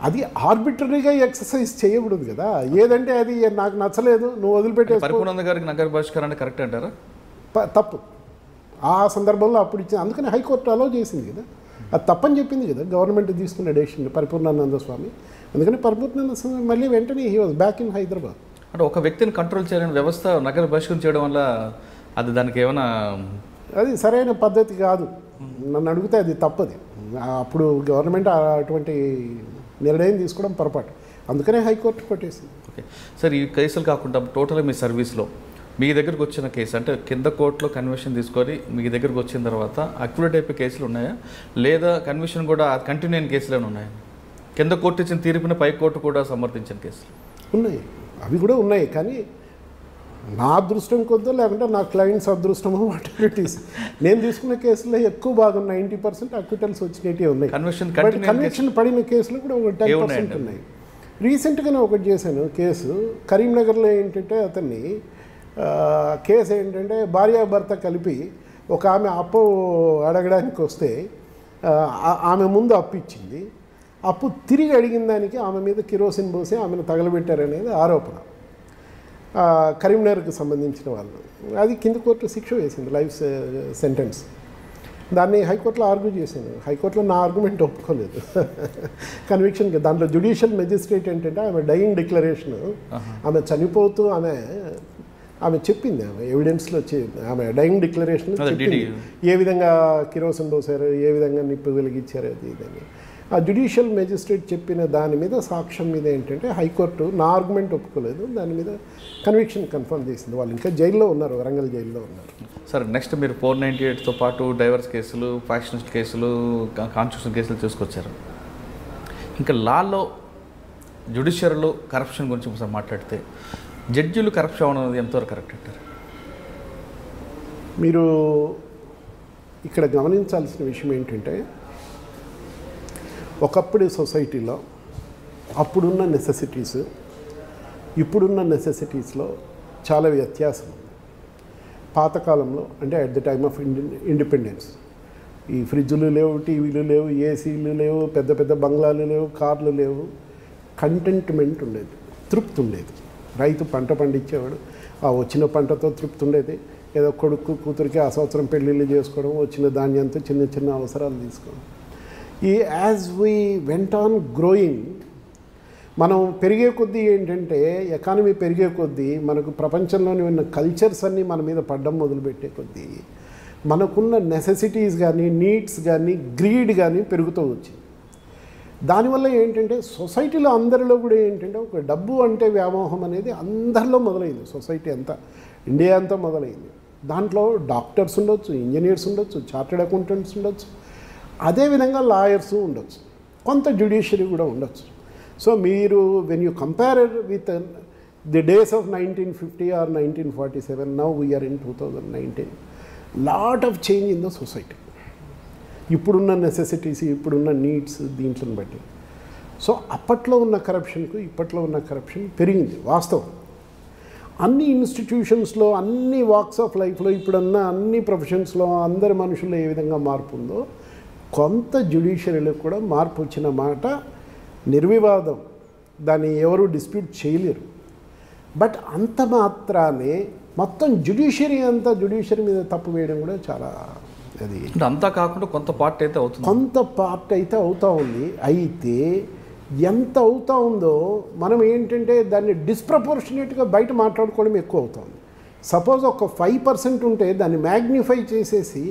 అది ఆర్బిటరీగా ఎక్సర్సైజ్ చేయకూడదు కదా. ఏదంటే అది నాకు నచ్చలేదు నువ్వు వదిలిపెట్టే. పరిపూర్ణానంద గారికి నగర బహిష్కరణ కరెక్ట్ అంటారా? తప్పు. ఆ సందర్భంలో అప్పుడు ఇచ్చింది, అందుకని హైకోర్టు అలో చేసింది కదా. అది తప్పని చెప్పింది కదా గవర్నమెంట్ తీసుకున్న డెసిషన్ పరిపూర్ణానంద స్వామి. అందుకని పరిపూర్ణానంద స్వామి మళ్ళీ వెంటనే he was back in Hyderabad. అంటే ఒక వ్యక్తిని కంట్రోల్ చేయలేని వ్యవస్థ నగర బహిష్కరణ చేయడం వల్ల అది దానికి ఏమైనా అది సరైన పద్ధతి కాదు. నన్ను అడిగితే అది తప్పది. అప్పుడు గవర్నమెంట్ అటువంటి నిర్ణయం తీసుకోవడం పొరపాటు. అందుకనే హైకోర్టు కొట్టేసింది. ఓకే సార్, ఈ కేసులు కాకుండా టోటల్గా మీ సర్వీస్లో మీ దగ్గరకు వచ్చిన కేసు అంటే కింద కోర్టులో కన్విషన్ తీసుకొని మీ దగ్గరకు వచ్చిన తర్వాత అక్యురేట్ అయిపోయే కేసులు ఉన్నాయా, లేదా కన్విషన్ కూడా కంటిన్యూ అయిన కేసులు ఏమైనా ఉన్నాయా? కింద కోర్టు ఇచ్చిన తీర్పుని పై కోర్టు కూడా సమర్థించిన కేసులు ఉన్నాయి, అవి కూడా ఉన్నాయి. కానీ నా అదృష్టం కొద్దో లేకుంటే నా క్లయింట్స్ అదృష్టమో వాటి నేను తీసుకున్న కేసులో ఎక్కువ భాగం 90% అక్విటల్స్ వచ్చినవి ఉన్నాయి. కన్విక్షన్ పడిన కేసులు కూడా ఒక 10% ఉన్నాయి. రీసెంట్గానే ఒకటి చేశాను కేసు. కరీంనగర్లో ఏంటంటే అతన్ని కేసు ఏంటంటే భార్యాభర్త కలిపి ఒక ఆమె అప్పు అడగడానికి వస్తే ఆమె ముందు అప్పు ఇచ్చింది. అప్పు తిరిగి అడిగిన దానికి ఆమె మీద కిరోసిన్ పోసి ఆమెను తగలబెట్టారనేది ఆరోపణ. కరీంనగర్కి సంబంధించిన వాళ్ళు అది కింద కోర్టు శిక్ష వేసింది, లైఫ్ సెంటెన్స్. దాన్ని హైకోర్టులో ఆర్గ్యూ చేశాను. హైకోర్టులో నా ఆర్గ్యుమెంట్ ఒప్పుకోలేదు కన్విక్షన్కి. దాంట్లో జ్యుడిషియల్ మెజిస్ట్రేట్ ఏంటంటే ఆమె డయింగ్ డిక్లరేషన్, ఆమె చనిపోతూ ఆమె చెప్పింది, ఆమె ఎవిడెన్స్లో ఆమె డయింగ్ డిక్లరేషన్ చెప్పింది ఏ విధంగా కిరోసిన్ పోసారు, ఏ విధంగా నిప్పు వెలిగించారు అది ఇదని. ఆ జ్యుడిషియల్ మెజిస్ట్రేట్ చెప్పిన దాని మీద సాక్ష్యం మీద ఏంటంటే హైకోర్టు నా ఆర్గ్యుమెంట్ ఒప్పుకోలేదు. దాని మీద కన్విక్షన్ కన్ఫర్మ్ చేసింది. వాళ్ళు ఇంకా జైల్లో ఉన్నారు, వరంగల్ జైల్లో ఉన్నారు. సార్ నెక్స్ట్ మీరు 498తో పాటు డైవర్స్ కేసులు, ఫ్యాక్షనిస్ట్ కేసులు, కాన్స్టిట్యూషన్ కేసులు తీసుకొచ్చారు. ఇంకా లాలో జ్యుడిషియరీలో కరప్షన్ గురించి ఒకసారి మాట్లాడితే జడ్జిలు కరప్షన్ అనేది ఎంతవరకు కరెక్ట్ అంటారు? మీరు ఇక్కడ గమనించాల్సిన విషయం ఏంటంటే ఒకప్పుడు సొసైటీలో అప్పుడున్న నెసెసిటీస్ ఇప్పుడున్న నెసెసిటీస్లో చాలా వ్యత్యాసం ఉంది. పాతకాలంలో అంటే at the time of independence ఈ ఫ్రిడ్జ్లు లేవు, టీవీలు లేవు, ఏసీలు లేవు, పెద్ద పెద్ద బంగ్లాలు లేవు, కార్లు లేవు. కంటెంట్మెంట్ ఉండేది, తృప్తి ఉండేది. రైతు పంట పండించేవాడు, ఆ వచ్చిన పంటతో తృప్తి ఉండేది. ఏదో కొడుకు కూతురికి ఆ సంవత్సరం పెళ్ళిళ్ళు చేసుకోవడం, వచ్చిన ధాన్యంతో చిన్న చిన్న అవసరాలు తీసుకోవడం. ఈ as we went on growing మనం పెరిగే కొద్దీ ఏంటంటే ఎకానమీ పెరిగే కొద్దీ మనకు ప్రపంచంలోని ఉన్న కల్చర్స్ అన్నీ మన మీద పడ్డం మొదలుపెట్టే కొద్దీ మనకున్న నెసెసిటీస్ కానీ నీడ్స్ కానీ గ్రీడ్ కానీ పెరుగుతూ వచ్చింది. దానివల్ల ఏంటంటే సొసైటీలో అందరిలో కూడా ఏంటంటే ఒక డబ్బు అంటే వ్యామోహం అనేది అందరిలో మొదలైంది. సొసైటీ అంతా, ఇండియా అంతా మొదలైంది. దాంట్లో డాక్టర్స్ ఉండొచ్చు, ఇంజనీర్స్ ఉండొచ్చు, చార్టెడ్ అకౌంటెంట్స్ ఉండొచ్చు, అదేవిధంగా లాయర్స్ ఉండొచ్చు, కొంత జ్యుడిషియరీ కూడా ఉండొచ్చు. సో మీరు when you compare with the days of 1950 or 1947, now we are in 2019, lot of change in the society. ఇప్పుడున్న నెసెసిటీస్, ఇప్పుడున్న నీడ్స్ దీంట్లను బట్టి. సో అప్పట్లో ఉన్న కరప్షన్కు ఇప్పట్లో ఉన్న కరప్షన్ పెరిగింది వాస్తవం. అన్ని ఇన్స్టిట్యూషన్స్లో, అన్ని వాక్స్ ఆఫ్ లైఫ్లో, ఇప్పుడున్న అన్ని ప్రొఫెషన్స్లో అందరి మనుషుల్లో ఏ విధంగా మార్పు ఉందో కొంత జ్యుడిషియరీలో కూడా మార్పు వచ్చిన మాట నిర్వివాదం, దాన్ని ఎవరు డిస్ప్యూట్ చేయలేరు. బట్ అంత మాత్రానే మొత్తం జ్యుడిషియరీ మీద తప్పు వేయడం కూడా చాలా, అది అంతా కాకుండా కొంత పార్ట్ అయితే అవుతుంది, కొంత పార్ట్ అయితే అవుతూ ఉంది. అయితే ఎంత అవుతూ ఉందో మనం ఏంటంటే దాన్ని డిస్ప్రపోర్షనేట్గా బయట మాట్లాడుకోవడం ఎక్కువ అవుతుంది. సపోజ్ ఒక 5% ఉంటే దాన్ని మ్యాగ్నిఫై చేసేసి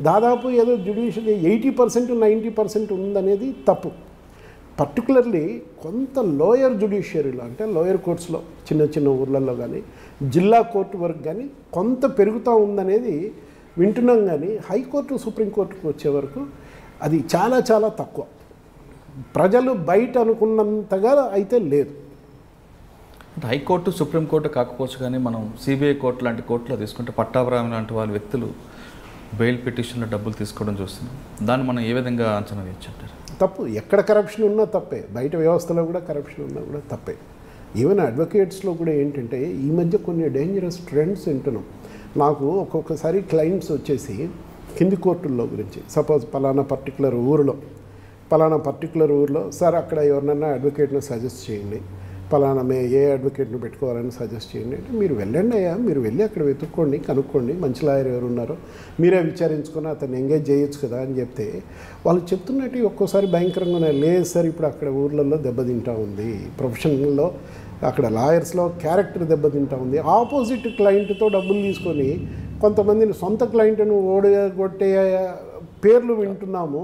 దాదాపు ఏదో జ్యుడిషియరీ 80% 90% ఉందనేది తప్పు. పర్టికులర్లీ కొంత లోయర్ జ్యుడిషియరీలో, అంటే లోయర్ కోర్ట్స్లో, చిన్న చిన్న ఊర్లలో కానీ జిల్లా కోర్టు వరకు కానీ కొంత పెరుగుతూ ఉందనేది వింటున్నాం. కానీ హైకోర్టు, సుప్రీంకోర్టుకు వచ్చే వరకు అది చాలా చాలా తక్కువ. ప్రజలు బయట అనుకున్నంతగా అయితే లేదు. హైకోర్టు, సుప్రీంకోర్టు కాకపోవచ్చు కానీ మనం సిబిఐ కోర్టు లాంటి కోర్టులో తీసుకుంటే పట్టాభిరామ్ లాంటి వాళ్ళ వ్యక్తులు బెయిల్ పిటిషన్లో డబ్బులు తీసుకోవడం చూస్తున్నాం. దాన్ని మనం ఏ విధంగా అంచనా వేయొచ్చంటారు? తప్పు. ఎక్కడ కరప్షన్ ఉన్నా తప్పే, బయట వ్యవస్థలో కూడా కరప్షన్ ఉన్నా కూడా తప్పే. ఈవెన్ అడ్వకేట్స్లో కూడా ఏంటంటే ఈ మధ్య కొన్ని డేంజరస్ ట్రెండ్స్ వింటున్నాం. నాకు ఒక్కొక్కసారి క్లయింట్స్ వచ్చేసి కింది కోర్టుల్లో గురించి, సపోజ్ పలానా పర్టికులర్ ఊరిలో సార్ అక్కడ ఎవరినన్నా అడ్వకేట్ని సజెస్ట్ చేయండి, పలానా ఏ అడ్వకేట్ని పెట్టుకోవాలని సజెస్ట్ చేయండి అంటే, మీరు వెళ్ళండి అయ్యా, మీరు వెళ్ళి అక్కడ వెతుక్కోండి, కనుక్కోండి, మంచి లాయర్ ఎవరు ఉన్నారో మీరే విచారించుకొని అతన్ని ఎంగేజ్ చేయొచ్చు కదా అని చెప్తే వాళ్ళు చెప్తున్నట్టు ఒక్కోసారి భయంకరంగానే, లేదు సార్ ఇప్పుడు అక్కడ ఊర్లలో దెబ్బతింటా ఉంది, ప్రొఫెషనల్లో అక్కడ లాయర్స్లో క్యారెక్టర్ దెబ్బతింటా ఉంది. ఆపోజిట్ క్లయింట్తో డబ్బులు తీసుకొని కొంతమందిని సొంత క్లయింట్ను ఓడగొట్టే పేర్లు వింటున్నాము.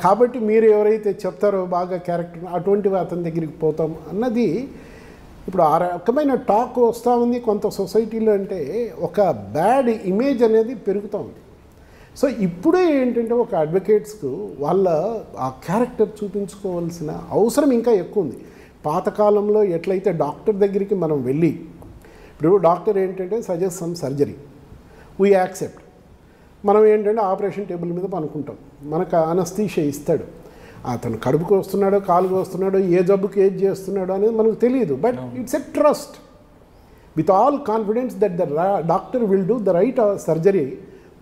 కాబట్టి మీరు ఎవరైతే చెప్తారో బాగా క్యారెక్టర్, అటువంటివి అతని దగ్గరికి పోతాం అన్నది ఇప్పుడు ఆ రకమైన టాక్ వస్తూ ఉంది కొంత సొసైటీలో. అంటే ఒక బ్యాడ్ ఇమేజ్ అనేది పెరుగుతూ ఉంది. సో ఇప్పుడే ఏంటంటే ఒక అడ్వకేట్స్కు వాళ్ళ ఆ క్యారెక్టర్ చూపించుకోవాల్సిన అవసరం ఇంకా ఎక్కువ ఉంది. పాతకాలంలో ఎట్లయితే డాక్టర్ దగ్గరికి మనం వెళ్ళి, ఇప్పుడు డాక్టర్ ఏంటంటే suggest some surgery, we accept, మనం ఏంటంటే ఆపరేషన్ టేబుల్ మీద పనుకుంటాం, మనకు అనస్థీషియా ఇస్తాడు, అతను కడుపుకు వస్తున్నాడో కాలుకు వస్తున్నాడో ఏ జబ్బుకి ఏది చేస్తున్నాడో అనేది మనకు తెలియదు. But it's a trust with all confidence that the doctor will do the right surgery.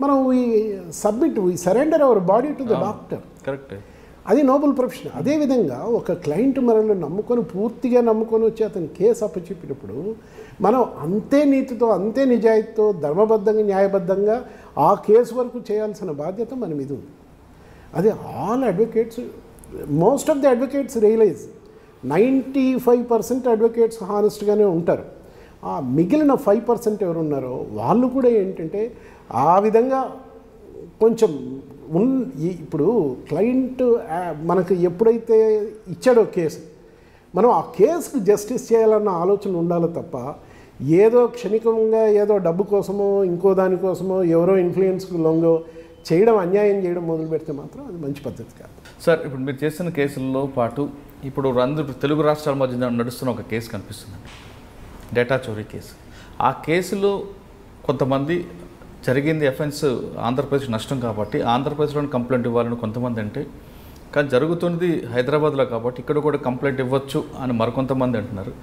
మనం we surrender our body to the doctor. Correct. అది నోబుల్ ప్రొఫెషన్. అదేవిధంగా ఒక క్లయింట్ మనల్ని పూర్తిగా నమ్ముకొని వచ్చి అతను కేసు అప్పచెప్పినప్పుడు మనం అంతే నీతితో, అంతే నిజాయితీతో, ధర్మబద్ధంగా, న్యాయబద్ధంగా ఆ కేసు వరకు చేయాల్సిన బాధ్యత మన మీద ఉంది. అదే all advocates, most of the advocates realize 95% advocates హానెస్ట్గానే ఉంటారు. ఆ మిగిలిన 5% ఎవరు ఉన్నారో వాళ్ళు కూడా ఏంటంటే ఆ విధంగా కొంచెం ఇప్పుడు క్లయింట్ మనకు ఎప్పుడైతే ఇచ్చాడో కేసు, మనం ఆ కేసుకు జస్టిస్ చేయాలన్న ఆలోచన ఉండాలి తప్ప ఏదో క్షణికంగా ఏదో డబ్బు కోసమో ఇంకో దానికోసమో ఎవరో ఇన్ఫ్లుయెన్స్కి లొంగో చేయడం, అన్యాయం చేయడం మొదలు పెడితే మాత్రం అది మంచి పద్ధతి కాదు. సార్, ఇప్పుడు మీరు చేసిన కేసుల్లో పాటు ఇప్పుడు తెలుగు రాష్ట్రాల మధ్య నడుస్తున్న ఒక కేసు కనిపిస్తుందండి, డేటా చోరీ కేసు. ఆ కేసులో కొంతమంది జరిగింది ఎఫెన్స్ ఆంధ్రప్రదేశ్ నష్టం కాబట్టి ఆంధ్రప్రదేశ్లోని కంప్లైంట్ ఇవ్వాలని కొంతమంది అంటే, కానీ జరుగుతున్నది హైదరాబాద్లో కాబట్టి ఇక్కడ కూడా కంప్లైంట్ ఇవ్వచ్చు అని మరికొంతమంది అంటున్నారు.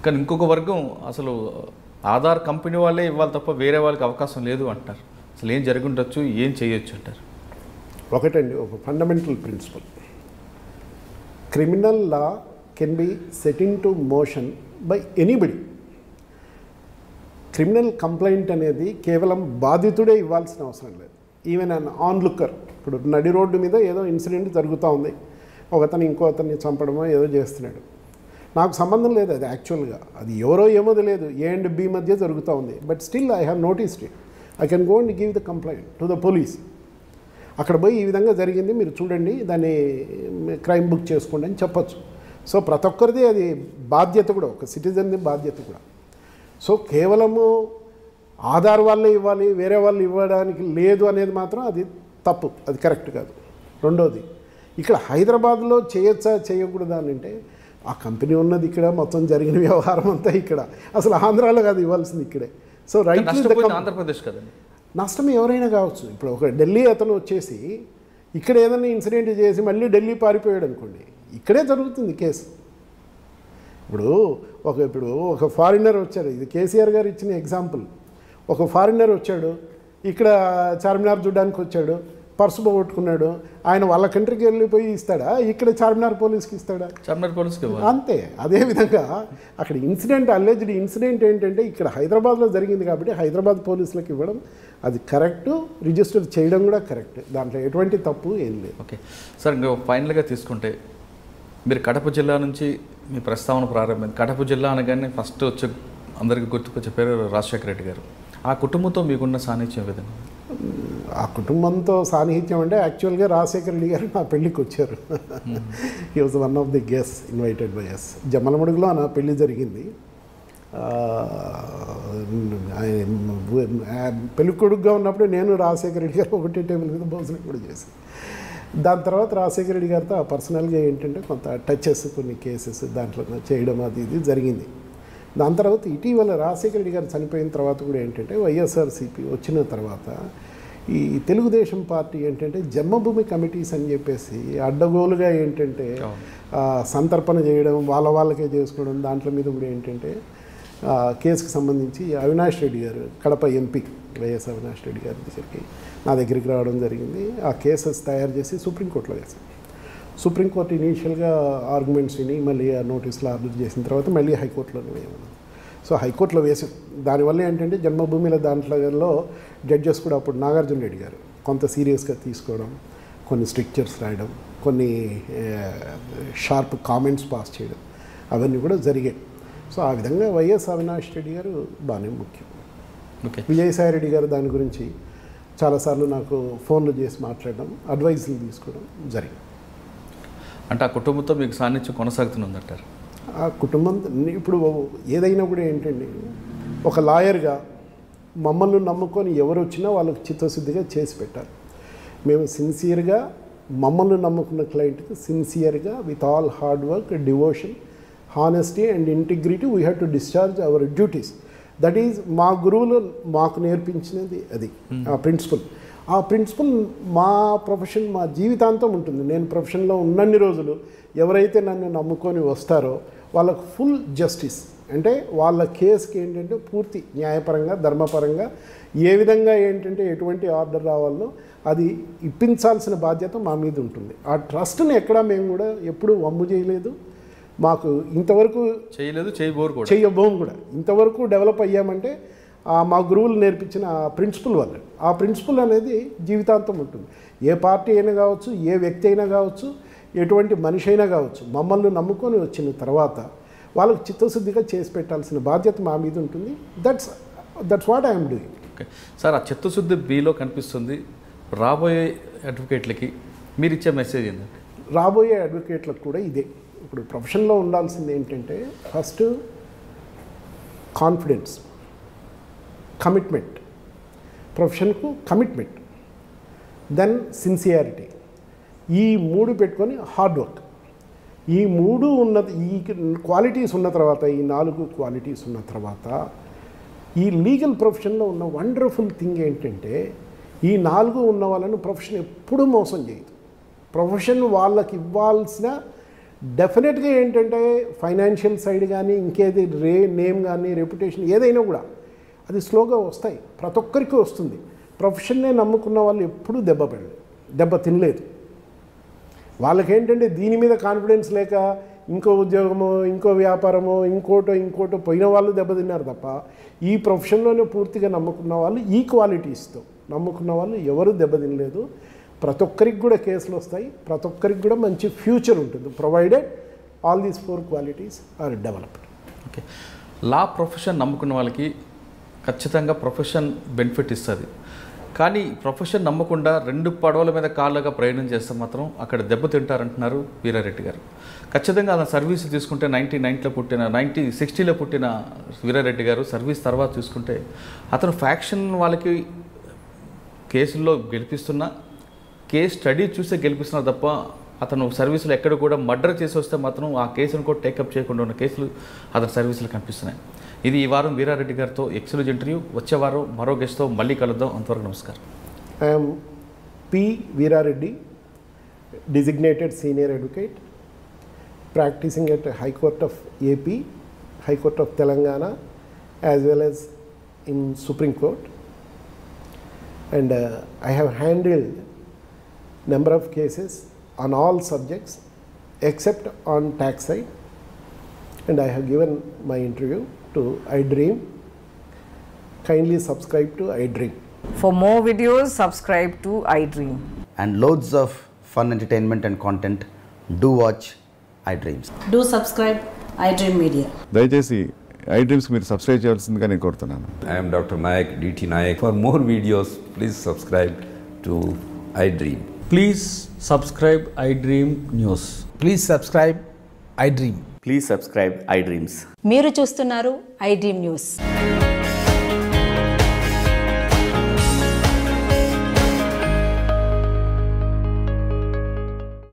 కానీ ఇంకొక వర్గం అసలు ఆధార్ కంపెనీ వాళ్ళే ఇవ్వాలి తప్ప వేరే వాళ్ళకి అవకాశం లేదు అంటారు. అసలు ఏం జరిగి ఉండొచ్చు, ఏం చేయొచ్చు అంటారు? ఒకటండి, ఒక fundamental principal, criminal law can be set in to motion by anybody. Criminal complaint అనేది కేవలం బాధితుడే ఇవ్వాల్సిన అవసరం లేదు. ఈవెన్ అన్ ఆన్ లుక్కర్, ఇప్పుడు నడి రోడ్డు మీద ఏదో ఇన్సిడెంట్ జరుగుతూ ఉంది, ఒకతను ఇంకో అతన్ని చంపడమో ఏదో చేస్తున్నాడు, నాకు సంబంధం లేదు అది యాక్చువల్గా, అది ఎవరో ఏమో తెలియదు, ఏ అండ్ బి మధ్య జరుగుతూ ఉంది, but still I have noticed it, I can go and give the complaint to the police. అక్కడ పోయి ఈ విధంగా జరిగింది, మీరు చూడండి, దాన్ని క్రైమ్ బుక్ చేసుకోండి అని చెప్పచ్చు. సో ప్రతి ఒక్కరిది అది బాధ్యత కూడా, ఒక సిటిజన్ది బాధ్యత కూడా. సో కేవలము ఆధార్ వాళ్ళే ఇవ్వాలి, వేరే వాళ్ళు ఇవ్వడానికి లేదు అనేది మాత్రం అది తప్పు, అది కరెక్ట్ కాదు. రెండోది, ఇక్కడ హైదరాబాద్లో చేయొచ్చా చేయకూడదా అని అంటే ఆ కంపెనీ ఉన్నది ఇక్కడ, మొత్తం జరిగిన వ్యవహారం అంతా ఇక్కడ, అసలు ఆంధ్రాలో కాదు ఇవ్వాల్సింది ఇక్కడే. సో రైట్ ఆంధ్రప్రదేశ్ కదండి, నష్టం ఎవరైనా కావచ్చు. ఇప్పుడు ఒక ఢిల్లీ అతను వచ్చేసి ఇక్కడ ఏదైనా ఇన్సిడెంట్ చేసి మళ్ళీ ఢిల్లీ పారిపోయాడు అనుకోండి, ఇక్కడే జరుగుతుంది కేసు. ఇప్పుడు ఒక ఫారినర్ వచ్చారు, ఇది కేసీఆర్ గారు ఇచ్చిన ఎగ్జాంపుల్. ఒక ఫారినర్ వచ్చాడు, ఇక్కడ చార్మినార్ చూడడానికి వచ్చాడు, పర్సు పోగొట్టుకున్నాడు, ఆయన వాళ్ళ కంట్రీకి వెళ్ళిపోయి ఇస్తాడా, ఇక్కడ చార్మినార్ పోలీస్కి ఇస్తాడా? చార్మినార్ పోలీస్కి అంతే. అదేవిధంగా అక్కడ అల్లేజ్డ్ ఇన్సిడెంట్ ఏంటంటే ఇక్కడ హైదరాబాద్లో జరిగింది కాబట్టి హైదరాబాద్ పోలీసులకు ఇవ్వడం అది కరెక్ట్, రిజిస్టర్ చేయడం కూడా కరెక్ట్, దాంట్లో ఎటువంటి తప్పు ఏం లేదు. ఓకే సార్, ఇంకా ఫైనల్గా తీసుకుంటే మీరు కడప జిల్లా నుంచి మీ ప్రస్తావన ప్రారంభమైంది. కడప జిల్లా అనగానే ఫస్ట్ వచ్చే అందరికీ గుర్తుకొచ్చే పేరు రాజశేఖర రెడ్డి గారు. ఆ కుటుంబంతో మీకున్న సాన్నిధ్యం విధంగా? ఆ కుటుంబంతో సాన్నిహిత్యం అంటే యాక్చువల్గా రాజశేఖర రెడ్డి గారు నా పెళ్ళికి వచ్చారు. He was one of the guest invited by us. జమ్మలమడుగులో నా పెళ్ళి జరిగింది. పెళ్లి కొడుకుగా ఉన్నప్పుడు నేను రాజశేఖర రెడ్డి గారు ఒకటే టేబుల్ మీద భోజనం కూడా చేశాను. దాని తర్వాత రాజశేఖర రెడ్డి గారితో పర్సనల్గా ఏంటంటే కొంత టచెస్, కొన్ని కేసెస్ దాంట్లో చేయడం అది ఇది జరిగింది. దాని తర్వాత ఇటీవల రాజశేఖర రెడ్డి గారు చనిపోయిన తర్వాత కూడా ఏంటంటే వైఎస్ఆర్సీపీ వచ్చిన తర్వాత ఈ తెలుగుదేశం పార్టీ ఏంటంటే జన్మభూమి కమిటీస్ అని చెప్పేసి అడ్డగోలుగా ఏంటంటే సంతర్పణ చేయడం, వాళ్ళకే చేసుకోవడం, దాంట్లో మీద కూడా ఏంటంటే కేసుకు సంబంధించి అవినాష్ రెడ్డి గారు, కడప ఎంపీ వైఎస్ అవినాష్ రెడ్డి గారి దగ్గరికి నా దగ్గరికి రావడం జరిగింది. ఆ కేసెస్ తయారు చేసి సుప్రీంకోర్టులో వేశాం. సుప్రీంకోర్టు ఇనీషియల్గా ఆర్గ్యుమెంట్స్ విని మళ్ళీ ఆ నోటీసులు ఆర్డర్ చేసిన తర్వాత మళ్ళీ హైకోర్టులోనే వేయమన్నారు. సో హైకోర్టులో వేసాం. దానివల్ల ఏంటంటే జన్మభూమిల దాంట్లో జడ్జెస్ కూడా అప్పుడు నాగార్జున రెడ్డి గారు కొంత సీరియస్గా తీసుకోవడం, కొన్ని స్ట్రిక్చర్స్ రాయడం, కొన్ని షార్ప్ కామెంట్స్ పాస్ చేయడం, అవన్నీ కూడా జరిగాయి. సో ఆ విధంగా వైఎస్ అవినాష్ రెడ్డి గారు బాగానే ముఖ్యం. ఓకే, విజయసాయి రెడ్డి గారు దాని గురించి చాలాసార్లు నాకు ఫోన్లు చేసి మాట్లాడడం, అడ్వైజులు తీసుకోవడం జరిగింది. అంటే ఆ కుటుంబంతో మీకు సాన్నిధ్యం కొనసాగుతుందంటారు? ఆ కుటుంబం ఇప్పుడు ఏదైనా కూడా ఏంటండి, ఒక లాయర్గా మమ్మల్ని నమ్ముకొని ఎవరు వచ్చినా వాళ్ళకి చిత్తశుద్ధిగా చేసి పెట్టారు. మేము సిన్సియర్గా మమ్మల్ని నమ్ముకున్న క్లయింట్కి సిన్సియర్గా with all hard work, devotion, honesty and integrity we have to discharge our duties. That is మా గురువులు మాకు నేర్పించినది అది, ఆ ప్రిన్సిపల్. ఆ ప్రిన్సిపల్ మా ప్రొఫెషన్, మా జీవితాంతం ఉంటుంది. నేను ప్రొఫెషన్లో ఉన్నన్ని రోజులు ఎవరైతే నన్ను నమ్ముకొని వస్తారో వాళ్ళకు ఫుల్ జస్టిస్, అంటే వాళ్ళ కేసుకి ఏంటంటే పూర్తి న్యాయపరంగా, ధర్మపరంగా ఏ విధంగా ఏంటంటే ఎటువంటి ఆర్డర్ రావాలో అది ఇప్పించాల్సిన బాధ్యత మా మీద ఉంటుంది. ఆ ట్రస్ట్ని ఎక్కడా మేము కూడా ఎప్పుడూ వమ్ము చేయలేదు. మాకు ఇంతవరకు చేయబోము కూడా. ఇంతవరకు డెవలప్ అయ్యామంటే మా గురువులు నేర్పించిన ప్రిన్సిపల్ వల్ల. ఆ ప్రిన్సిపల్ అనేది జీవితాంతం ఉంటుంది. ఏ పార్టీ అయినా కావచ్చు, ఏ వ్యక్తి అయినా కావచ్చు, ఎటువంటి మనిషి అయినా కావచ్చు, మమ్మల్ని నమ్ముకొని వచ్చిన తర్వాత వాళ్ళకి చిత్తశుద్ధిగా చేసి పెట్టాల్సిన బాధ్యత మా మీద ఉంటుంది. That's what I'm doing. Okay sir, ఆ చిత్తశుద్ధి బీలో కనిపిస్తుంది. రాబోయే అడ్వకేట్లకి మీరు ఇచ్చే మెసేజ్ ఏంటంటే? రాబోయే అడ్వకేట్లకు కూడా ఇదే. ఇప్పుడు ప్రొఫెషన్లో ఉండాల్సింది ఏంటంటే ఫస్ట్ కాన్ఫిడెన్స్, కమిట్మెంట్, ప్రొఫెషన్కు కమిట్మెంట్, దెన్ సిన్సియారిటీ. ఈ మూడు పెట్టుకొని హార్డ్ వర్క్. ఈ మూడు ఈ క్వాలిటీస్ ఉన్న తర్వాత, ఈ 4 క్వాలిటీస్ ఉన్న తర్వాత ఈ లీగల్ ప్రొఫెషన్లో ఉన్న వండర్ఫుల్ థింగ్ ఏంటంటే ఈ 4 ఉన్న వాళ్ళను ప్రొఫెషన్ ఎప్పుడూ మోసం చేయదు. ప్రొఫెషన్ వాళ్ళకి ఇవ్వాల్సిన డెఫినెట్గా ఏంటంటే ఫైనాన్షియల్ సైడ్ కానీ, ఇంకేది నేమ్ కానీ, రెప్యుటేషన్ ఏదైనా కూడా అది స్లోగా వస్తాయి. ప్రతి ఒక్కరికి వస్తుంది. ప్రొఫెషన్నే నమ్ముకున్న వాళ్ళు ఎప్పుడూ దెబ్బ తినలేదు. వాళ్ళకేంటంటే దీని మీద కాన్ఫిడెన్స్ లేక ఇంకో ఉద్యోగమో, ఇంకో వ్యాపారమో, ఇంకోటో పోయిన వాళ్ళు దెబ్బతిన్నారు తప్ప ఈ ప్రొఫెషన్లోనే పూర్తిగా నమ్ముకున్న వాళ్ళు, ఈ క్వాలిటీస్తో నమ్ముకున్న వాళ్ళు ఎవరు దెబ్బతినలేదు. ప్రతి ఒక్కరికి కూడా కేసులు వస్తాయి. ప్రతి ఒక్కరికి కూడా మంచి ఫ్యూచర్ ఉంటుంది, provided all these 4 qualities are developed. Okay, law profession నమ్ముకున్న వాళ్ళకి ఖచ్చితంగా ప్రొఫెషన్ బెనిఫిట్ ఇస్తుంది. కానీ ప్రొఫెషన్ నమ్మకుండా 2 పడవల మీద కాళ్ళగా ప్రయాణం చేస్తే మాత్రం అక్కడ దెబ్బతింటారంటున్నారు వీరారెడ్డి గారు. ఖచ్చితంగా అలా సర్వీస్ తీసుకుంటే 1960లో పుట్టిన వీరారెడ్డి గారు సర్వీస్ తర్వాత చూసుకుంటే అతను ఫ్యాక్షన్ వాళ్ళకి కేసుల్లో గెలిపిస్తున్నా, కేస్ స్టడీ చూసే గెలిపిస్తున్నారు తప్ప అతను సర్వీసులు ఎక్కడ కూడా మర్డర్ చేసి వస్తే మాత్రం ఆ కేసును కూడా టేకప్ చేయకుండా ఉన్న కేసులు అతని సర్వీసులు కనిపిస్తున్నాయి. ఇది ఈ వారం వీరారెడ్డి గారితో ఎక్స్క్లూజివ్ ఇంటర్వ్యూ. వచ్చే వారం మరో గెస్ట్తో మళ్ళీ కలుద్దాం. అంతవరకు నమస్కారం. I'm P Veera Reddy, designated senior advocate, practicing at High Court of AP, High Court of Telangana, as well as in Supreme Court. And I have handled number of cases on all subjects except on tax side. And I have given my interview to iDream. Kindly subscribe to iDream. For more videos, subscribe to iDream. And loads of fun entertainment and content, do watch iDreams. Do subscribe iDream Media. దయచేసి iDreams మీరు subscribe చేయాల్సిందిగా నేను కోరుతున్నాను. I am Dr. Nayak, DT Nayak. For more videos, please subscribe to iDream. Please subscribe iDream News. Please subscribe iDream. Please subscribe iDreams. మీరు చూస్తున్నారు iDream News.